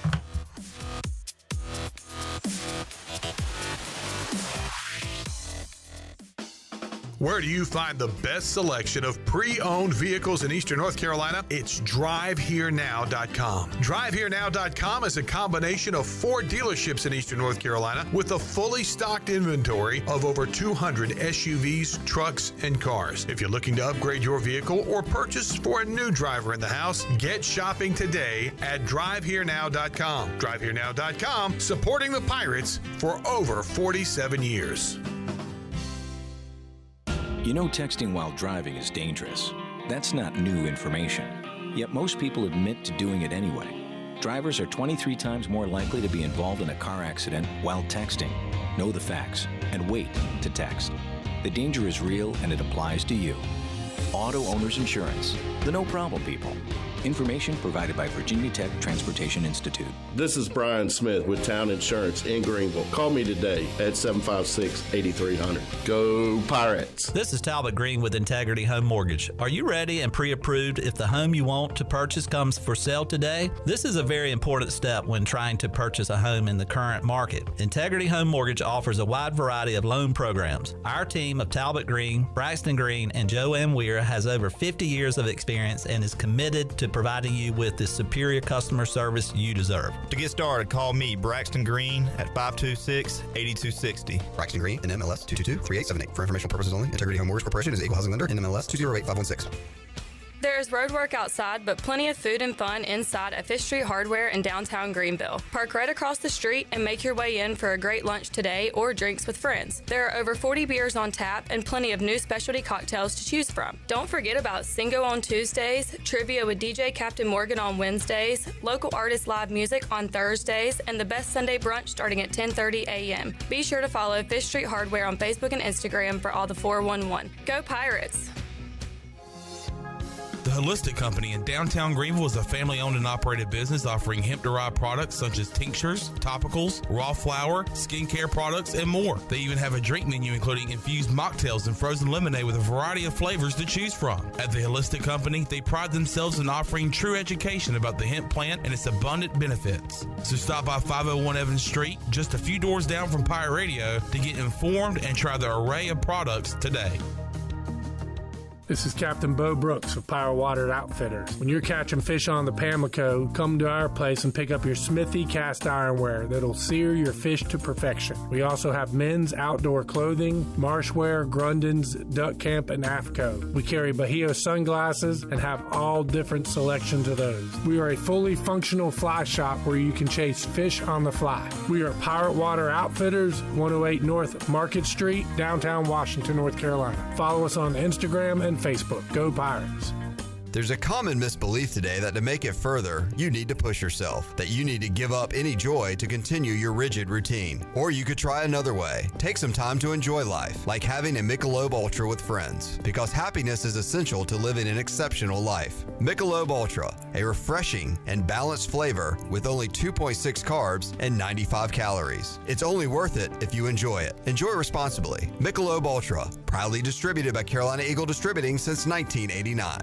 Where do you find the best selection of pre-owned vehicles in Eastern North Carolina? It's DriveHereNow.com. DriveHereNow.com is a combination of 4 dealerships in Eastern North Carolina with a fully stocked inventory of over 200 SUVs, trucks, and cars. If you're looking to upgrade your vehicle or purchase for a new driver in the house, get shopping today at DriveHereNow.com. DriveHereNow.com, supporting the Pirates for over 47 years. You know, texting while driving is dangerous. That's not new information. Yet most people admit to doing it anyway. Drivers are 23 times more likely to be involved in a car accident while texting. Know the facts and wait to text. The danger is real and it applies to you. Auto Owners Insurance, the no problem people. Information provided by Virginia Tech Transportation Institute. This is Brian Smith with Town Insurance in Greenville. Call me today at 756-8300. Go Pirates! This is Talbot Green with Integrity Home Mortgage. Are you ready and pre-approved if the home you want to purchase comes for sale today? This is a very important step when trying to purchase a home in the current market. Integrity Home Mortgage offers a wide variety of loan programs. Our team of Talbot Green, Braxton Green, and Joanne Weir has over 50 years of experience and is committed to providing you with the superior customer service you deserve. To get started, call me, Braxton Green, at 526-8260. Braxton Green, NMLS 222-3878. For informational purposes only, Integrity Home Mortgage Corporation is an equal housing lender, NMLS 208-516. There is road work outside, but plenty of food and fun inside at Fish Street Hardware in downtown Greenville. Park right across the street and make your way in for a great lunch today or drinks with friends. There are over 40 beers on tap and plenty of new specialty cocktails to choose from. Don't forget about Singo on Tuesdays, trivia with DJ Captain Morgan on Wednesdays, local artist live music on Thursdays, and the best Sunday brunch starting at 10:30 a.m. Be sure to follow Fish Street Hardware on Facebook and Instagram for all the 411. Go Pirates! The Holistic Company in downtown Greenville is a family-owned and operated business offering hemp-derived products such as tinctures, topicals, raw flour, skincare products, and more. They even have a drink menu including infused mocktails and frozen lemonade with a variety of flavors to choose from. At the Holistic Company, they pride themselves in offering true education about the hemp plant and its abundant benefits. So stop by 501 Evans Street, just a few doors down from Pirate Radio, to get informed and try their array of products today. This is Captain Bo Brooks of Pirate Water Outfitters. When you're catching fish on the Pamlico, come to our place and pick up your Smithy cast ironware that'll sear your fish to perfection. We also have men's outdoor clothing, marshwear, Grundens, Duck Camp, and AFCO. We carry Bahio sunglasses and have all different selections of those. We are a fully functional fly shop where you can chase fish on the fly. We are Pirate Water Outfitters, 108 North Market Street, downtown Washington, North Carolina. Follow us on Instagram and Facebook. Go Pirates. There's a common misbelief today that to make it further, you need to push yourself, that you need to give up any joy to continue your rigid routine. Or you could try another way. Take some time to enjoy life, like having a Michelob Ultra with friends, because happiness is essential to living an exceptional life. Michelob Ultra, a refreshing and balanced flavor with only 2.6 carbs and 95 calories. It's only worth it if you enjoy it. Enjoy responsibly. Michelob Ultra, proudly distributed by Carolina Eagle Distributing since 1989.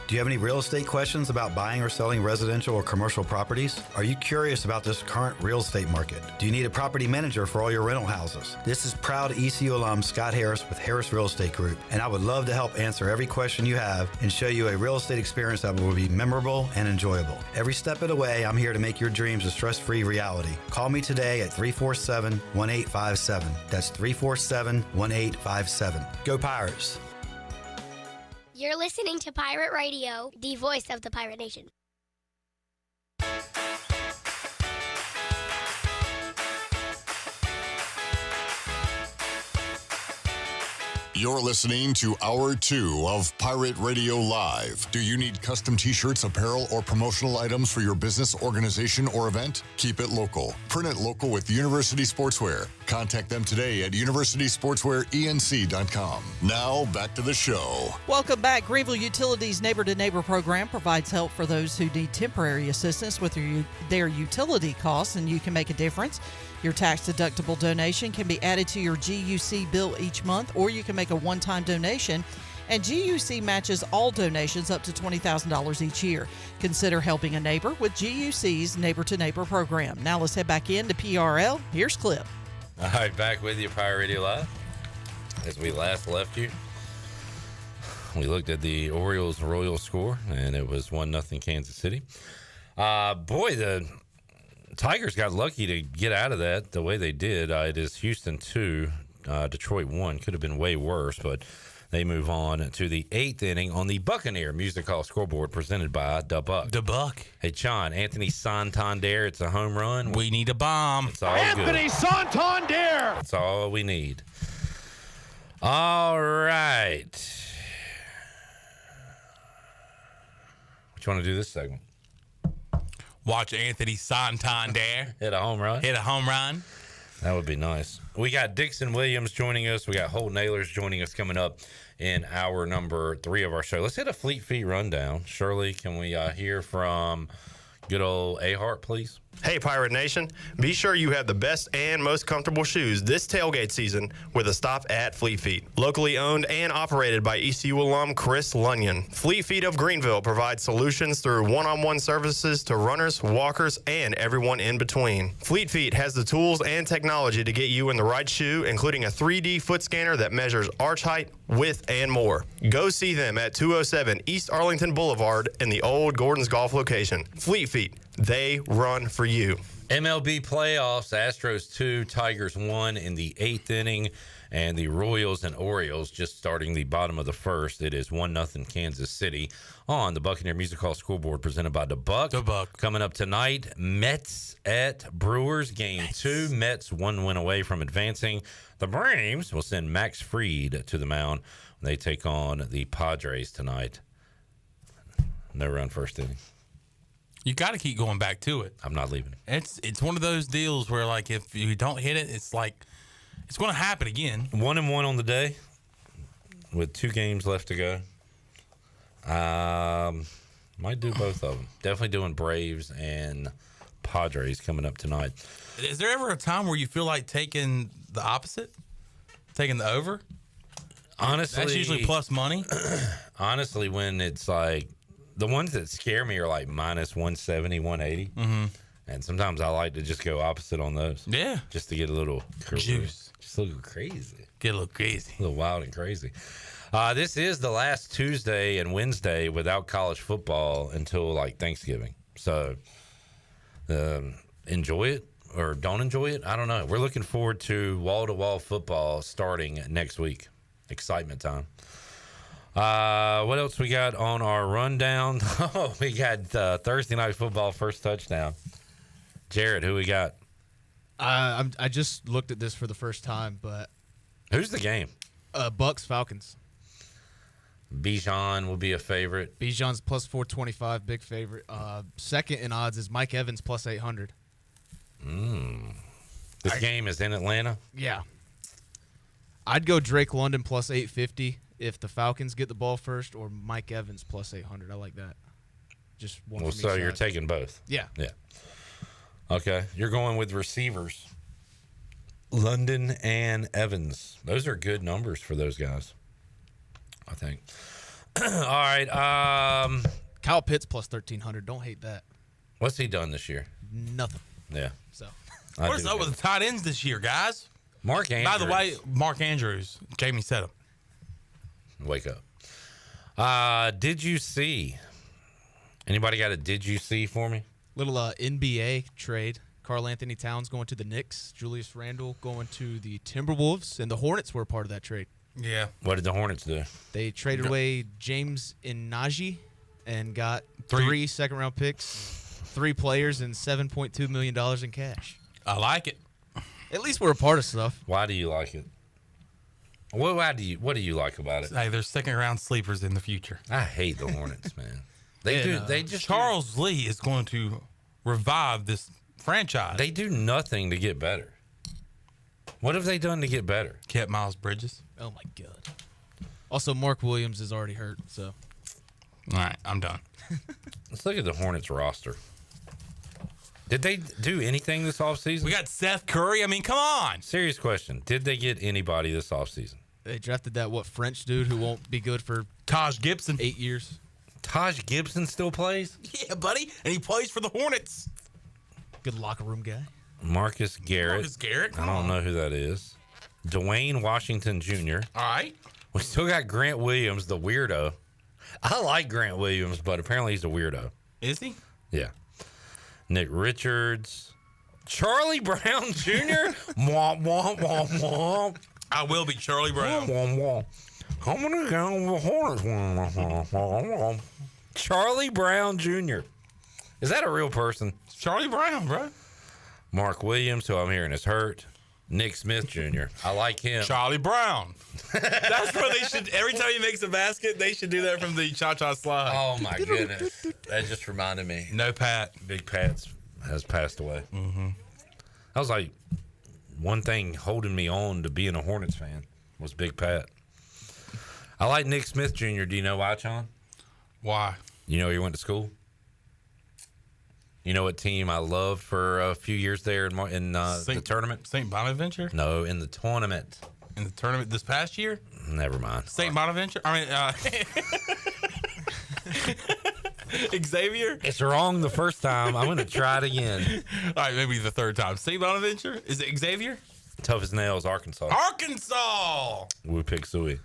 Do you have any real estate questions about buying or selling residential or commercial properties? Are you curious about this current real estate market? Do you need a property manager for all your rental houses? This is proud ECU alum Scott Harris with Harris Real Estate Group, and I would love to help answer every question you have and show you a real estate experience that will be memorable and enjoyable. Every step of the way, I'm here to make your dreams a stress-free reality. Call me today at 347-1857. That's 347-1857. Go Pirates! You're listening to Pirate Radio, the voice of the Pirate Nation. You're listening to Hour 2 of Pirate Radio Live. Do you need custom t-shirts, apparel, or promotional items for your business, organization, or event? Keep it local. Print it local with University Sportswear. Contact them today at universitysportswearenc.com. Now, back to the show. Welcome back. Greenville Utilities Neighbor to Neighbor program provides help for those who need temporary assistance with their utility costs, and you can make a difference. Your tax-deductible donation can be added to your GUC bill each month, or you can make a one-time donation, and GUC matches all donations up to $20,000 each year. Consider helping a neighbor with GUC's Neighbor to Neighbor program. Now let's head back into PRL. Here's Clip. All right, back with you, Pirate Radio Live. As we last left you, we looked at the Orioles-Royals score, and it was 1-0 Kansas City. Boy, the Tigers got lucky to get out of that the way they did. It is Houston 2, Detroit 1. Could have been way worse, but they move on to the 8th inning on the Buccaneer Music Hall scoreboard presented by Da Buck. Da Buck. Hey, John, Anthony Santander, it's a home run. We need a bomb. It's all Anthony good. Santander. That's all we need. All right. What you want to do this segment? Watch Anthony Santander hit a home run. That would be nice. We got Dixon Williams joining us. We got Holton Ahlers joining us coming up in hour number 3 of our show. Let's hit a Fleet Feet rundown. Shirley, can we hear from good old Ahart, please? Hey, Pirate Nation. Be sure you have the best and most comfortable shoes this tailgate season with a stop at Fleet Feet. Locally owned and operated by ECU alum Chris Lunyon. Fleet Feet of Greenville provides solutions through one-on-one services to runners, walkers, and everyone in between. Fleet Feet has the tools and technology to get you in the right shoe, including a 3D foot scanner that measures arch height, width, and more. Go see them at 207 East Arlington Boulevard in the old Gordon's Golf location. Fleet Feet. They run for you. MLB playoffs, Astros 2, Tigers 1 in the 8th inning, and the Royals and Orioles just starting the bottom of the first. It is 1-0 Kansas City on the Buccaneer Music Hall scoreboard presented by Da Buck. Da Buck. Coming up tonight, Mets at Brewers, game 2. Mets 1 win away from advancing. The Braves will send Max Fried to the mound when they take on the Padres tonight. No run first inning. You got to keep going back to it. I'm not leaving. It's one of those deals where, like, if you don't hit it, it's like it's going to happen again. 1-1 on the day with 2 games left to go. Might do both of them. Definitely doing Braves and Padres coming up tonight. Is there ever a time where you feel like taking the opposite? Taking the over? Honestly, that's usually plus money. Honestly, when it's like the ones that scare me are like minus 170, 180. Mm-hmm. And sometimes I like to just go opposite on those. Yeah. Just to get a little juice. Just a little crazy. Get a little crazy. A little wild and crazy. This is the last Tuesday and Wednesday without college football until like Thanksgiving. So enjoy it or don't enjoy it. I don't know. We're looking forward to wall-to-wall football starting next week. Excitement time. What else we got on our rundown? Oh, we got Thursday Night Football first touchdown. Jared, who we got? I just looked at this for the first time, but who's the game? Bucks Falcons. Bijan will be a favorite. Bijan's plus 425, big favorite. Second in odds is Mike Evans plus 800. This game is in Atlanta? Yeah. I'd go Drake London plus 850 if the Falcons get the ball first, or Mike Evans plus 800. I like that. Just one. Well, so you're taking both? Yeah. Yeah. Okay. You're going with receivers. London and Evans. Those are good numbers for those guys, I think. All right. Kyle Pitts plus 1,300. Don't hate that. What's he done this year? Nothing. Yeah. So. What is up with the tight ends this year, guys? Mark Andrews. By the way, Mark Andrews. Jamie said him. Wake up. Did you see? Anybody got a did you see for me? Little NBA trade. Karl Anthony Towns going to the Knicks. Julius Randle going to the Timberwolves. And the Hornets were a part of that trade. Yeah. What did the Hornets do? They traded away James Inaji and got 3 second-round picks, 3 players, and $7.2 million in cash. I like it. At least we're a part of stuff. Why do you like it? What do you like about it? Hey, there's second-round sleepers in the future. I hate the Hornets, man. They just Charles Lee is going to revive this franchise. They do nothing to get better. What have they done to get better? Kept Miles Bridges. Oh, my God. Also, Mark Williams is already hurt, so. All right, I'm done. Let's look at the Hornets roster. Did they do anything this offseason? We got Seth Curry. I mean, come on. Serious question. Did they get anybody this offseason? They drafted that, French dude who won't be good for Taj Gibson. 8 years. Taj Gibson still plays? Yeah, buddy. And he plays for the Hornets. Good locker room guy. Marcus Garrett. I don't know who that is. Dwayne Washington Jr. All right. We still got Grant Williams, the weirdo. I like Grant Williams, but apparently he's a weirdo. Is he? Yeah. Nick Richards. Charlie Brown Jr. Womp, womp, womp, womp. I will be Charlie Brown. Womp, womp. I'm going to go with the Hornets. Charlie Brown Jr. Is that a real person? It's Charlie Brown, bro. Mark Williams, who I'm hearing is hurt. Nick Smith Jr. I like him. Charlie Brown. That's where they should, every time he makes a basket, they should do that from the cha-cha slide. Oh, my goodness. That just reminded me. No Pat. Big Pat has passed away. Mm-hmm. That was like one thing holding me on to being a Hornets fan was Big Pat. I like Nick Smith Jr. Do you know why, John? Why? You know where he went to school? You know what team I loved for a few years there in the tournament? St. Bonaventure? No, in the tournament. In the tournament this past year? Never mind. St. Bonaventure? I mean, Xavier? It's wrong the first time. I'm going to try it again. All right, maybe the third time. St. Bonaventure? Is it Xavier? Tough as nails, Arkansas. Arkansas! Woo pig suey.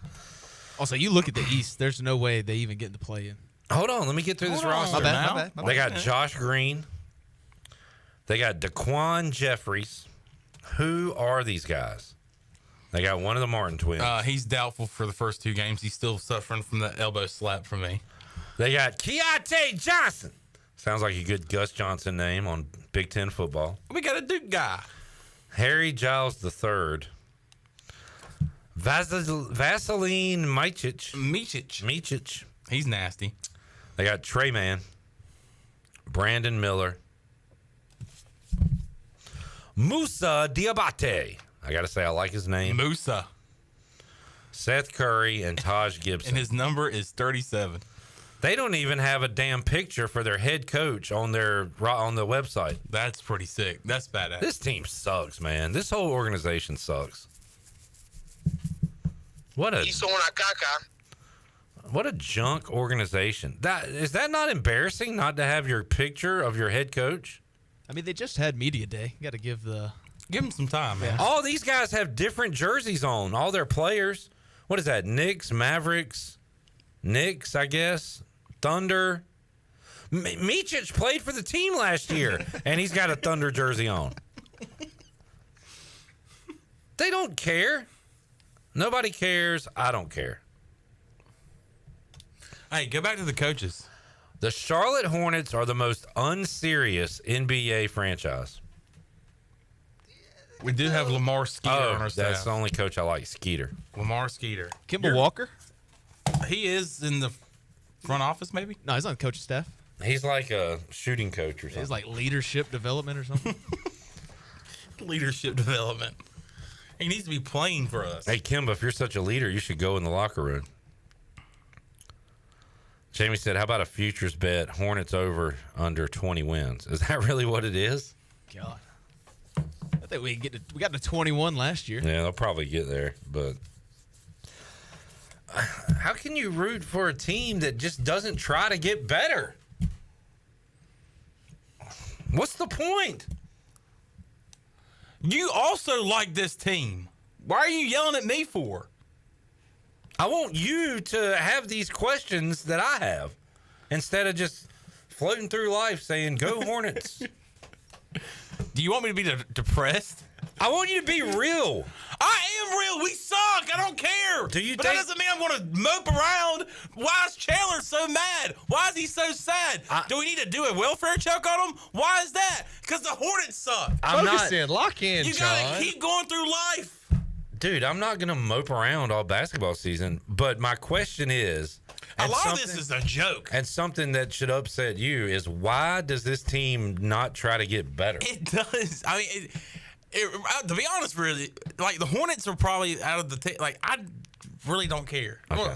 Also, you look at the East. There's no way they even get in the play-in. Hold on, let me get through this roster. My bad. They got Josh Green. They got Daquan Jeffries. Who are these guys? They got one of the Martin twins. He's doubtful for the first 2 games. He's still suffering from that elbow slap from me. They got Keontae Johnson. Sounds like a good Gus Johnson name on Big Ten football. We got a Duke guy. Harry Giles III. Vaseline Micic. He's nasty. They got Trey Man, Brandon Miller, Musa Diabate. I got to say, I like his name. Musa. Seth Curry and Taj Gibson. And his number is 37. They don't even have a damn picture for their head coach on the website. That's pretty sick. That's badass. This team sucks, man. This whole organization sucks. What a junk organization. Is that not embarrassing not to have your picture of your head coach? I mean, they just had media day. You got to give them some time, man. All these guys have different jerseys on. All their players. What is that? Knicks, Mavericks, Knicks, I guess. Thunder. Micic played for the team last year, and he's got a Thunder jersey on. They don't care. Nobody cares. I don't care. Hey, go back to the coaches. The Charlotte Hornets are the most unserious NBA franchise. We do have Lamar Skeeter on our staff. That's the only coach I like, Skeeter. Lamar Skeeter. Kimball Walker? He is in the front office, maybe? No, he's on the coaching staff. He's like a shooting coach or something. He's like leadership development or something. Leadership development. He needs to be playing for us. Hey, Kimba, if you're such a leader, you should go in the locker room. Jamie said, how about a futures bet, Hornets over under 20 wins? Is that really what it is? God. I think we got to 21 last year. Yeah, they'll probably get there, but how can you root for a team that just doesn't try to get better? What's the point? You also like this team. Why are you yelling at me for? I want you to have these questions that I have instead of just floating through life saying, go Hornets. Do you want me to be depressed? I want you to be real. I am real. We suck. I don't care. But that doesn't mean I'm going to mope around. Why is Chandler so mad? Why is he so sad? Do we need to do a welfare check on him? Why is that? Because the Hornets suck. Lock in, You got to keep going through life. Dude, I'm not going to mope around all basketball season, but my question is... A lot of this is a joke. And something that should upset you is why does this team not try to get better? It does. I mean, to be honest, really, like the Hornets are probably out of the I really don't care. Okay.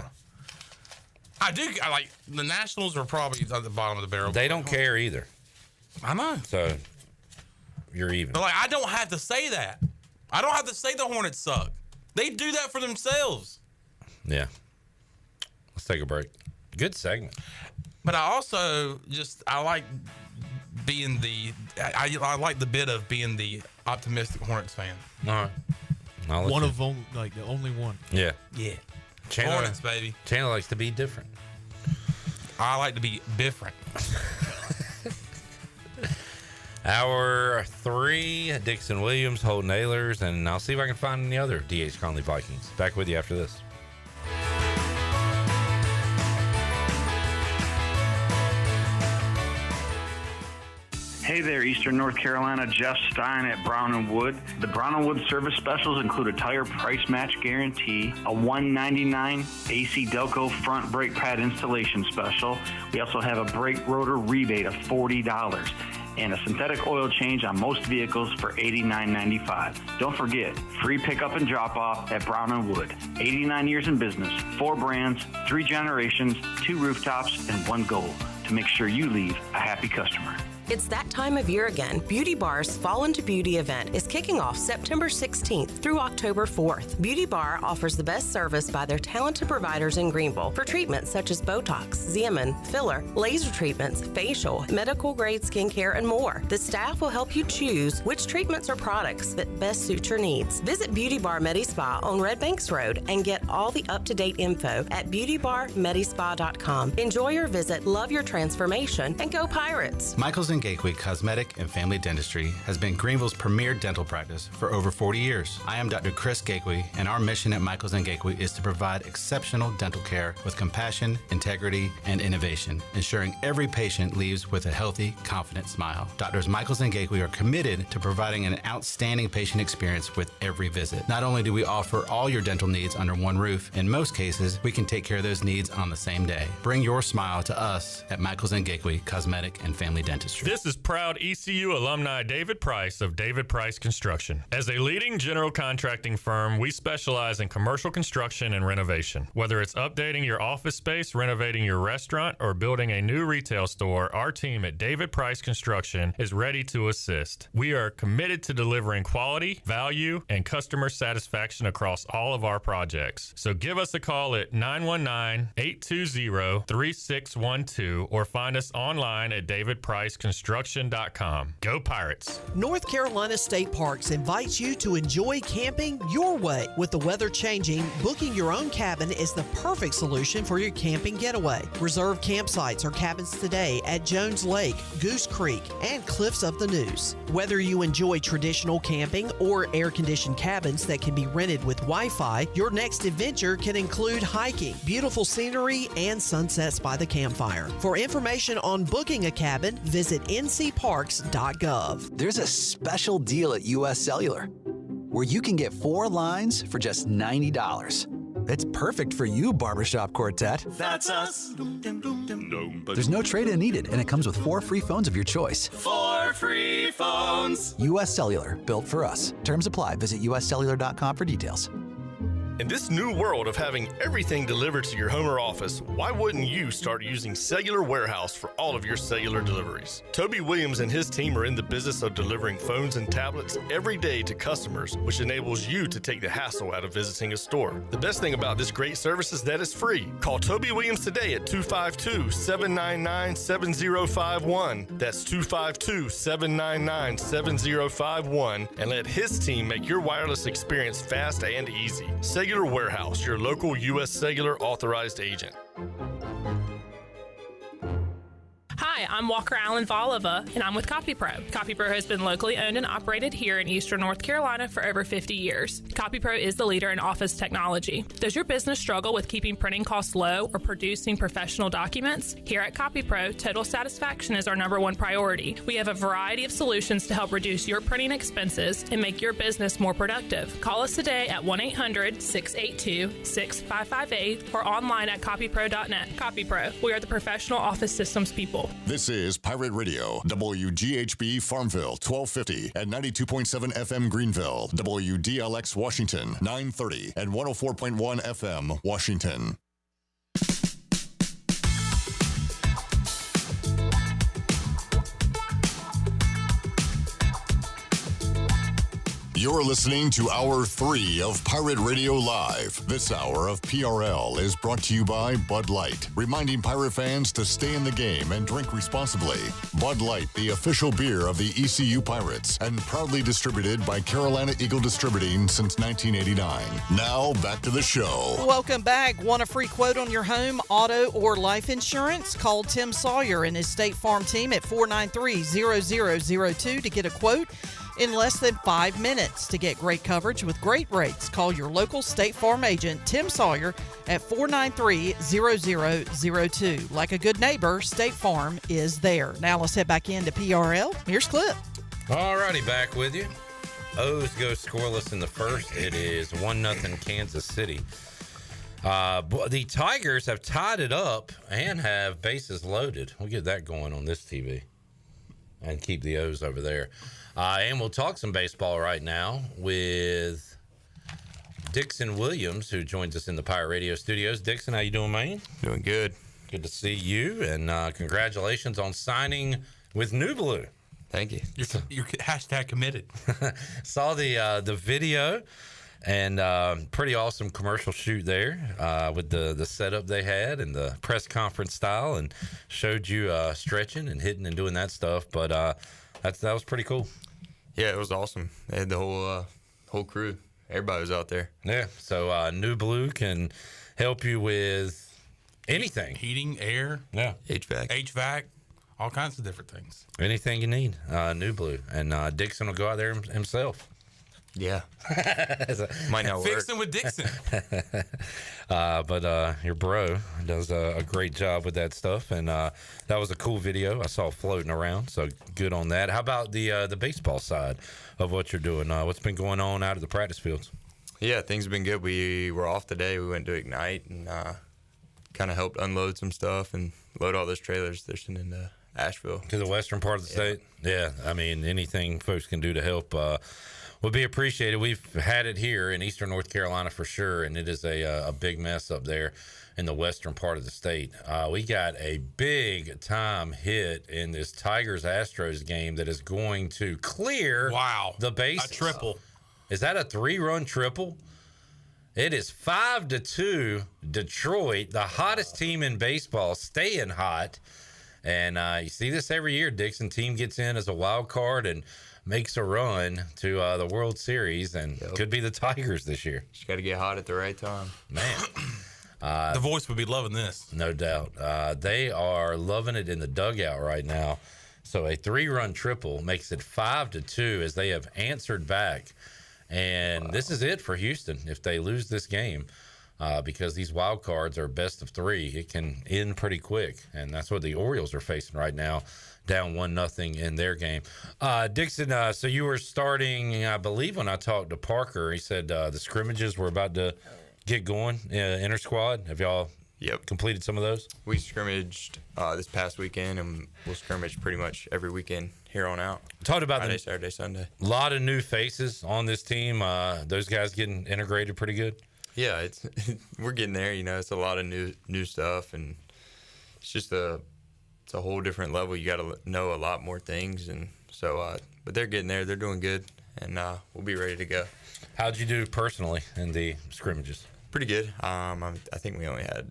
I do. Like the Nationals are probably at the bottom of the barrel. They don't care either. I know. So you're even. But I don't have to say that. I don't have to say the Hornets suck. They do that for themselves. Yeah. Let's take a break. Good segment. But I also I like being I like the bit of being the optimistic Hornets fan. All right. One of them, like the only one. Yeah. Yeah. Chandler, Hornets, baby. Chandler likes to be different. I like to be different. Hour 3, Dixon Williams, Holton Ahlers, and I'll see if I can find any other D.H. Conley Vikings. Back with you after this. Hey there, Eastern North Carolina. Jeff Stein at Brown & Wood. The Brown & Wood service specials include a tire price match guarantee, a $199 AC Delco front brake pad installation special. We also have a brake rotor rebate of $40 and a synthetic oil change on most vehicles for $89.95. Don't forget, free pickup and drop-off at Brown & Wood. 89 years in business, 4 brands, 3 generations, 2 rooftops, and 1 goal to make sure you leave a happy customer. It's that time of year again. Beauty Bar's Fall into Beauty event is kicking off September 16th through October 4th. Beauty Bar offers the best service by their talented providers in Greenville for treatments such as Botox, Xeomin, filler, laser treatments, facial, medical grade skincare, and more. The staff will help you choose which treatments or products that best suit your needs. Visit Beauty Bar Medi-Spa on Red Banks Road and get all the up-to-date info at beautybarmedispa.com. Enjoy your visit, love your transformation, and go Pirates! Michael's & Gateway Cosmetic and Family Dentistry has been Greenville's premier dental practice for over 40 years. I am Dr. Chris Gateway, and our mission at Michael's & Gateway is to provide exceptional dental care with compassion, integrity, and innovation, ensuring every patient leaves with a healthy, confident smile. Doctors Michael's & Gateway are committed to providing an outstanding patient experience with every visit. Not only do we offer all your dental needs under one roof, in most cases, we can take care of those needs on the same day. Bring your smile to us at Michael's & Gateway Cosmetic and Family Dentistry. This is proud ECU alumni David Price of David Price Construction. As a leading general contracting firm, we specialize in commercial construction and renovation. Whether it's updating your office space, renovating your restaurant, or building a new retail store, our team at David Price Construction is ready to assist. We are committed to delivering quality, value, and customer satisfaction across all of our projects. So give us a call at 919-820-3612 or find us online at davidpriceconstruction.com. Go Pirates! North Carolina State Parks invites you to enjoy camping your way. With the weather changing, booking your own cabin is the perfect solution for your camping getaway. Reserve campsites or cabins today at Jones Lake, Goose Creek, and Cliffs of the Neuse. Whether you enjoy traditional camping or air-conditioned cabins that can be rented with Wi-Fi, your next adventure can include hiking, beautiful scenery, and sunsets by the campfire. For information on booking a cabin, visit ncparks.gov. There's a special deal at U.S. Cellular where you can get 4 lines for just $90. It's perfect for you, barbershop quartet. That's us. There's no trade-in needed, and it comes with 4 free phones of your choice. 4 free phones. U.S. Cellular, built for us. Terms apply. Visit uscellular.com for details. In this new world of having everything delivered to your home or office, why wouldn't you start using Cellular Warehouse for all of your cellular deliveries? Toby Williams and his team are in the business of delivering phones and tablets every day to customers, which enables you to take the hassle out of visiting a store. The best thing about this great service is that it's free. Call Toby Williams today at 252-799-7051. That's 252-799-7051, and let his team make your wireless experience fast and easy. Cellular Warehouse, your local U.S. Cellular authorized agent. Hi, I'm Walker Allen Volova, and I'm with CopyPro. CopyPro has been locally owned and operated here in Eastern North Carolina for over 50 years. CopyPro is the leader in office technology. Does your business struggle with keeping printing costs low or producing professional documents? Here at CopyPro, total satisfaction is our #1 priority. We have a variety of solutions to help reduce your printing expenses and make your business more productive. Call us today at 1-800-682-6558 or online at copypro.net. CopyPro, we are the professional office systems people. This is Pirate Radio, WGHB Farmville, 1250 at 92.7 FM Greenville, WDLX Washington, 930 and 104.1 FM Washington. You're listening to Hour 3 of Pirate Radio Live. This hour of PRL is brought to you by Bud Light, reminding pirate fans to stay in the game and drink responsibly. Bud Light, the official beer of the ECU Pirates, and proudly distributed by Carolina Eagle Distributing since 1989. Now, back to the show. Welcome back. Want a free quote on your home, auto, or life insurance? Call Tim Sawyer and his State Farm team at 493-0002 to get a quote in less than 5 minutes. To get great coverage with great rates, call your local State Farm agent, Tim Sawyer, at 493-0002. Like a good neighbor, State Farm is there. Now let's head back into PRL. Here's Clip. All righty, back with you. O's go scoreless in the first. It is 1-0 Kansas City. The Tigers have tied it up and have bases loaded. We'll get that going on this TV and keep the O's over there. And we'll talk some baseball right now with Dixon Williams, who joins us in the Pirate Radio studios. Dixon, how you doing, man? Doing good. Good to see you, and congratulations on signing with New Blue. Thank you. You're hashtag committed. Saw the video, and pretty awesome commercial shoot there with the setup they had and the press conference style, and showed you stretching and hitting and doing that stuff. But that was pretty cool. Yeah, it was awesome. They had the whole crew. Everybody was out there. Yeah, so New Blue can help you with anything. Heating, air. Yeah. HVAC, all kinds of different things. Anything you need, New Blue. And Dixon will go out there himself. Yeah. Might not work. Fixing with Dixon. But your bro does a great job with that stuff, and that was a cool video I saw floating around, so good on that. How about the baseball side of what you're doing? What's been going on out at the practice fields? Yeah, things have been good. We were off today. We went to Ignite and kind of helped unload some stuff and load all those trailers they're sending Asheville. To the western part of the state? Yeah. I mean, anything folks can do to help would be appreciated. We've had it here in eastern North Carolina for sure, and it is a big mess up there in the western part of the state. We got a big time hit in this Tigers-Astros game that is going to clear the bases. A triple. Is that a 3-run triple? It is 5-2 Detroit, the hottest team in baseball, staying hot. And you see this every year. Dixon team gets in as a wild card and makes a run to the World Series, and could be the Tigers this year. Just got to get hot at the right time. Man. The voice would be loving this. No doubt. They are loving it in the dugout right now. So a 3-run triple makes it 5-2 as they have answered back. And this is it for Houston. If they lose this game, because these wild cards are best of 3, it can end pretty quick. And that's what the Orioles are facing right now, down 1-0 in their game. Dixon, so you were starting, I believe when I talked to Parker, he said the scrimmages were about to get going, inter squad. Have y'all completed some of those? We scrimmaged this past weekend, and we'll scrimmage pretty much every weekend here on out. Talked about Friday, Saturday, Sunday. A lot of new faces on this team. Those guys getting integrated pretty good. Yeah, it's we're getting there. You know, it's a lot of new stuff, and it's just it's a whole different level. You got to know a lot more things, and so but they're getting there. They're doing good, and we'll be ready to go. How'd you do personally in the scrimmages? Pretty good. I think we only had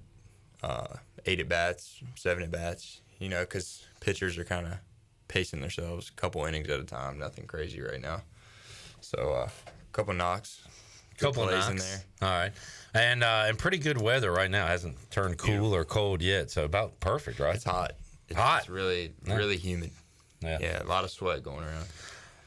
8 at-bats, 7 at-bats, you know, because pitchers are kind of pacing themselves a couple innings at a time. Nothing crazy right now. So a couple knocks. Couple plays knocks in there. All right. And pretty good weather right now. It hasn't turned cool or cold yet, so about perfect, right? It's hot. Hot. It's really humid. Yeah, a lot of sweat going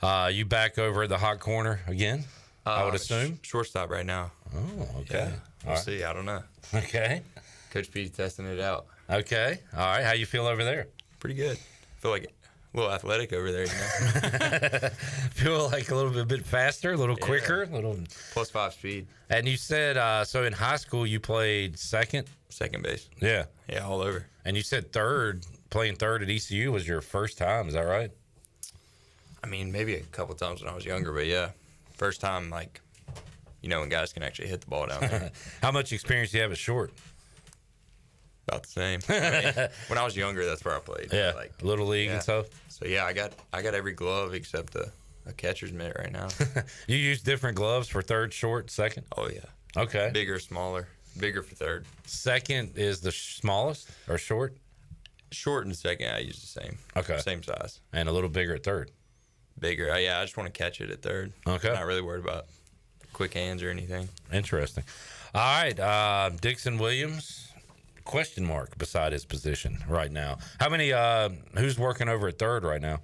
around. You back over at the hot corner again, I would assume? Shortstop right now. Oh, okay. Yeah, we'll see. I don't know. Okay. Coach P's testing it out. Okay. All right. How you feel over there? Pretty good. Feel like a little athletic over there, you know? Feel like a little bit faster, a little quicker, a little +5 speed. And you said so in high school you played second base. Yeah, all over. And you said playing third at ECU was your first time. Is that right? I mean, maybe a couple times when I was younger, but yeah, first time, like, you know, when guys can actually hit the ball down there. How much experience do you have at short? About the same. I mean, when I was younger, that's where I played. Yeah, like little league and stuff. So yeah, I got every glove except a catcher's mitt right now. You use different gloves for third, short, second? Oh yeah. Okay. Bigger, smaller. Bigger for third. Second is the smallest or short? Short and second, I use the same. Okay. Same size. And a little bigger at third. Bigger. Yeah, I just want to catch it at third. Okay. Not really worried about quick hands or anything. Interesting. All right, Dixon Williams. Question mark beside his position right now. How many? Who's working over at third right now?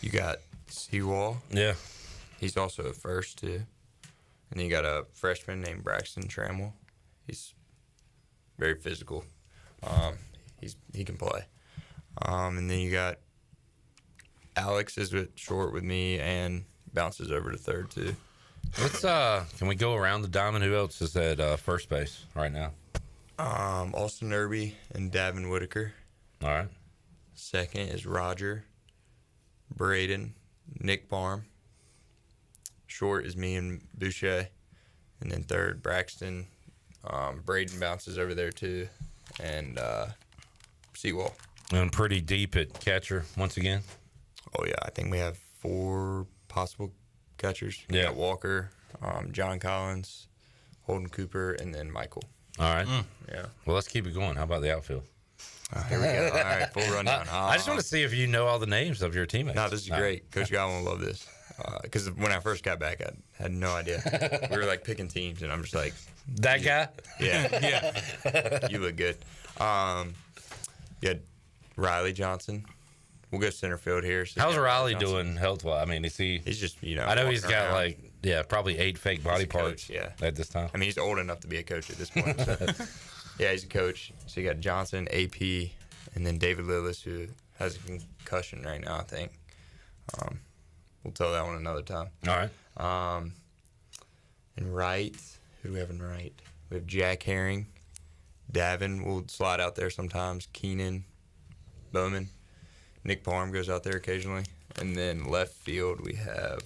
You got Seawall. Yeah, he's also at first too. And then you got a freshman named Braxton Trammell. He's very physical. He can play. And then you got Alex is at short with me and bounces over to third too. Let's can we go around the diamond? Who else is at first base right now? Austin Irby and Davin Whitaker. All right. Second is Roger, Braden, Nick Barm. Short is me and Boucher. And then third, Braxton. Braden bounces over there too. And Seawall. And pretty deep at catcher once again. Oh, yeah. I think we have 4 possible catchers. We got Walker, John Collins, Holton Cooper, and then Michael. All right. Yeah. Well, let's keep it going. How about the outfield? Here we go. All right, full rundown. I just want to see if you know all the names of your teammates. No, this is great. Coach Godwin will love this. Because when I first got back, I had no idea. We were like picking teams, and I'm just like, that guy? Yeah. You look good. You had Riley Johnson. We'll go center field here. So how's Riley doing health-wise? I mean, is he? He's just, you know. I know he's got around. probably 8 fake body parts. At this time. I mean, he's old enough to be a coach at this point. So. Yeah, he's a coach. So you got Johnson, AP, and then David Lillis, who has a concussion right now, I think. We'll tell that one another time. All right. And right, who do we have in right? We have Jack Herring. Davin will slide out there sometimes. Keenan, Bowman. Nick Parham goes out there occasionally. And then left field, we have.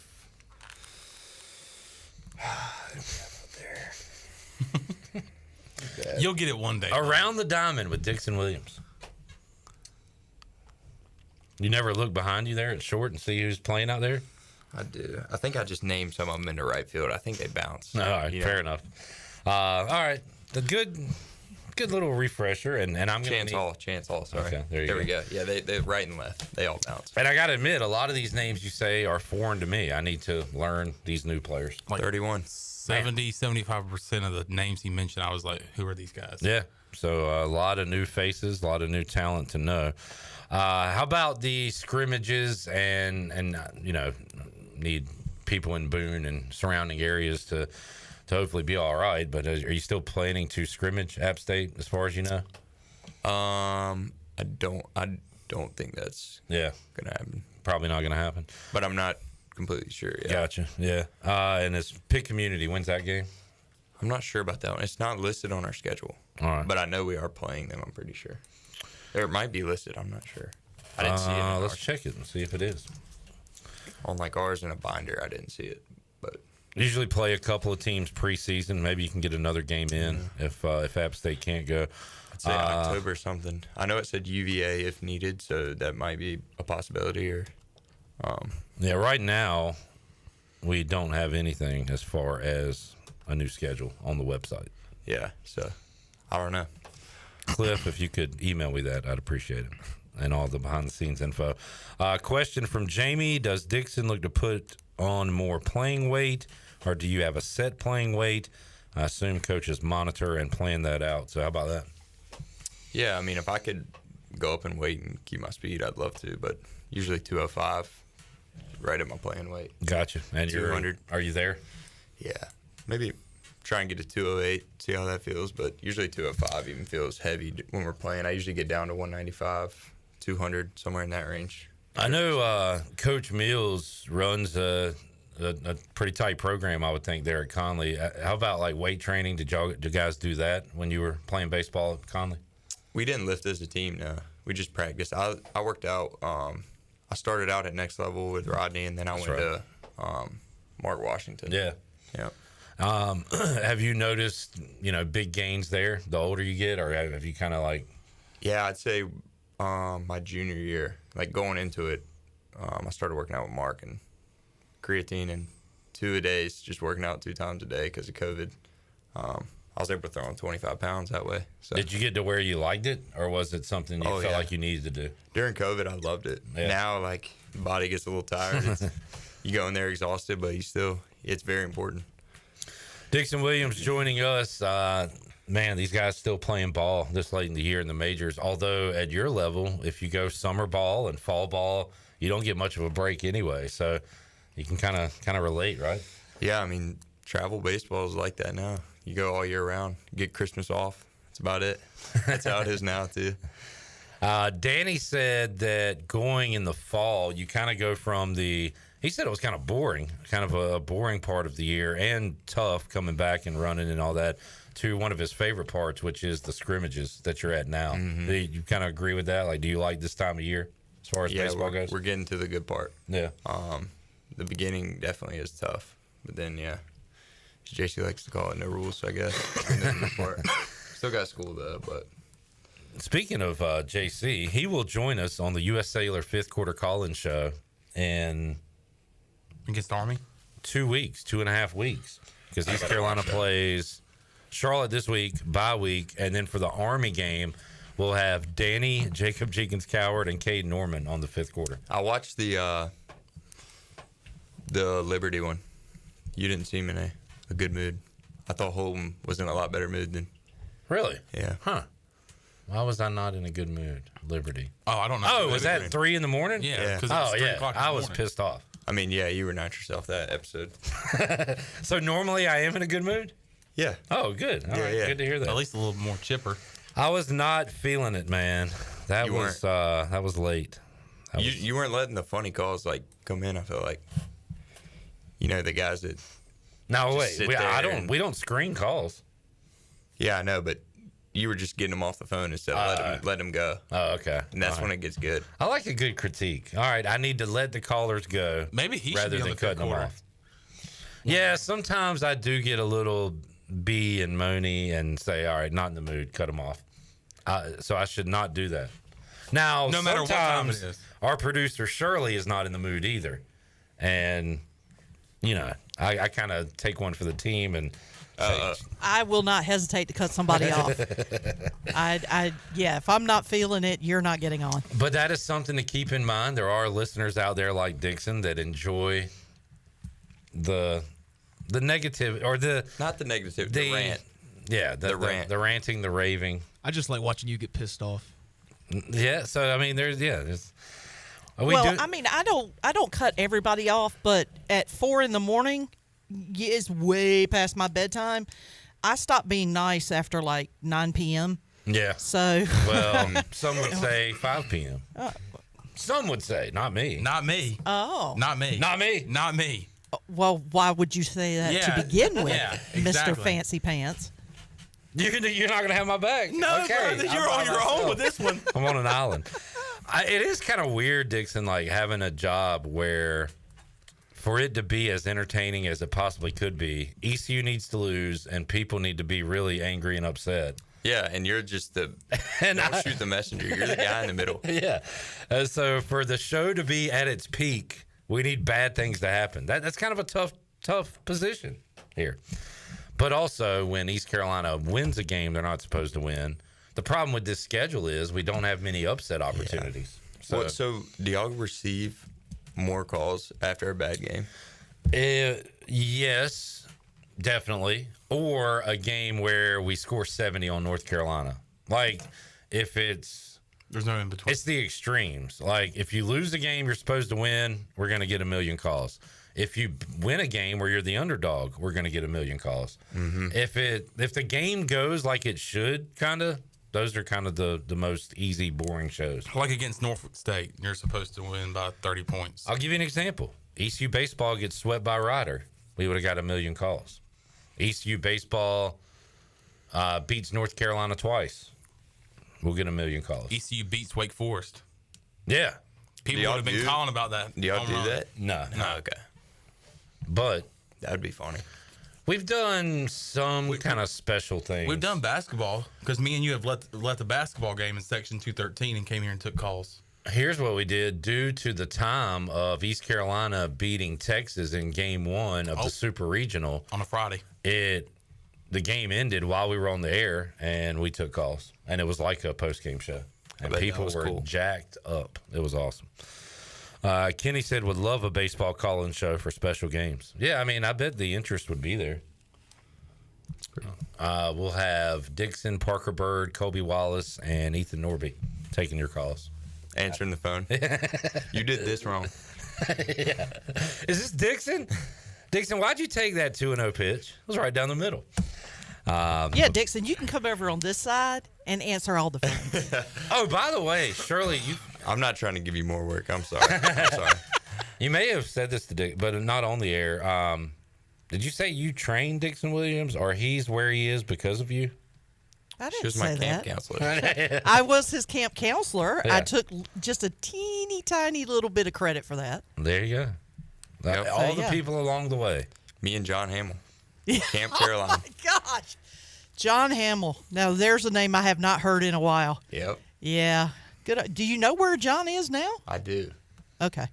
You'll get it one day. Around the diamond with Dixon Williams. You never look behind you there at short and see who's playing out there? I do. I think I just named some of them into right field. I think they bounce. All right, fair enough. All right, the good little refresher, and I'm going to Chance Hall. Sorry. Okay, there we go. Yeah, they right and left. They all bounce. And I got to admit, a lot of these names you say are foreign to me. I need to learn these new players. Like 31. 75% of the names he mentioned, I was like, who are these guys? Yeah. So a lot of new faces, a lot of new talent to know. How about the scrimmages and need people in Boone and surrounding areas to hopefully be all right. But are you still planning to scrimmage App State as far as you know? I don't think that's gonna happen. Probably not gonna happen. But I'm not completely sure. Yeah. Gotcha. Yeah. And it's Pitt Community. When's that game? I'm not sure about that one. It's not listed on our schedule. All right. But I know we are playing them. I'm pretty sure. Or it might be listed. I'm not sure. I didn't see it. Let's check it and see if it is. On like ours in a binder, I didn't see it. But usually play a couple of teams preseason. Maybe you can get another game in if App State can't go. I'd say October or something. I know it said UVA if needed, so that might be a possibility. Or yeah, right now we don't have anything as far as a new schedule on the website. Yeah, so I don't know. Cliff, if you could email me that, I'd appreciate it. And all the behind-the-scenes info. Question from Jamie. Does Dixon look to put on more playing weight, or do you have a set playing weight? I assume coaches monitor and plan that out. So how about that? Yeah, I mean, if I could go up and weight and keep my speed, I'd love to. But usually 205, right at my playing weight. Gotcha. And 200. Are you there? Yeah. Maybe try and get to 208, see how that feels. But usually 205 even feels heavy when we're playing. I usually get down to 195, 200, somewhere in that range. I know Coach Mills runs a pretty tight program, I would think, there at Conley. How about like weight training? Did you guys do that when you were playing baseball at Conley? We didn't lift as a team, no. We just practiced. I worked out. I started out at Next Level with Rodney, and then I went to Mark Washington. Yeah. Yeah. Have you noticed, big gains there the older you get, or have you kind of like? Yeah, I'd say my junior year, like going into it, I started working out with Mark and creatine and 2-a-days, just working out 2 times a day because of COVID. I was able to throw on 25 pounds that way. So. Did you get to where you liked it, or was it something you felt like you needed to do? During COVID, I loved it. Yeah. Now, like, the body gets a little tired. You go in there exhausted, but it's very important. Dixon Williams joining us. Man, these guys still playing ball this late in the year in the majors. Although at your level, if you go summer ball and fall ball, you don't get much of a break anyway. So you can kind of relate, right? Yeah, I mean, travel baseball is like that now. You go all year round, get Christmas off. That's about it. That's how it is now, too. Danny said that going in the fall, you kind of go from he said it was kind of boring, kind of a boring part of the year and tough coming back and running and all that, to one of his favorite parts, which is the scrimmages that you're at now. Mm-hmm. Do you kind of agree with that? Like, do you like this time of year as far as baseball goes? We're getting to the good part. Yeah. The beginning definitely is tough, but then, yeah. JC likes to call it no rules, I guess. Still got school, though, but. Speaking of JC, he will join us on the U.S. Cellular 5th Quarter Call-In Show in against Army? 2.5 weeks. Because East Carolina plays Charlotte this week, bye week, and then for the Army game, we'll have Danny, Jacob Jenkins-Coward, and Cade Norman on the 5th quarter. I watched the Liberty one. You didn't seem in a good mood. I thought Holton was in a lot better mood than. Really? Yeah. Huh. Why was I not in a good mood? Liberty. Oh, I don't know. Oh, was that 3 in the morning? Yeah. Oh, yeah. I was pissed off. I mean, yeah, you were not yourself that episode. So normally I am in a good mood? Yeah. Oh, good. All right. Good to hear that. At least a little more chipper. I was not feeling it, man. That was late. You weren't letting the funny calls come in. I feel like, the guys that. No, wait. We don't screen calls. Yeah, I know, but you were just getting them off the phone instead of letting them go. Oh, okay. And that's All when right. it gets good. I like a good critique. All right, I need to let the callers go. Maybe he should rather be on than the fifth cutting them quarter. off. Yeah, sometimes I do get a little bee and moany and say, all right, not in the mood, cut them off. So I should not do that. Now, No matter what time it sometimes is. our producer Shirley is not in the mood either. And, you know, I kind of take one for the team and say, I will not hesitate to cut somebody off. If I'm not feeling it, you're not getting on. But that is something to keep in mind. There are listeners out there like Dixon that enjoy the negative or the not the negative, the rant. Yeah, the rant, the ranting, the raving. I just like watching you get pissed off. Yeah, so I mean, there's I don't cut everybody off, but at 4 a.m, it's way past my bedtime. I stop being nice after like 9 p.m. Yeah. So well, some would say 5 p.m. Some would say, not me. Not me. Oh. Not me. Not me. Not me. Well, why would you say that Yeah, to begin with, yeah, Mr. exactly. Fancy Pants? You're not going to have my back. No, okay, brother, you're on your own with this one. I'm on an island. It is kind of weird, Dixon, like having a job where for it to be as entertaining as it possibly could be, ECU needs to lose and people need to be really angry and upset. Yeah, and you're just don't shoot the messenger. You're the guy in the middle. Yeah. So for the show to be at its peak, we need bad things to happen. That's kind of a tough position here. But also, when East Carolina wins a game they're not supposed to win, the problem with this schedule is we don't have many upset opportunities. Yeah. So do y'all receive more calls after a bad game? Yes, definitely. Or a game where we score 70 on North Carolina. Like, if it's... There's no in between. It's the extremes. Like, if you lose a game you're supposed to win, we're going to get 1 million calls. If you win a game where you're the underdog, we're going to get 1 million calls. Mm-hmm. If the game goes like it should, kind of, those are kind of the most easy, boring shows. Like against Norfolk State, you're supposed to win by 30 points. I'll give you an example. ECU baseball gets swept by Ryder. We would have got 1 million calls. ECU baseball beats North Carolina twice. We'll get 1 million calls. ECU beats Wake Forest. Yeah. People would have been calling about that. Do y'all do that? No. Okay. But that would be funny. We've done some kind of special things. We've done basketball because me and you have let the basketball game in Section 213 and came here and took calls. Here's what we did. Due to the time of East Carolina beating Texas in Game 1 of the Super Regional on a Friday, the game ended while we were on the air, and we took calls, and it was like a post-game show, and people were jacked up. It was awesome. Kenny said would love a baseball call-in show for special games. Yeah, I mean, I bet the interest would be there. We'll have Dixon, Parker Bird, Kobe Wallace, and Ethan Norby taking your calls. Answering the phone. You did this wrong. Yeah. Is this Dixon? Dixon, why'd you take that 2-0 pitch? It was right down the middle. Yeah, Dixon, you can come over on this side and answer all the phones. Oh, by the way, Shirley, I'm not trying to give you more work. I'm sorry. I'm sorry. You may have said this to Dick, but not on the air. Did you say you trained Dixon Williams, or he's where he is because of you? I didn't She was say my camp that. counselor. I was his camp counselor. Yeah. I took just a teeny tiny little bit of credit for that. There you go. Yep. All the Yeah. people along the way. Me and John Hamill. Camp Carolina. Gosh, John Hamill. Now there's a name I have not heard in a while. Yep. Yeah. Good. Do you know where John is now? I do. Okay.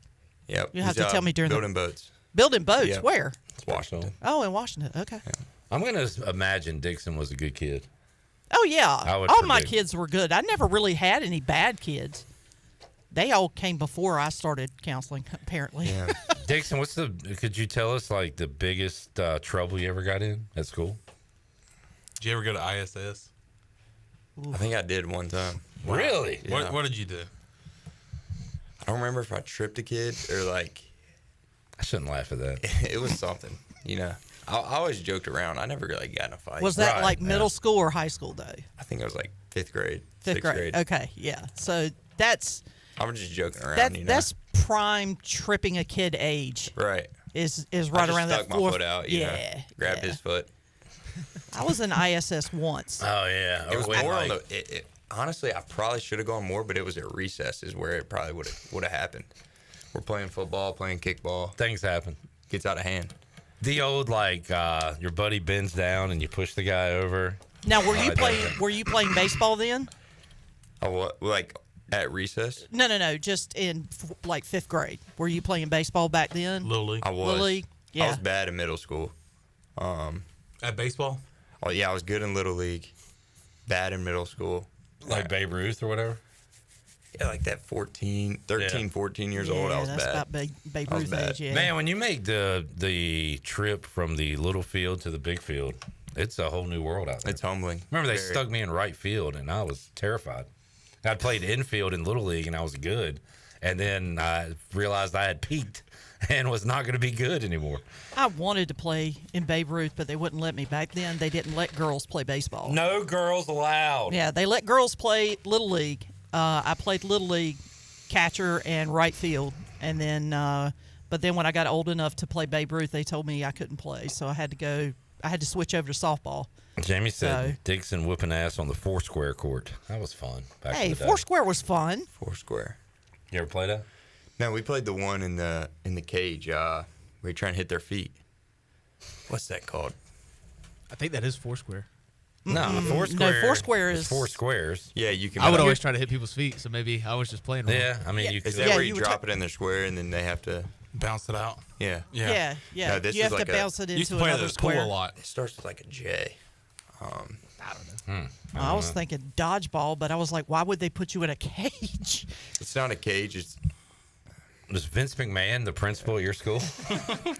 Yep. You have He's, to tell me during building boats. Building boats. Yep. Where? It's Washington. Oh, in Washington. Okay. I'm going to imagine Dixon was a good kid. Oh yeah. I would All my predict. kids were good. I never really had any bad kids. They all came before I started counseling, apparently. Yeah. Dixon, could you tell us like the biggest trouble you ever got in at school? Did you ever go to ISS? I think I did one time. Really? Yeah. What did you do? I don't remember if I tripped a kid or like. I shouldn't laugh at that. It was something, you know. I always joked around. I never really got in a fight. Was that like middle school or high school day? I think it was like fifth grade. Fifth sixth grade. Okay, yeah. So that's I was just joking around. that's prime tripping a kid age. Right. Is I right just around stuck that my fourth. foot out. You know, grabbed his foot. I was in ISS once. Oh yeah, It was more on the. Honestly, I probably should have gone more, but it was at recess is where it probably would have happened. We're playing football, playing kickball. Things happen. Gets out of hand. The old your buddy bends down and you push the guy over. Now, were you playing baseball then? Oh, what? Like at recess? No. Just in like 5th grade. Were you playing baseball back then? Little League. I was. Little League. Yeah. I was bad in middle school. At baseball? Oh yeah, I was good in Little League. Bad in middle school. Like Babe Ruth or whatever? Yeah, like that 13, 14 years old, I was that's bad. about Babe Ruth age, yeah. Man, when you make the trip from the little field to the big field, it's a whole new world out there. It's humbling. Remember, they stuck me in right field, and I was terrified. I'd played infield in Little League, and I was good. And then I realized I had peaked and was not going to be good anymore. I wanted to play in Babe Ruth, but they wouldn't let me. Back then, they didn't let girls play baseball. No girls allowed. Yeah, they let girls play Little League. I played Little League catcher and right field. And then, but then when I got old enough to play Babe Ruth, they told me I couldn't play. So I had to switch over to softball. Jamie said Dixon whooping ass on the Foursquare court. That was fun. Back in the day. Foursquare was fun. Foursquare. You ever play that? No, we played the one in the cage. Where you try and hit their feet. What's that called? I think that is Foursquare. No, Foursquare. No, Foursquare is 4 squares. Yeah, you can. I would always try to hit people's feet, so maybe I was just playing wrong. Yeah, I mean, you could. Is that where you drop it in their square and then they have to bounce it out? Yeah. Yeah. No, this you is have like to bounce it You used into to play another at the pool square. a lot. It starts with like a J. I don't know. I was thinking dodgeball, but I was like, why would they put you in a cage? It's not a cage. It's Was Vince McMahon the principal at your school?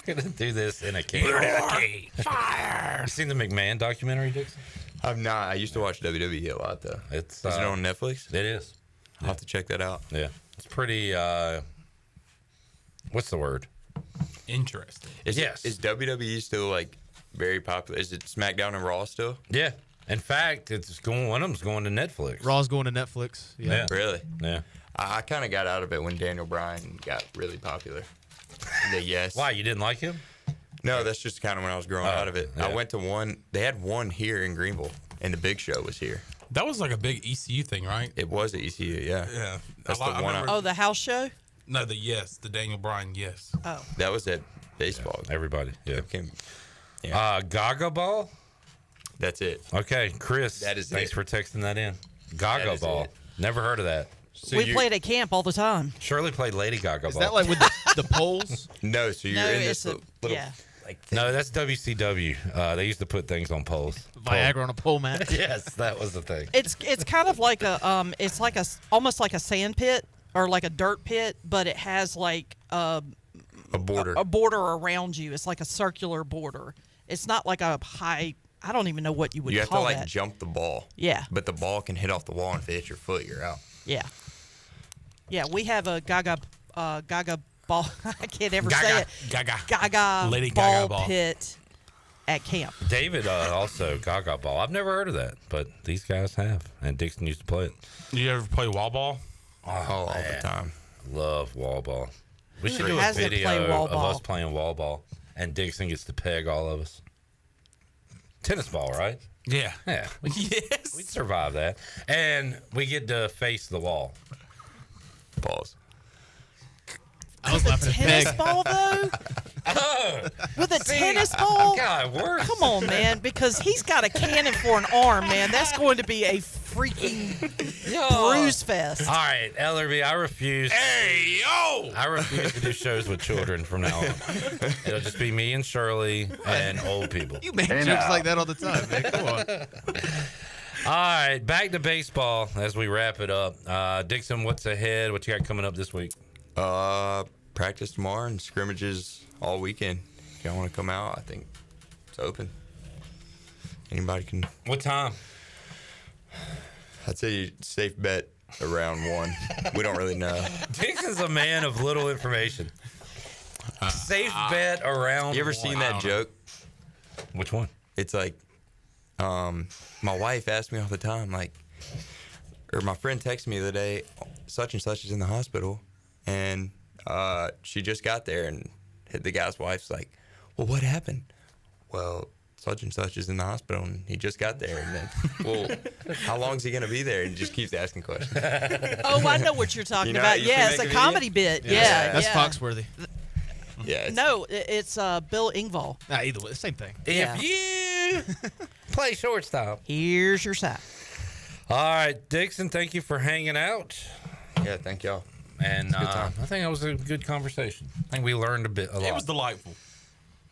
Gonna do this in a cage. fire. You seen the McMahon documentary, Dixon? I've not. I used to watch WWE a lot though. It's Is it on Netflix? It is. I'll have to check that out. Yeah, it's pretty. What's the word? Interesting. Is WWE still like very popular? Is it SmackDown and Raw still? Yeah. In fact, it's going. One of them's going to Netflix. Raw's going to Netflix. Yeah. Really? Yeah. I kind of got out of it when Daniel Bryan got really popular. Yes. Why, you didn't like him? No, that's just kind of when I was growing out of it. yeah. I went to one. They had one here in Greenville, and the Big Show was here. That was like a big ECU thing, right? It was at ECU, yeah. Yeah. That's the I one. remember- Oh, the house show? No, the Daniel Bryan, yes. Oh. That was at baseball. Everybody. Yeah. Yeah. Gaga Ball? That's it. Okay, Chris. That is thanks it. for texting that in. Gaga That is Ball. it. Never heard of that. So we you- played at camp all the time. Shirley played Lady Gaga Is Ball. that like with the poles? No, so you're No, in it's this a- little yeah. like thing. No, that's WCW. They used to put things on poles. Viagra on a pole match? Yes, that was the thing. It's kind of like a it's like almost like a sand pit or like a dirt pit, but it has like a border. a border around you. It's like a circular border. It's not like a high. I don't even know what you would You have to call like that. jump the ball. Yeah. But the ball can hit off the wall, and if it hits your foot, you're out. Yeah. Yeah, we have a Gaga ball. I can't ever say Gaga. it. Gaga. Gaga Lady ball Gaga ball. pit at camp. David also Gaga Ball. I've never heard of that, but these guys have, and Dixon used to play it. You ever play wall ball? all the time. Love wall ball. We should Who do a hasn't video played wall of ball? us playing wall ball, and Dixon gets to peg all of us. Tennis ball, right? Yeah. Yeah. Yes. We'd survive that. And we get to face the wall. Pause. I was laughing at Tennis Peg. ball though? Oh, With a tennis ball? God, worse. Come on, man, because he's got a cannon for an arm, man. That's going to be a freaking bruise fest. All right, Ellerby, I refuse. Hey, yo! I refuse to do shows with children from now on. It'll just be me and Shirley and old people. You make jokes like that all the time, man. Come on. All right, back to baseball as we wrap it up. Dixon, what's ahead? What you got coming up this week? Practice tomorrow and scrimmages all weekend. If y'all want to come out, I think it's open. Anybody can. What time? I'd say safe bet around 1. We don't really know. Dixon's a man of little information. Safe bet around. You ever seen that joke? Which one? It's like, my wife asked me all the time, like, or my friend texted me the other day, such and such is in the hospital, and she just got there, and the guy's wife's like, well, what happened? Well, such and such is in the hospital, and he just got there. And then, well, how long is he going to be there? And he just keeps asking questions. Oh, I know what you're talking about. Yeah, it's a comedy bit. Yeah. That's Foxworthy. Yeah. No, it's Bill Engvall. Nah, either way, same thing. Yeah. If you play shortstop. Here's your side. All right, Dixon, thank you for hanging out. Yeah, thank y'all. And Good time. I think it was a good conversation. I think we learned a lot. It was delightful.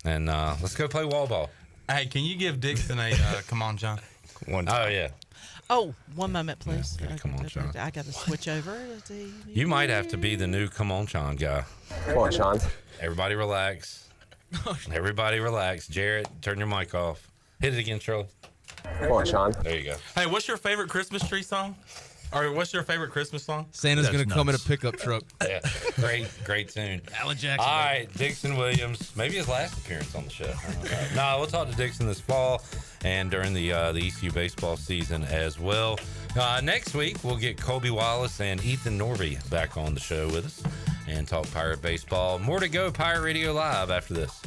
And let's go play wall ball. Hey, can you give Dixon a come on, John? One time. Oh, yeah. Oh, one moment, please. Yeah, come on, Sean. I got to switch over. You might have to be the new come on, Sean guy. Come on, Sean. Everybody relax. Everybody relax. Jarrett, turn your mic off. Hit it again, Charlie. Come on, Sean. There you go. Hey, what's your favorite Christmas tree song? Or what's your favorite Christmas song? Santa's going to come in a pickup truck. Yeah, great tune. Alan Jackson. All right, Dixon Williams. Maybe his last appearance on the show. I don't know. No, we'll talk to Dixon this fall and during the ECU baseball season as well. Next week, we'll get Colby Wallace and Ethan Norby back on the show with us and talk Pirate baseball. More to go, Pirate Radio Live after this.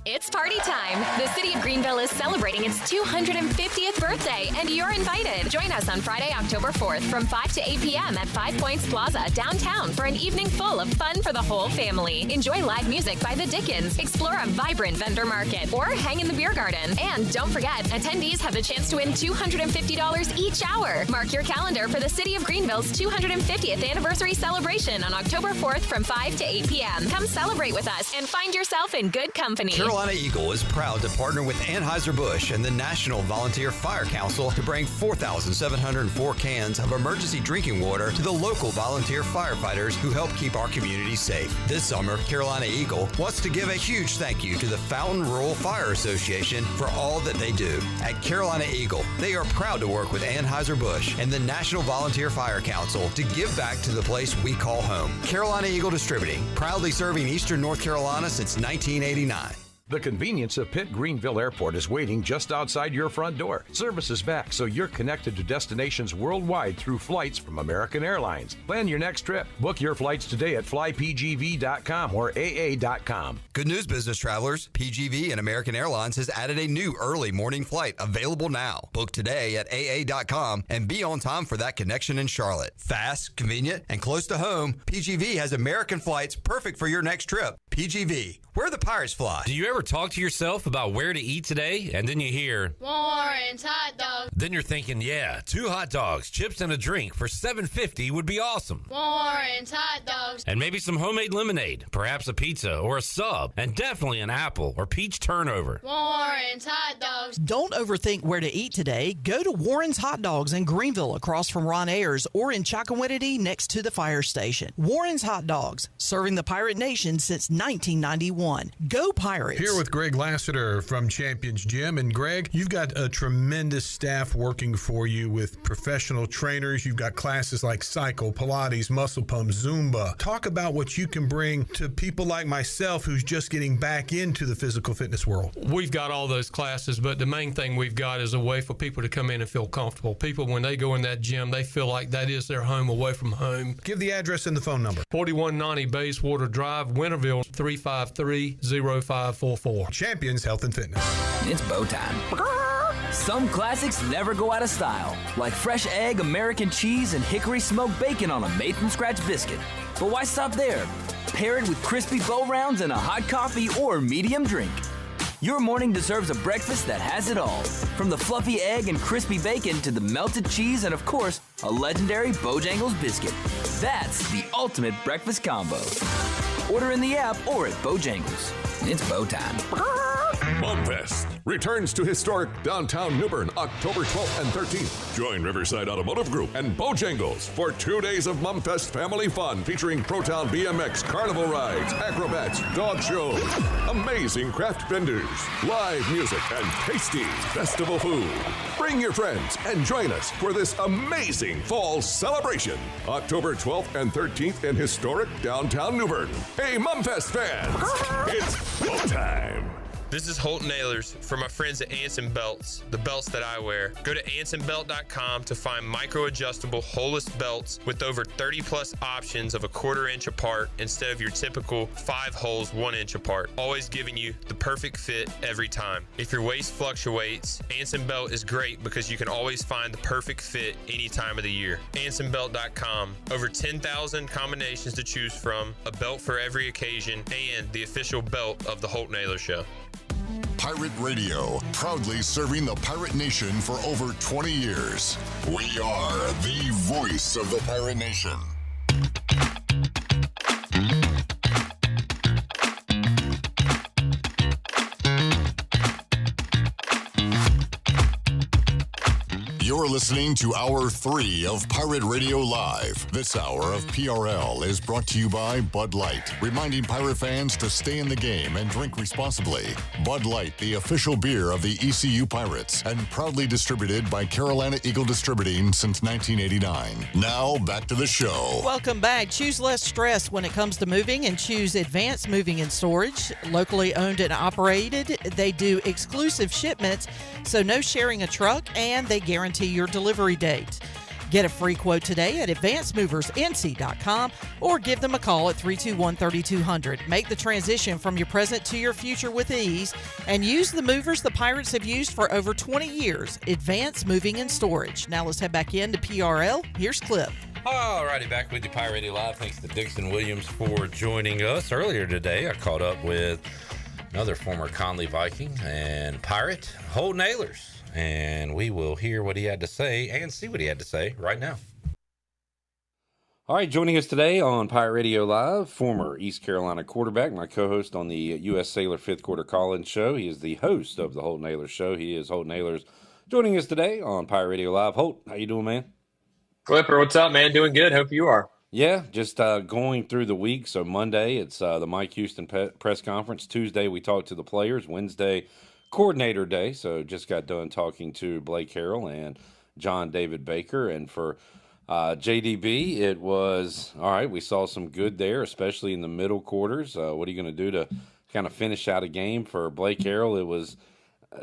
It's party time. The city of Greenville is celebrating its 250th birthday, and you're invited. Join us on Friday, October 4th from 5 to 8 p.m. at 5 Points Plaza downtown for an evening full of fun for the whole family. Enjoy live music by the Dickens, explore a vibrant vendor market, or hang in the beer garden. And don't forget, attendees have the chance to win $250 each hour. Mark your calendar for the city of Greenville's 250th anniversary celebration on October 4th from 5 to 8 p.m. Come celebrate with us and find yourself in good company. Carolina Eagle is proud to partner with Anheuser-Busch and the National Volunteer Fire Council to bring 4,704 cans of emergency drinking water to the local volunteer firefighters who help keep our communities safe. This summer, Carolina Eagle wants to give a huge thank you to the Fountain Rural Fire Association for all that they do. At Carolina Eagle, they are proud to work with Anheuser-Busch and the National Volunteer Fire Council to give back to the place we call home. Carolina Eagle Distributing, proudly serving Eastern North Carolina since 1989. The convenience of Pitt Greenville Airport is waiting just outside your front door. Service is back, so you're connected to destinations worldwide through flights from American Airlines. Plan your next trip. Book your flights today at flypgv.com or aa.com. Good news, business travelers. PGV and American Airlines has added a new early morning flight available now. Book today at aa.com and be on time for that connection in Charlotte. Fast, convenient, and close to home, PGV has American flights perfect for your next trip. PGV, where the Pirates fly. Do you ever talk to yourself about where to eat today, and then you hear Warren's hot dogs. Then you're thinking, yeah, 2 hot dogs, chips, and a drink for $7.50 would be awesome. Warren's hot dogs. And maybe some homemade lemonade, perhaps a pizza or a sub, and definitely an apple or peach turnover. Warren's hot dogs. Don't overthink where to eat today. Go to Warren's Hot Dogs in Greenville across from Ron Ayers or in Chocowinity next to the fire station. Warren's Hot Dogs, serving the Pirate Nation since 1991. Go Pirates! Here with Greg Lassiter from Champions Gym. And Greg, you've got a tremendous staff working for you with professional trainers. You've got classes like cycle, Pilates, muscle pumps, Zumba. Talk about what you can bring to people like myself who's just getting back into the physical fitness world. We've got all those classes, but the main thing we've got is a way for people to come in and feel comfortable. People, when they go in that gym, they feel like that is their home away from home. Give the address and the phone number. 4190 Bayswater Drive, Winterville, 353-0544. Champions Health and Fitness. It's bow time. Some classics never go out of style, like fresh egg, American cheese, and hickory smoked bacon on a made-from-scratch biscuit. But why stop there? Pair it with crispy bow rounds and a hot coffee or medium drink. Your morning deserves a breakfast that has it all. From the fluffy egg and crispy bacon to the melted cheese and, of course, a legendary Bojangles biscuit. That's the ultimate breakfast combo. Order in the app or at Bojangles. It's bow time. Mumfest returns to historic downtown Newbern October 12th and 13th. Join Riverside Automotive Group and Bojangles for 2 days of Mumfest family fun featuring Protown BMX, carnival rides, acrobats, dog shows, amazing craft vendors, live music, and tasty festival food. Bring your friends and join us for this amazing fall celebration. October 12th and 13th in historic downtown Newbern. Hey, Mumfest fans, it's go time. This is Holton Ahlers for my friends at Anson Belts, the belts that I wear. Go to ansonbelt.com to find micro-adjustable holeless belts with over 30-plus options of a 1/4 inch apart instead of your typical 5 holes 1 inch apart, always giving you the perfect fit every time. If your waist fluctuates, Anson Belt is great because you can always find the perfect fit any time of the year. AnsonBelt.com. Over 10,000 combinations to choose from, a belt for every occasion, and the official belt of the Holton Ahlers Show. Pirate Radio, proudly serving the Pirate Nation for over 20 years. We are the voice of the Pirate Nation. You're listening to Hour 3 of Pirate Radio Live. This hour of PRL is brought to you by Bud Light, reminding Pirate fans to stay in the game and drink responsibly. Bud Light, the official beer of the ECU Pirates, and proudly distributed by Carolina Eagle Distributing since 1989. Now, back to the show. Welcome back. Choose less stress when it comes to moving and choose Advanced Moving and Storage. Locally owned and operated, they do exclusive shipments, so no sharing a truck, and they guarantee your delivery date. Get a free quote today at advancedmoversnc.com or give them a call at 321-3200. Make the transition from your present to your future with ease and use the movers the Pirates have used for over 20 years. Advanced Moving and Storage. Now let's head back into PRL. Here's Clip. All righty, back with you, Pirate Radio Live. Thanks to Dixon Williams for joining us. Earlier today, I caught up with another former Conley Viking and Pirate, Holton Ahlers. And we will hear what he had to say and see what he had to say right now. All right, joining us today on Pirate Radio Live, former East Carolina quarterback, my co-host on the U.S. Sailor Fifth Quarter Call-In Show. He is the host of the Holton Ahlers Show. He is Holton Ahlers, joining us today on Pirate Radio Live. Holt, how you doing, man? Clipper, what's up, man? Doing good. Hope you are. Yeah, just going through the week. So Monday, it's the Mike Houston press conference. Tuesday, we talked to the players. Wednesday, coordinator day. So just got done talking to Blake Harrell and John David Baker. And for JDB, it was, all right, we saw some good there, especially in the middle quarters. What are you going to do to kind of finish out a game? For Blake Harrell, it was,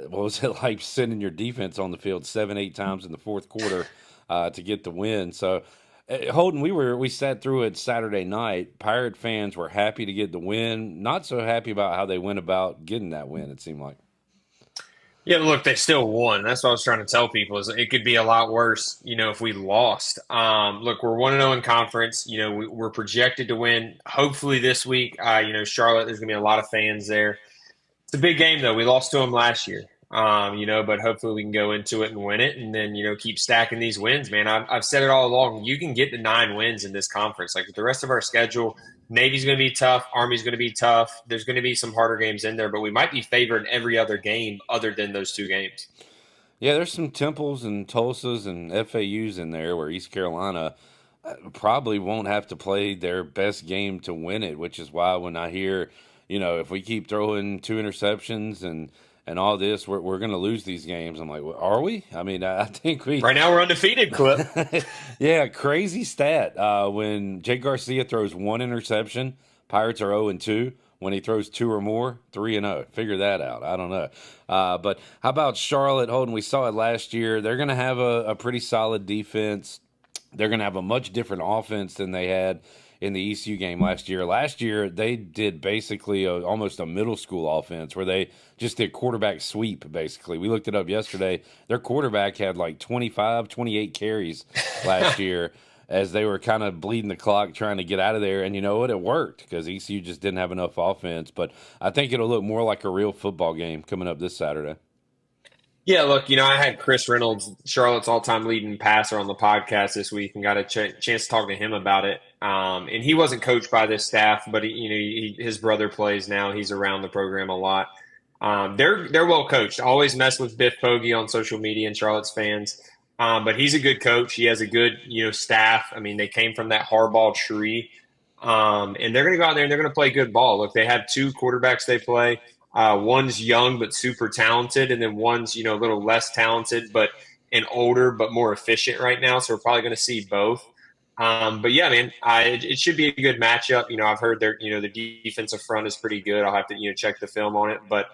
what was it like sending your defense on the field 7-8 times in the fourth quarter to get the win? So, Holden, we sat through it Saturday night. Pirate fans were happy to get the win, not so happy about how they went about getting that win, it seemed like. Yeah, look, they still won. That's what I was trying to tell people, is it could be a lot worse, if we lost. Look, we're 1-0 in conference. We're projected to win. Hopefully this week, Charlotte, there's going to be a lot of fans there. It's a big game, though. We lost to them last year, but hopefully we can go into it and win it and then, keep stacking these wins, man. I've said it all along. You can get to 9 wins in this conference. Like, with the rest of our schedule, Navy's going to be tough. Army's going to be tough. There's going to be some harder games in there, but we might be favored in every other game other than those 2 games. Yeah, there's some Temples and Tulsas and FAUs in there where East Carolina probably won't have to play their best game to win it, which is why when I hear, if we keep throwing 2 interceptions and all this, we're going to lose these games. I'm like, well, are we? I mean, I think we... Right now we're undefeated, Clip. Yeah, crazy stat. When Jake Garcia throws 1 interception, Pirates are 0-2. When he throws 2 or more, 3-0. Figure that out. I don't know. But how about Charlotte, Holden? We saw it last year. They're going to have a pretty solid defense. They're going to have a much different offense than they had in the ECU game last year. Last year, they did basically almost a middle school offense where they just did quarterback sweep, basically. We looked it up yesterday. Their quarterback had like 25, 28 carries last year as they were kind of bleeding the clock trying to get out of there. And you know what? It worked because ECU just didn't have enough offense. But I think it'll look more like a real football game coming up this Saturday. Yeah, look, I had Chris Reynolds, Charlotte's all-time leading passer, on the podcast this week and got a chance to talk to him about it. And he wasn't coached by this staff, but his brother plays now. He's around the program a lot. They're well coached. Always mess with Biff Poggi on social media and Charlotte's fans. But he's a good coach. He has a good, staff. I mean, they came from that Harbaugh tree. And they're going to go out there and they're going to play good ball. Look, they have 2 quarterbacks they play. One's young but super talented, and then one's, a little less talented but older but more efficient right now. So we're probably going to see both. But yeah, man, it should be a good matchup. I've heard the defensive front is pretty good. I'll have to check the film on it, but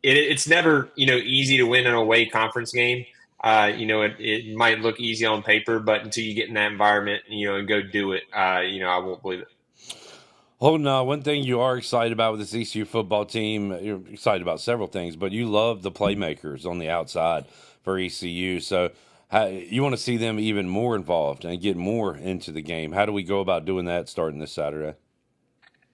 It's never, easy to win an away conference game. It might look easy on paper, but until you get in that environment, and go do it, I won't believe it. Holton, one thing you are excited about with this ECU football team, you're excited about several things, but you love the playmakers on the outside for ECU. So you want to see them even more involved and get more into the game. How do we go about doing that starting this Saturday?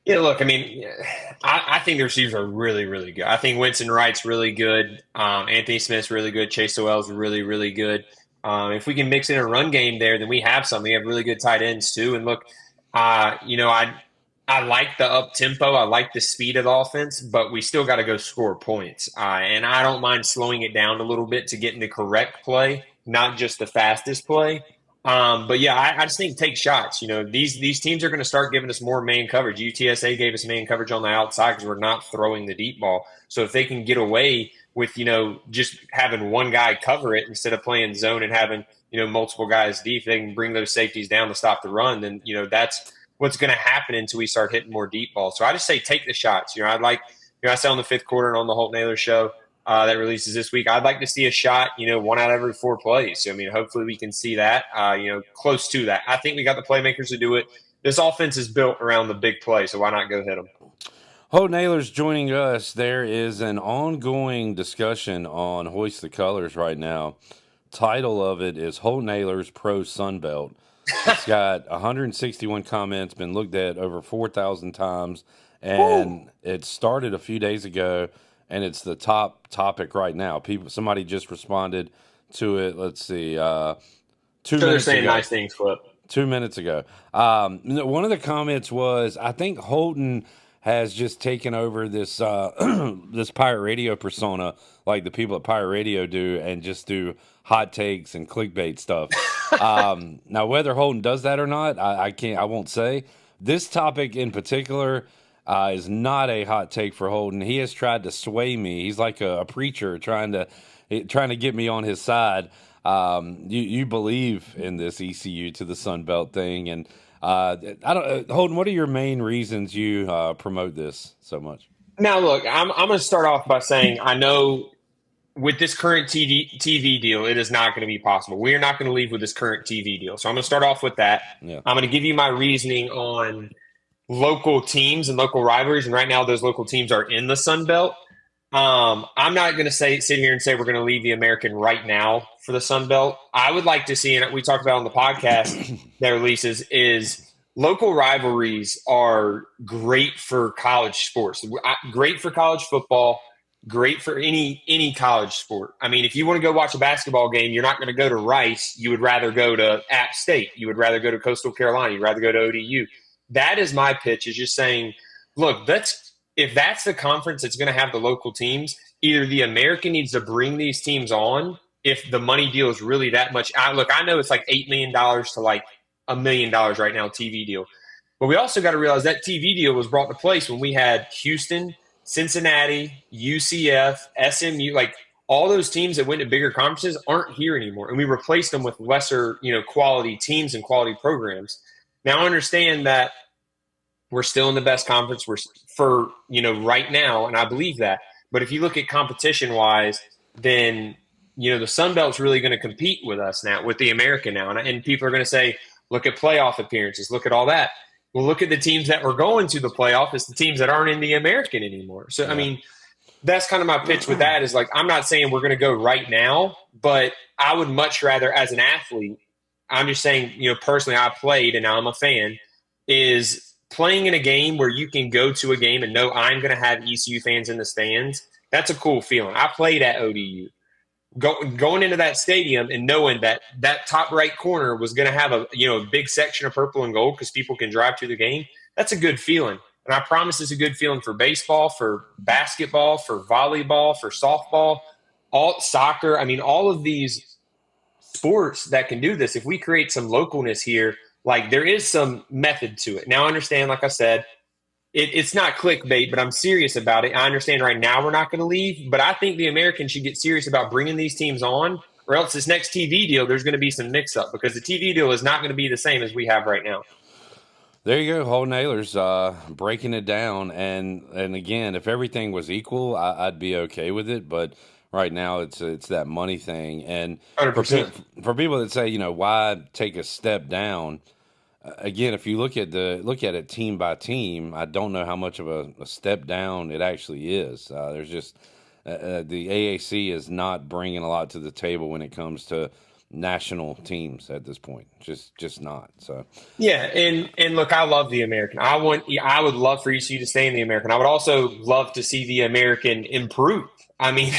Yeah, look, I think the receivers are really, really good. I think Winston Wright's really good. Anthony Smith's really good. Chase Sowell's really, really good. If we can mix in a run game there, then we have something. We have really good tight ends too. And look, I like the up tempo. I like the speed of the offense, but we still got to go score points. And I don't mind slowing it down a little bit to get into correct play, not just the fastest play. But yeah, I just think take shots. These teams are going to start giving us more man coverage. UTSA gave us man coverage on the outside because we're not throwing the deep ball. So if they can get away with, just having one guy cover it instead of playing zone and having, multiple guys deep, they can bring those safeties down to stop the run. Then, that's what's going to happen until we start hitting more deep balls. So I just say take the shots. I said on the fifth quarter and on the Holton Ahlers show that releases this week, I'd like to see a shot, 1 out of every 4 plays. So, hopefully we can see that, close to that. I think we got the playmakers to do it. This offense is built around the big play, so why not go hit them? Holton Ahlers joining us. There is an ongoing discussion on Hoist the Colors right now. Title of it is Holton Ahlers Pro Sunbelt. It's got 161 comments, been looked at over 4,000 times, and it started a few days ago, and it's the top topic right now. Somebody just responded to it. Let's see, 2 minutes ago. They're saying nice things, Flip. 2 minutes ago. One of the comments was, I think Holton has just taken over this this Pirate Radio persona, like the people at Pirate Radio do, and just do hot takes and clickbait stuff. Now, whether Holton does that or not, I won't say. This topic in particular is not a hot take for Holton. He has tried to sway me. He's like a preacher trying to get me on his side. You believe in this ECU to the Sun Belt thing, and Holton, what are your main reasons you promote this so much? Now, look, I'm going to start off by saying I know with this current TV deal, it is not going to be possible. We are not going to leave with this current TV deal. So I'm going to start off with that. Yeah. I'm going to give you my reasoning on local teams and local rivalries. And right now, those local teams are in the Sun Belt. I'm not going to sit here and say we're going to leave the American right now for the Sun Belt. I would like to see, and we talked about on the podcast that releases, is local rivalries are great for college sports, great for college football, great for any college sport. If you want to go watch a basketball game, you're not going to go to Rice. You would rather go to App State. You would rather go to Coastal Carolina. You'd rather go to ODU. That is my pitch, is just saying, look, if that's the conference that's going to have the local teams, either the American needs to bring these teams on if the money deal is really that much. I know it's like $8 million to like $1 million right now, TV deal. But we also got to realize that TV deal was brought to place when we had Houston, Cincinnati, UCF, SMU, like all those teams that went to bigger conferences aren't here anymore. And we replaced them with lesser, quality teams and quality programs. Now I understand that we're still in the best conference for right now, and I believe that. But if you look at competition-wise, then, the Sun Belt's really going to compete with us now, with the American now. And people are going to say, look at playoff appearances, look at all that. Well, look at the teams that were going to the playoff. It's the teams that aren't in the American anymore. So, yeah. That's kind of my pitch with that is, like, I'm not saying we're going to go right now, but I would much rather, as an athlete, I'm just saying, personally, I played and now I'm a fan, is playing in a game where you can go to a game and know I'm going to have ECU fans in the stands. That's a cool feeling. I played at ODU. Going into that stadium and knowing that top right corner was going to have a big section of purple and gold because people can drive to the game, that's a good feeling. And I promise it's a good feeling for baseball, for basketball, for volleyball, for softball, soccer. All of these sports that can do this, if we create some localness here, like there is some method to it. Now I understand, like I said, it's not clickbait, but I'm serious about it. I understand right now we're not going to leave, but I think the Americans should get serious about bringing these teams on, or else this next TV deal, there's going to be some mix-up because the TV deal is not going to be the same as we have right now. There you go, Holton Ahlers, breaking it down. And again, if everything was equal, I'd be okay with it. But right now, it's that money thing. And for people that say, why take a step down? Again, if you look at it team by team, I don't know how much of a step down it actually is. There's just the AAC is not bringing a lot to the table when it comes to national teams at this point. Just not. So yeah, and look, I love the American. I would love for ECU to stay in the American. I would also love to see the American improve. I mean,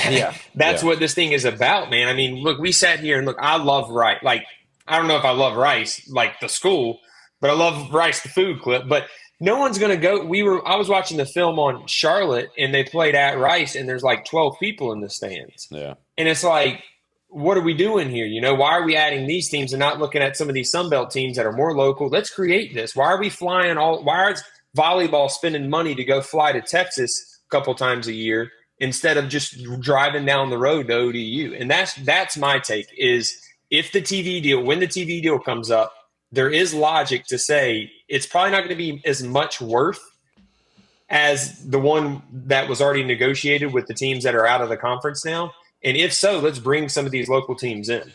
that's what this thing is about, man. I mean, look, we sat here and look, I love Rice. Like, I don't know if I love Rice, like the school, but I love Rice, the food clip. But no one's going to go. I was watching the film on Charlotte, and they played at Rice, and there's like 12 people in the stands. Yeah. And it's like, what are we doing here? Why are we adding these teams and not looking at some of these Sunbelt teams that are more local? Let's create this. Why are we flying why is volleyball spending money to go fly to Texas a couple times a year instead of just driving down the road to ODU? And that's my take is if the TV deal, when the TV deal comes up, there is logic to say it's probably not going to be as much worth as the one that was already negotiated with the teams that are out of the conference now. And if so, let's bring some of these local teams in.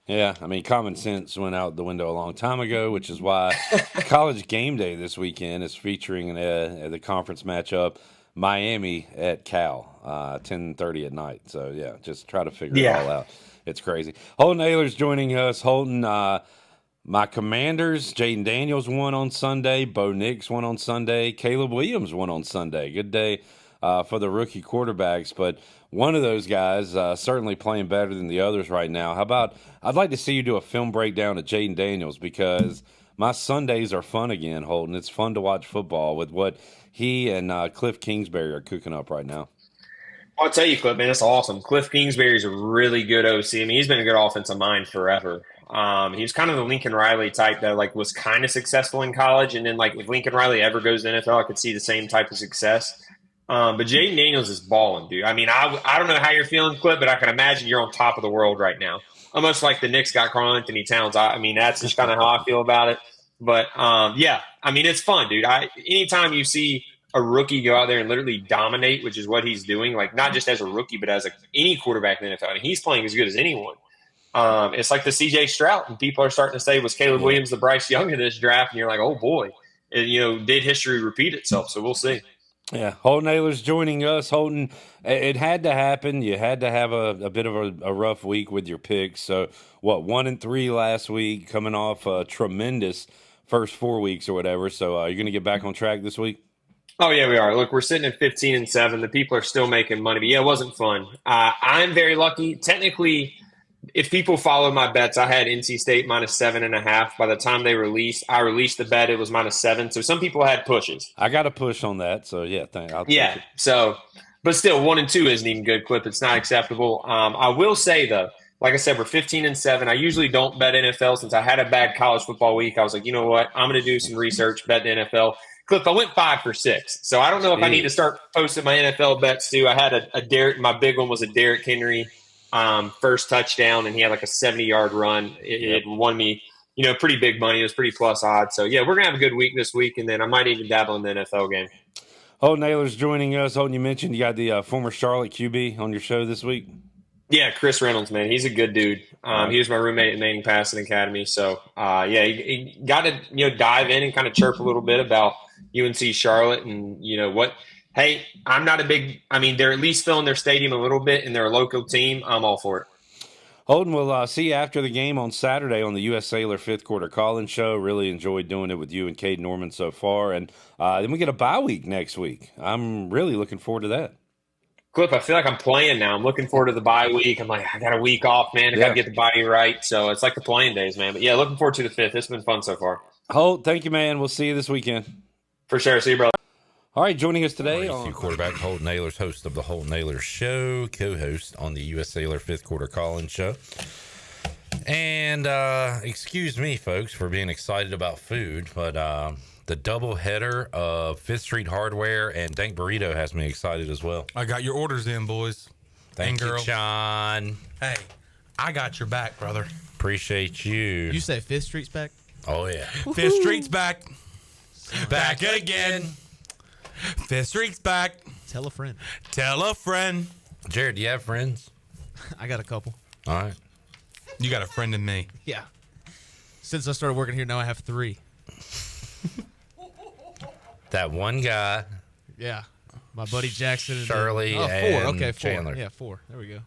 Yeah, I mean, common sense went out the window a long time ago, which is why College Game Day this weekend is featuring the conference matchup, Miami at Cal, 10:30 at night. So, yeah, just try to figure it all out. It's crazy. Holton Ahlers joining us. Holton, my Commanders, Jaden Daniels won on Sunday. Bo Nix won on Sunday. Caleb Williams won on Sunday. Good day for the rookie quarterbacks, but one of those guys certainly playing better than the others right now. How about I'd like to see you do a film breakdown of Jaden Daniels because my Sundays are fun again, Holton. It's fun to watch football with what he and Cliff Kingsbury are cooking up right now. I'll tell you, Cliff, man, it's awesome. Cliff Kingsbury's a really good OC. I mean, he's been a good offensive mind forever. He was kind of the Lincoln Riley type that was kind of successful in college, and then if Lincoln Riley ever goes to the NFL, I could see the same type of success. But Jaden Daniels is balling, dude. I mean, I don't know how you're feeling, Clip, but I can imagine you're on top of the world right now. Almost like the Knicks got Karl Anthony Towns. I mean, that's just kind of how I feel about it. But, yeah, I mean, it's fun, dude. Anytime you see a rookie go out there and literally dominate, which is what he's doing, not just as a rookie, but as any quarterback in the NFL, and he's playing as good as anyone. It's like the C.J. Stroud, and people are starting to say, was Caleb Williams the Bryce Young in this draft? And you're like, oh, boy. Did history repeat itself? So we'll see. Yeah, Holton Ahlers joining us. Holton, it had to happen. You had to have a bit of a rough week with your picks. So, 1-3 last week, coming off a tremendous first 4 weeks or whatever. So, you're going to get back on track this week? Oh, yeah, we are. Look, we're sitting at 15-7. The people are still making money. But, yeah, it wasn't fun. I'm very lucky. Technically, if people follow my bets, I had NC State -7.5. By the time I released the bet, it was -7. So some people had pushes. I got a push on that. So yeah, I'll take it. So, but still, 1-2 isn't even good, Clip. It's not acceptable. I will say though, like I said, we're 15-7. I usually don't bet NFL since I had a bad college football week. I was like, you know what? I'm going to do some research, bet the NFL. Clip, I went 5 for 6. So I don't know if I need to start posting my NFL bets too. I had a Derek. My big one was a Derrick Henry. First touchdown, and he had a 70-yard run. It won me, pretty big money. It was pretty plus odds. So, yeah, we're going to have a good week this week, and then I might even dabble in the NFL game. Holton Ahlers joining us. Holton, you mentioned you got the former Charlotte QB on your show this week. Yeah, Chris Reynolds, man. He's a good dude. He was my roommate at Manning Passing Academy. So, he got to, dive in and kind of chirp a little bit about UNC Charlotte and, what – hey, I'm not they're at least filling their stadium a little bit, and they're a local team. I'm all for it. Holton, we'll see you after the game on Saturday on the U.S. Sailor Fifth Quarter Call-In Show. Really enjoyed doing it with you and Cade Norman so far. And then we get a bye week next week. I'm really looking forward to that. Cliff, I feel like I'm playing now. I'm looking forward to the bye week. I'm like, I got a week off, man. I got to get the body right. So it's like the playing days, man. But, yeah, looking forward to the 5th. It's been fun so far. Holt, thank you, man. We'll see you this weekend. For sure. See you, brother. All right, joining us today on quarterback Holton Ahlers, host of the Holton Ahlers Show, co-host on the U.S. Sailor Fifth Quarter Call-In Show. And excuse me, folks, for being excited about food, but the double header of Fifth Street Hardware and Dank Burrito has me excited as well. I got your orders in, boys. Thank you, John. Hey, I got your back, brother. Appreciate you. You say Fifth Street's back? Oh, yeah. Fifth Street's back. Back again. Fifth streak's back. Tell a friend. Tell a friend. Jared, do you have friends? I got a couple. All right. You got a friend in me. Yeah. Since I started working here, now I have 3. That one guy. Yeah. My buddy Jackson. And Shirley then, 4. and Okay, 4. Chandler. Yeah, 4. There we go.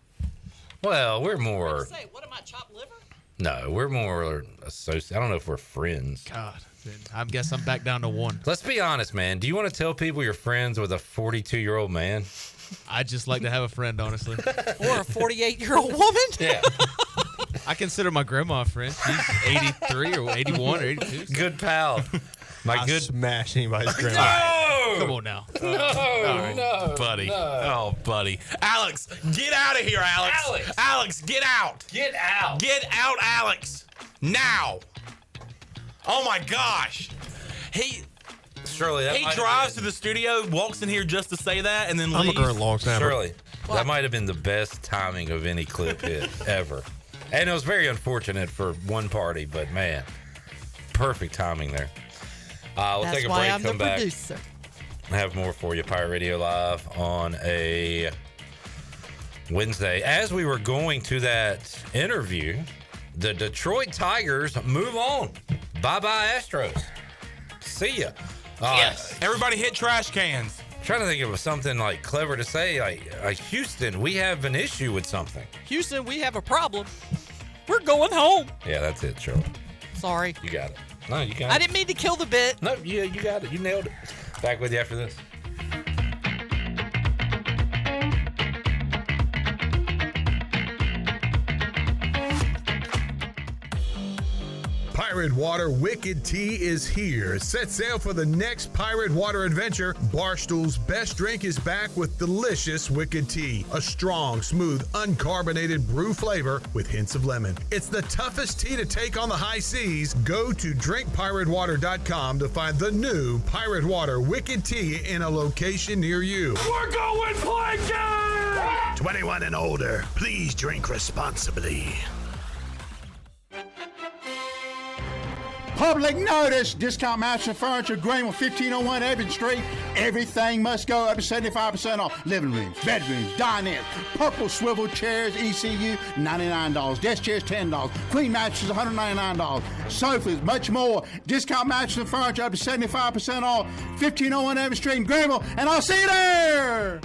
Well, we're more. Say, what am I, chopped liver? No, we're more associated. I don't know if we're friends. God, I guess I'm back down to 1. Let's be honest, man. Do you want to tell people you're friends with a 42-year-old man? I'd just like to have a friend, honestly. Or a 48-year-old woman? Yeah. I consider my grandma a friend. She's 83 or 81 or 82. So. Good pal. I smash anybody's grandma. No! Come on now. No, buddy. No. Oh, buddy. Alex, get out of here, Alex. Alex, get out. Get out. Get out, Alex. Now. Oh, my gosh. Shirley, He drives to the studio, walks in here just to say that, and then leaves. I'm a current long snapper. Shirley, that might have been the best timing of any clip hit ever. And it was very unfortunate for one party, but man, perfect timing there. We'll That's take a why break, I'm come the back. producer. I have more for you, Pirate Radio Live on a Wednesday. As we were going to that interview, the Detroit Tigers move on. Bye-bye, Astros. See ya. Yes. Everybody hit trash cans. Trying to think of something like clever to say, like Houston, we have an issue with something. Houston, we have a problem. We're going home. Yeah, that's it, Shirley. Sorry. You got it. No, you got it. I didn't mean to kill the bit. No, yeah, you got it. You nailed it. Back with you after this. Pirate Water Wicked Tea is here. Set sail for the next Pirate Water adventure. Barstool's best drink is back with delicious Wicked Tea. A strong, smooth, uncarbonated brew flavor with hints of lemon. It's the toughest tea to take on the high seas. Go to drinkpiratewater.com to find the new Pirate Water Wicked Tea in a location near you. We're going plankton! 21 and older, please drink responsibly. Public notice, Discount Mattress Furniture, Greenville, 1501 Evans Street. Everything must go up to 75% off. Living rooms, bedrooms, dinettes, purple swivel chairs, ECU, $99. Desk chairs, $10. Queen mattresses, $199. Sofas, much more. Discount Mattress and Furniture up to 75% off. 1501 Evans Street in Greenville, and I'll see you there!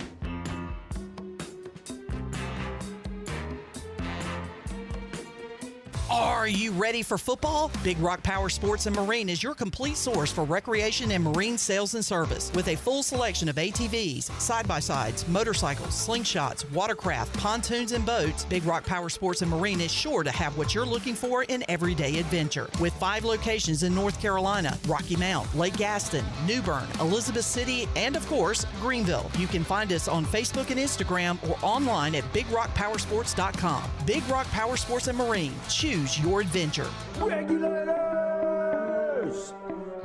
Are you ready for football? Big Rock Power Sports and Marine is your complete source for recreation and marine sales and service. With a full selection of ATVs, side-by-sides, motorcycles, slingshots, watercraft, pontoons, and boats, Big Rock Power Sports and Marine is sure to have what you're looking for in everyday adventure. With 5 locations in North Carolina, Rocky Mount, Lake Gaston, New Bern, Elizabeth City, and of course, Greenville. You can find us on Facebook and Instagram or online at BigRockPowersports.com. Big Rock Power Sports and Marine. Choose your adventure. Regulators!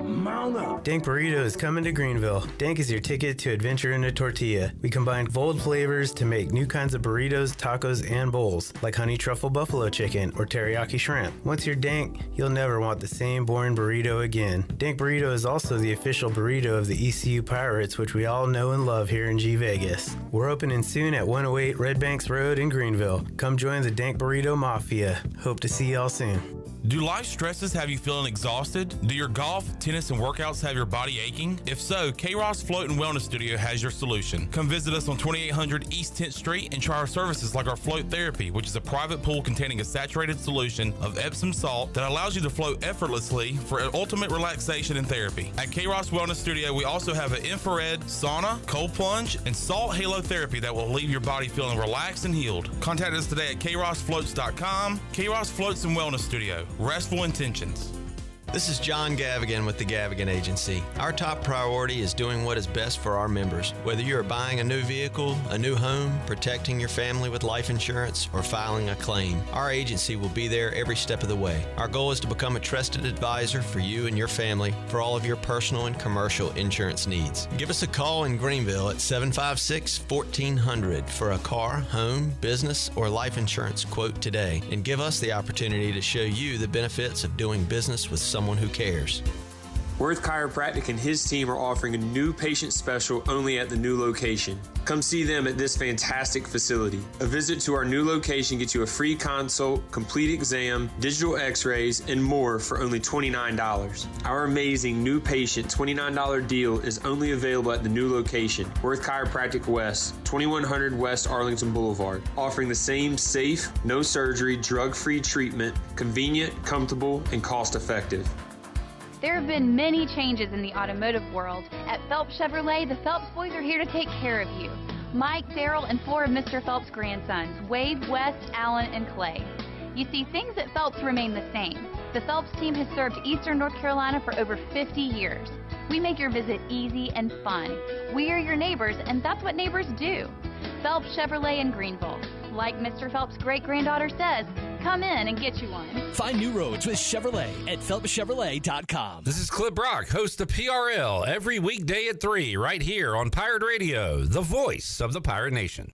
Mount up! Dank Burrito is coming to Greenville. Dank is your ticket to adventure in a tortilla. We combine bold flavors to make new kinds of burritos, tacos, and bowls, like honey truffle buffalo chicken or teriyaki shrimp. Once you're Dank, you'll never want the same boring burrito again. Dank Burrito is also the official burrito of the ECU Pirates, which we all know and love here in G Vegas. We're opening soon at 108 Red Banks Road in Greenville. Come join the Dank Burrito Mafia. Hope to see y'all soon. Do life stresses have you feeling exhausted? Do your golf, tennis, and workouts have your body aching? If so, K-Ross Float and Wellness Studio has your solution. Come visit us on 2800 East 10th Street and try our services like our Float Therapy, which is a private pool containing a saturated solution of Epsom salt that allows you to float effortlessly for ultimate relaxation and therapy. At K-Ross Wellness Studio, we also have an infrared, sauna, cold plunge, and salt halo therapy that will leave your body feeling relaxed and healed. Contact us today at krossfloats.com. K-Ross Floats and Wellness Studio. Restful intentions. This is John Gavigan with the Gavigan Agency. Our top priority is doing what is best for our members. Whether you are buying a new vehicle, a new home, protecting your family with life insurance, or filing a claim, our agency will be there every step of the way. Our goal is to become a trusted advisor for you and your family for all of your personal and commercial insurance needs. Give us a call in Greenville at 756-1400 for a car, home, business, or life insurance quote today, and give us the opportunity to show you the benefits of doing business with someone who cares. Worth Chiropractic and his team are offering a new patient special only at the new location. Come see them at this fantastic facility. A visit to our new location gets you a free consult, complete exam, digital x-rays, and more for only $29. Our amazing new patient $29 deal is only available at the new location, Worth Chiropractic West, 2100 West Arlington Boulevard, offering the same safe, no surgery, drug-free treatment, convenient, comfortable, and cost-effective. There have been many changes in the automotive world. At Phelps Chevrolet, the Phelps boys are here to take care of you. Mike, Daryl, and 4 of Mr. Phelps' grandsons, Wade, West, Allen, and Clay. You see, things at Phelps remain the same. The Phelps team has served Eastern North Carolina for over 50 years. We make your visit easy and fun. We are your neighbors, and that's what neighbors do. Phelps Chevrolet in Greenville. Like Mr. Phelps' great-granddaughter says, come in and get you one. Find new roads with Chevrolet at PhelpsChevrolet.com. This is Clip Brock, host of PRL, every weekday at 3, right here on Pirate Radio, the voice of the Pirate Nation.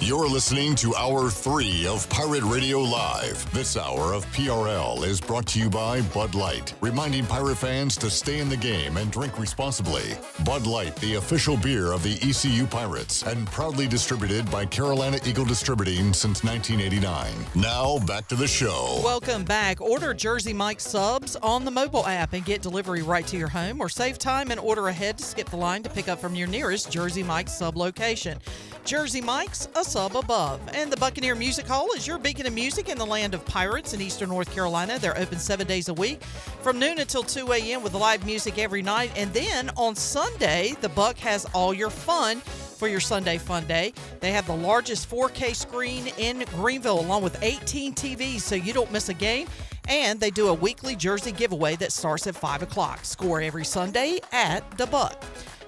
You're listening to Hour 3 of Pirate Radio Live. This hour of PRL is brought to you by Bud Light, reminding Pirate fans to stay in the game and drink responsibly. Bud Light, the official beer of the ECU Pirates, and proudly distributed by Carolina Eagle Distributing since 1989. Now, back to the show. Welcome back. Order Jersey Mike's subs on the mobile app and get delivery right to your home, or save time and order ahead to skip the line to pick up from your nearest Jersey Mike's sub location. Jersey Mike's, a sub above. And the Buccaneer Music Hall is your beacon of music in the land of pirates in Eastern North Carolina. They're open 7 days a week from noon until 2 a.m. with live music every night. And then on Sunday, the Buck has all your fun for your Sunday Fun Day. They have the largest 4K screen in Greenville, along with 18 TVs, so you don't miss a game. And they do a weekly jersey giveaway that starts at 5 o'clock. Score every Sunday at the Buck.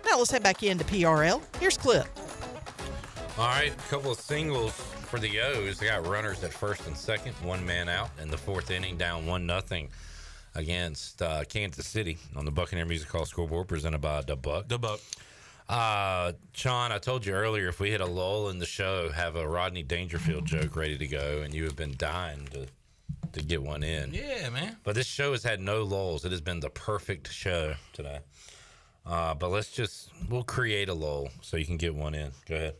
Now let's head back into PRL. Here's Clip. All right, a couple of singles for the O's. They got runners at first and second, 1 man out in the 4th inning, down 1-0 against Kansas City on the Buccaneer Music Hall scoreboard, presented by the Buck. The Buck. Sean, I told you earlier, if we hit a lull in the show, have a Rodney Dangerfield joke ready to go, and you have been dying to get one in. Yeah, man. But this show has had no lulls. It has been the perfect show today. But we'll create a lull so you can get one in. Go ahead.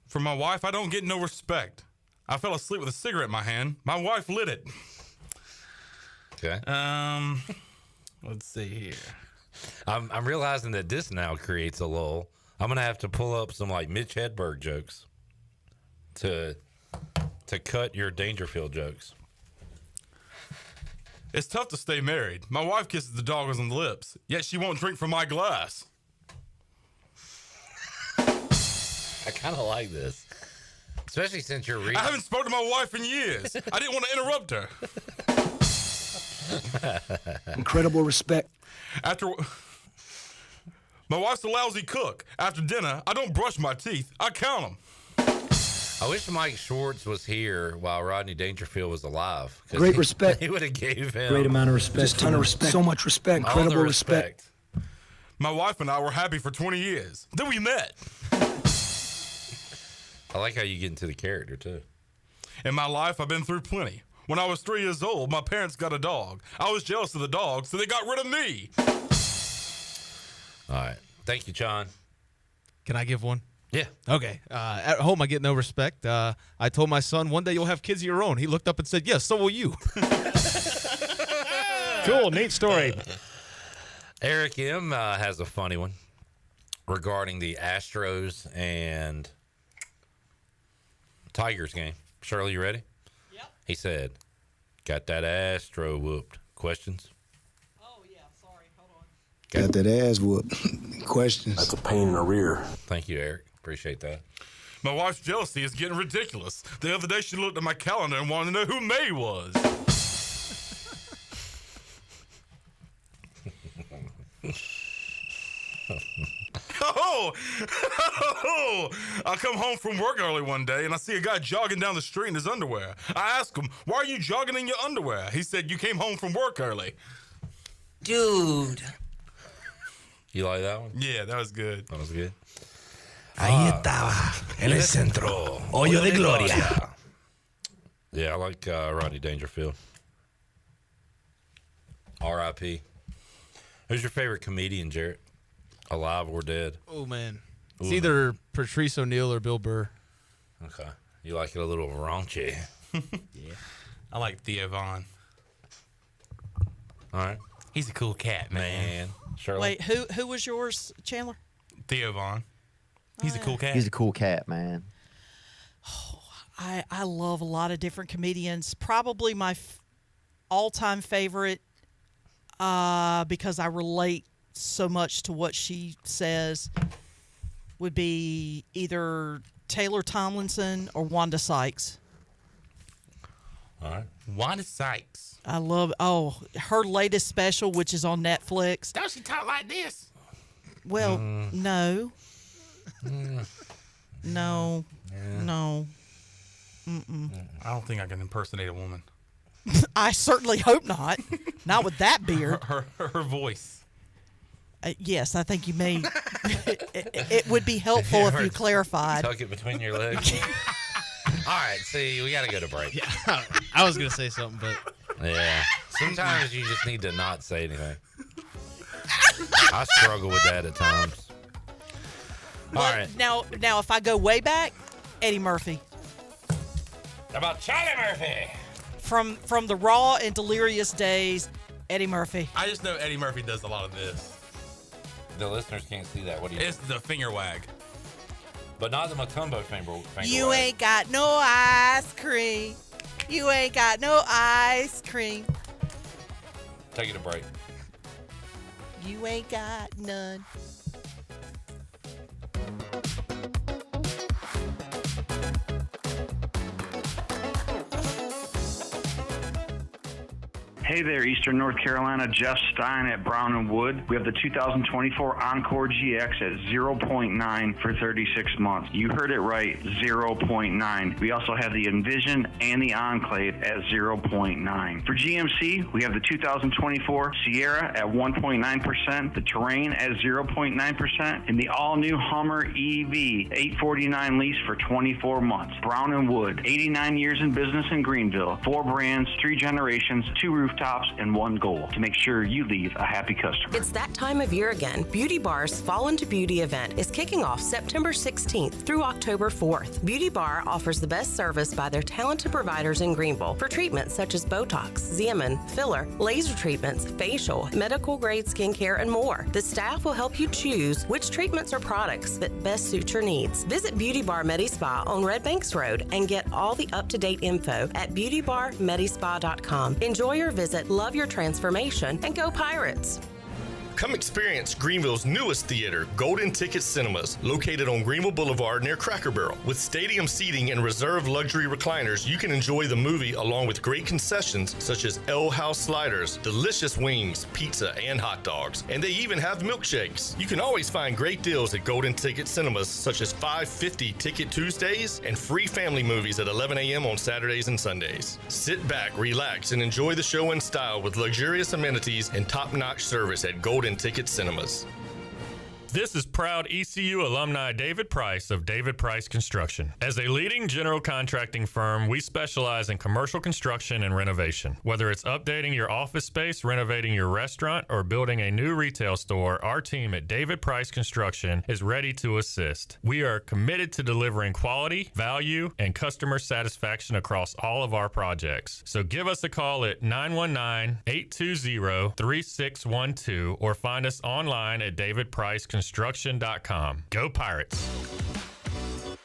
For my wife, I don't get no respect. I fell asleep with a cigarette in my hand. My wife lit it. Okay. Let's see here. I'm realizing that this now creates a lull. I'm gonna have to pull up some like Mitch Hedberg jokes to cut your Dangerfield jokes. It's tough to stay married. My wife kisses the doggos on the lips, yet she won't drink from my glass. I kind of like this, especially since you're reading. I haven't spoken to my wife in years. I didn't want to interrupt her. Incredible respect. My wife's a lousy cook. After dinner, I don't brush my teeth. I count them. I wish Mike Schwartz was here while Rodney Dangerfield was alive. Great respect. He would have gave him Great amount of respect. Just a ton of respect. So much respect. Incredible respect. My wife and I were happy for 20 years. Then we met. I like how you get into the character, too. In my life, I've been through plenty. When I was 3 years old, my parents got a dog. I was jealous of the dog, so they got rid of me. All right. Thank you, John. Can I give one? Yeah. Okay. At home, I get no respect. I told my son, one day you'll have kids of your own. He looked up and said, yes, so will you. Cool. Neat story. Eric M. Has a funny one regarding the Astros and Tigers game. Shirley, you ready? Yep. He said, got that Astro whooped. Questions? Oh, yeah. Sorry. Hold on. Got that ass whooped. Questions? That's a pain in the rear. Thank you, Eric. Appreciate that. My wife's jealousy is getting ridiculous. The other day, she looked at my calendar and wanted to know who May was. I come home from work early one day and I see a guy jogging down the street in his underwear. I ask him, why are you jogging in your underwear? He said, you came home from work early. Dude. You like that one? Yeah, that was good. That was good. Ahí estaba, en el centro, hoyo de gloria. Yeah, I like Rodney Dangerfield. R.I.P. Who's your favorite comedian, Jarrett? Alive or dead? Oh, man. It's either Patrice O'Neal or Bill Burr. Okay. You like it a little raunchy. Yeah. I like Theo Vaughn. All right. He's a cool cat, man. Shirley? Wait, who was yours, Chandler? Theo Vaughn. He's a cool cat. He's a cool cat, man. I love a lot of different comedians. Probably my all-time favorite, because I relate so much to what she says, would be either Taylor Tomlinson or Wanda Sykes. All right. Wanda Sykes. I love, her latest special, which is on Netflix. Don't she talk like this? Well, no. No. No. Mm-mm. I don't think I can impersonate a woman. I certainly hope not. Not with that beard. Her voice. Yes, I think you may. It would be helpful if you clarified. Tuck it between your legs. All right, see, we got to go to break. Yeah, I was going to say something, but. Yeah. Sometimes you just need to not say anything. I struggle with that at times. All right. Now, if I go way back, Eddie Murphy. How about Charlie Murphy? From the Raw and Delirious days, Eddie Murphy. I just know Eddie Murphy does a lot of this. The listeners can't see that. What do you? It's the finger wag. But not the Macumbo finger You wag. ain't got no ice cream. You ain't got no ice cream. Take it a break. You ain't got none. Hey there, Eastern North Carolina. Jeff Stein at Brown & Wood. We have the 2024 Encore GX at 0.9 for 36 months. You heard it right, 0.9. We also have the Envision and the Enclave at 0.9. For GMC, we have the 2024 Sierra at 1.9%, the Terrain at 0.9%, and the all-new Hummer EV 849 lease for 24 months. Brown & Wood, 89 years in business in Greenville. 4 brands, 3 generations, 2 rooftops, and 1 goal, to make sure you leave a happy customer. It's that time of year again. Beauty Bar's Fall into Beauty event is kicking off September 16th through October 4th. Beauty Bar offers the best service by their talented providers in Greenville for treatments such as Botox, Xeomin, filler, laser treatments, facial, medical-grade skincare, and more. The staff will help you choose which treatments or products that best suit your needs. Visit Beauty Bar Medi-Spa on Red Banks Road and get all the up-to-date info at beautybarmedispa.com. Enjoy your visit, love your transformation, and go Pirates! Come experience Greenville's newest theater, Golden Ticket Cinemas, located on Greenville Boulevard near Cracker Barrel. With stadium seating and reserved luxury recliners, you can enjoy the movie along with great concessions such as L House sliders, delicious wings, pizza, and hot dogs. And they even have milkshakes. You can always find great deals at Golden Ticket Cinemas, such as $5.50 Ticket Tuesdays and free family movies at 11 a.m. on Saturdays and Sundays. Sit back, relax, and enjoy the show in style with luxurious amenities and top-notch service at Golden Ticket Cinemas. This is proud ECU alumni David Price of David Price Construction. As a leading general contracting firm, we specialize in commercial construction and renovation. Whether it's updating your office space, renovating your restaurant, or building a new retail store, our team at David Price Construction is ready to assist. We are committed to delivering quality, value, and customer satisfaction across all of our projects. So give us a call at 919-820-3612 or find us online at davidpriceconstruction.com. Go Pirates.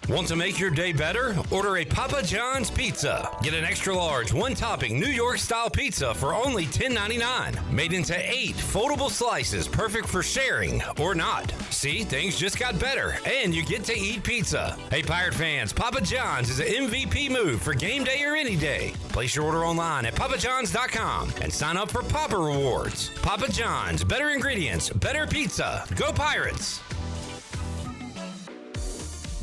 Want to make your day better? Order a Papa John's pizza. Get an extra large, one-topping New York-style pizza for only $10.99. Made into 8 foldable slices, perfect for sharing or not. See, things just got better, and you get to eat pizza. Hey, Pirate fans, Papa John's is an MVP move for game day or any day. Place your order online at papajohns.com and sign up for Papa Rewards. Papa John's, better ingredients, better pizza. Go Pirates!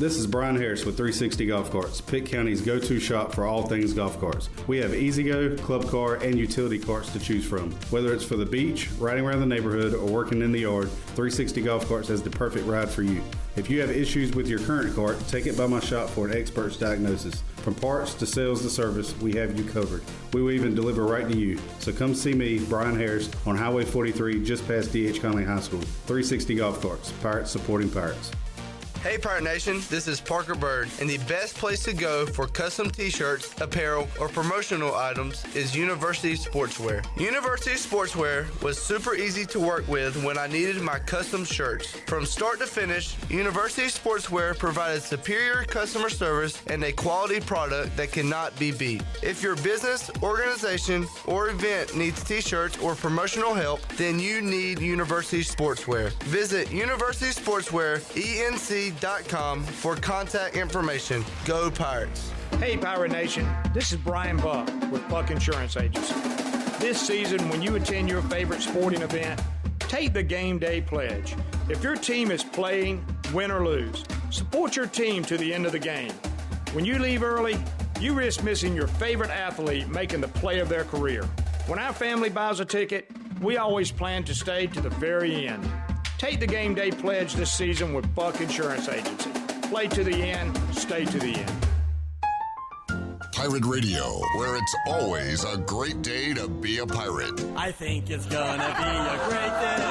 This is Brian Harris with 360 Golf Carts, Pitt County's go-to shop for all things golf carts. We have E-Z-Go, club car, and utility carts to choose from. Whether it's for the beach, riding around the neighborhood, or working in the yard, 360 Golf Carts has the perfect ride for you. If you have issues with your current cart, take it by my shop for an expert's diagnosis. From parts to sales to service, we have you covered. We will even deliver right to you. So come see me, Brian Harris, on Highway 43, just past D.H. Conley High School. 360 Golf Carts, Pirates supporting Pirates. Hey Pirate Nation, this is Parker Bird, and the best place to go for custom t-shirts, apparel, or promotional items is University Sportswear. University Sportswear was super easy to work with when I needed my custom shirts. From start to finish, University Sportswear provided superior customer service and a quality product that cannot be beat. If your business, organization, or event needs t-shirts or promotional help, then you need University Sportswear. Visit University Sportswear, ENC.com for contact information. Go Pirates. Hey Pirate Nation, this is Brian Buck with Buck Insurance Agency. This season, when you attend your favorite sporting event, take the game day pledge. If your team is playing, win or lose, support your team to the end of the game. When you leave early, you risk missing your favorite athlete making the play of their career. When our family buys a ticket, we always plan to stay to the very end. Take the game day pledge this season with Buck Insurance Agency. Play to the end, stay to the end. Pirate Radio, where it's always a great day to be a pirate. I think it's gonna be a great day.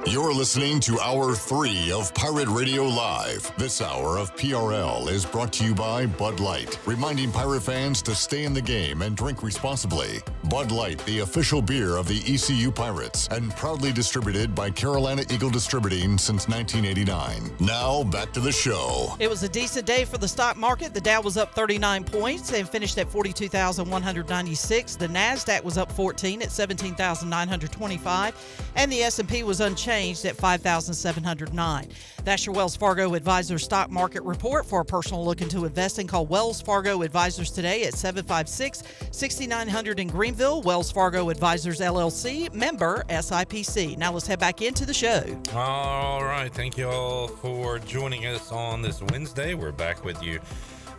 You're listening to Hour 3 of Pirate Radio Live. This hour of PRL is brought to you by Bud Light, reminding pirate fans to stay in the game and drink responsibly. Bud Light, the official beer of the ECU Pirates, and proudly distributed by Carolina Eagle Distributing since 1989. Now, back to the show. It was a decent day for the stock market. The Dow was up 39 points and finished at 42,196. The NASDAQ was up 14 at 17,925. And the S&P was unchanged at 5,709. That's your Wells Fargo Advisors Stock Market Report. For a personal look into investing, call Wells Fargo Advisors today at 756-6900 in Greenville. Wells Fargo Advisors, LLC, member SIPC. Now let's head back into the show. All right. Thank you all for joining us on this Wednesday. We're back with you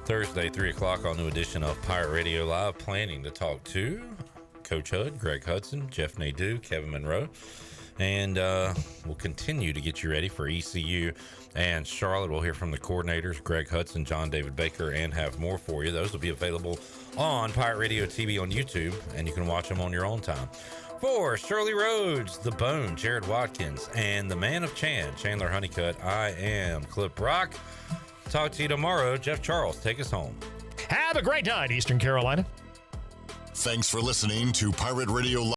Thursday, 3 o'clock on a new edition of Pirate Radio Live. Planning to talk to Coach Hud, Greg Hudson, Jeff Nadeau, Kevin Monroe. And we'll continue to get you ready for ECU and Charlotte. We'll hear from the coordinators, Greg Hudson, John David Baker, and have more for you. Those will be available on Pirate Radio TV on YouTube, and you can watch them on your own time. For Shirley Rhodes, The Bone, Jared Watkins, and the man of Chandler Honeycutt, I am Clip Rock. Talk to you tomorrow. Jeff Charles, take us home. Have a great night, Eastern Carolina. Thanks for listening to Pirate Radio Live.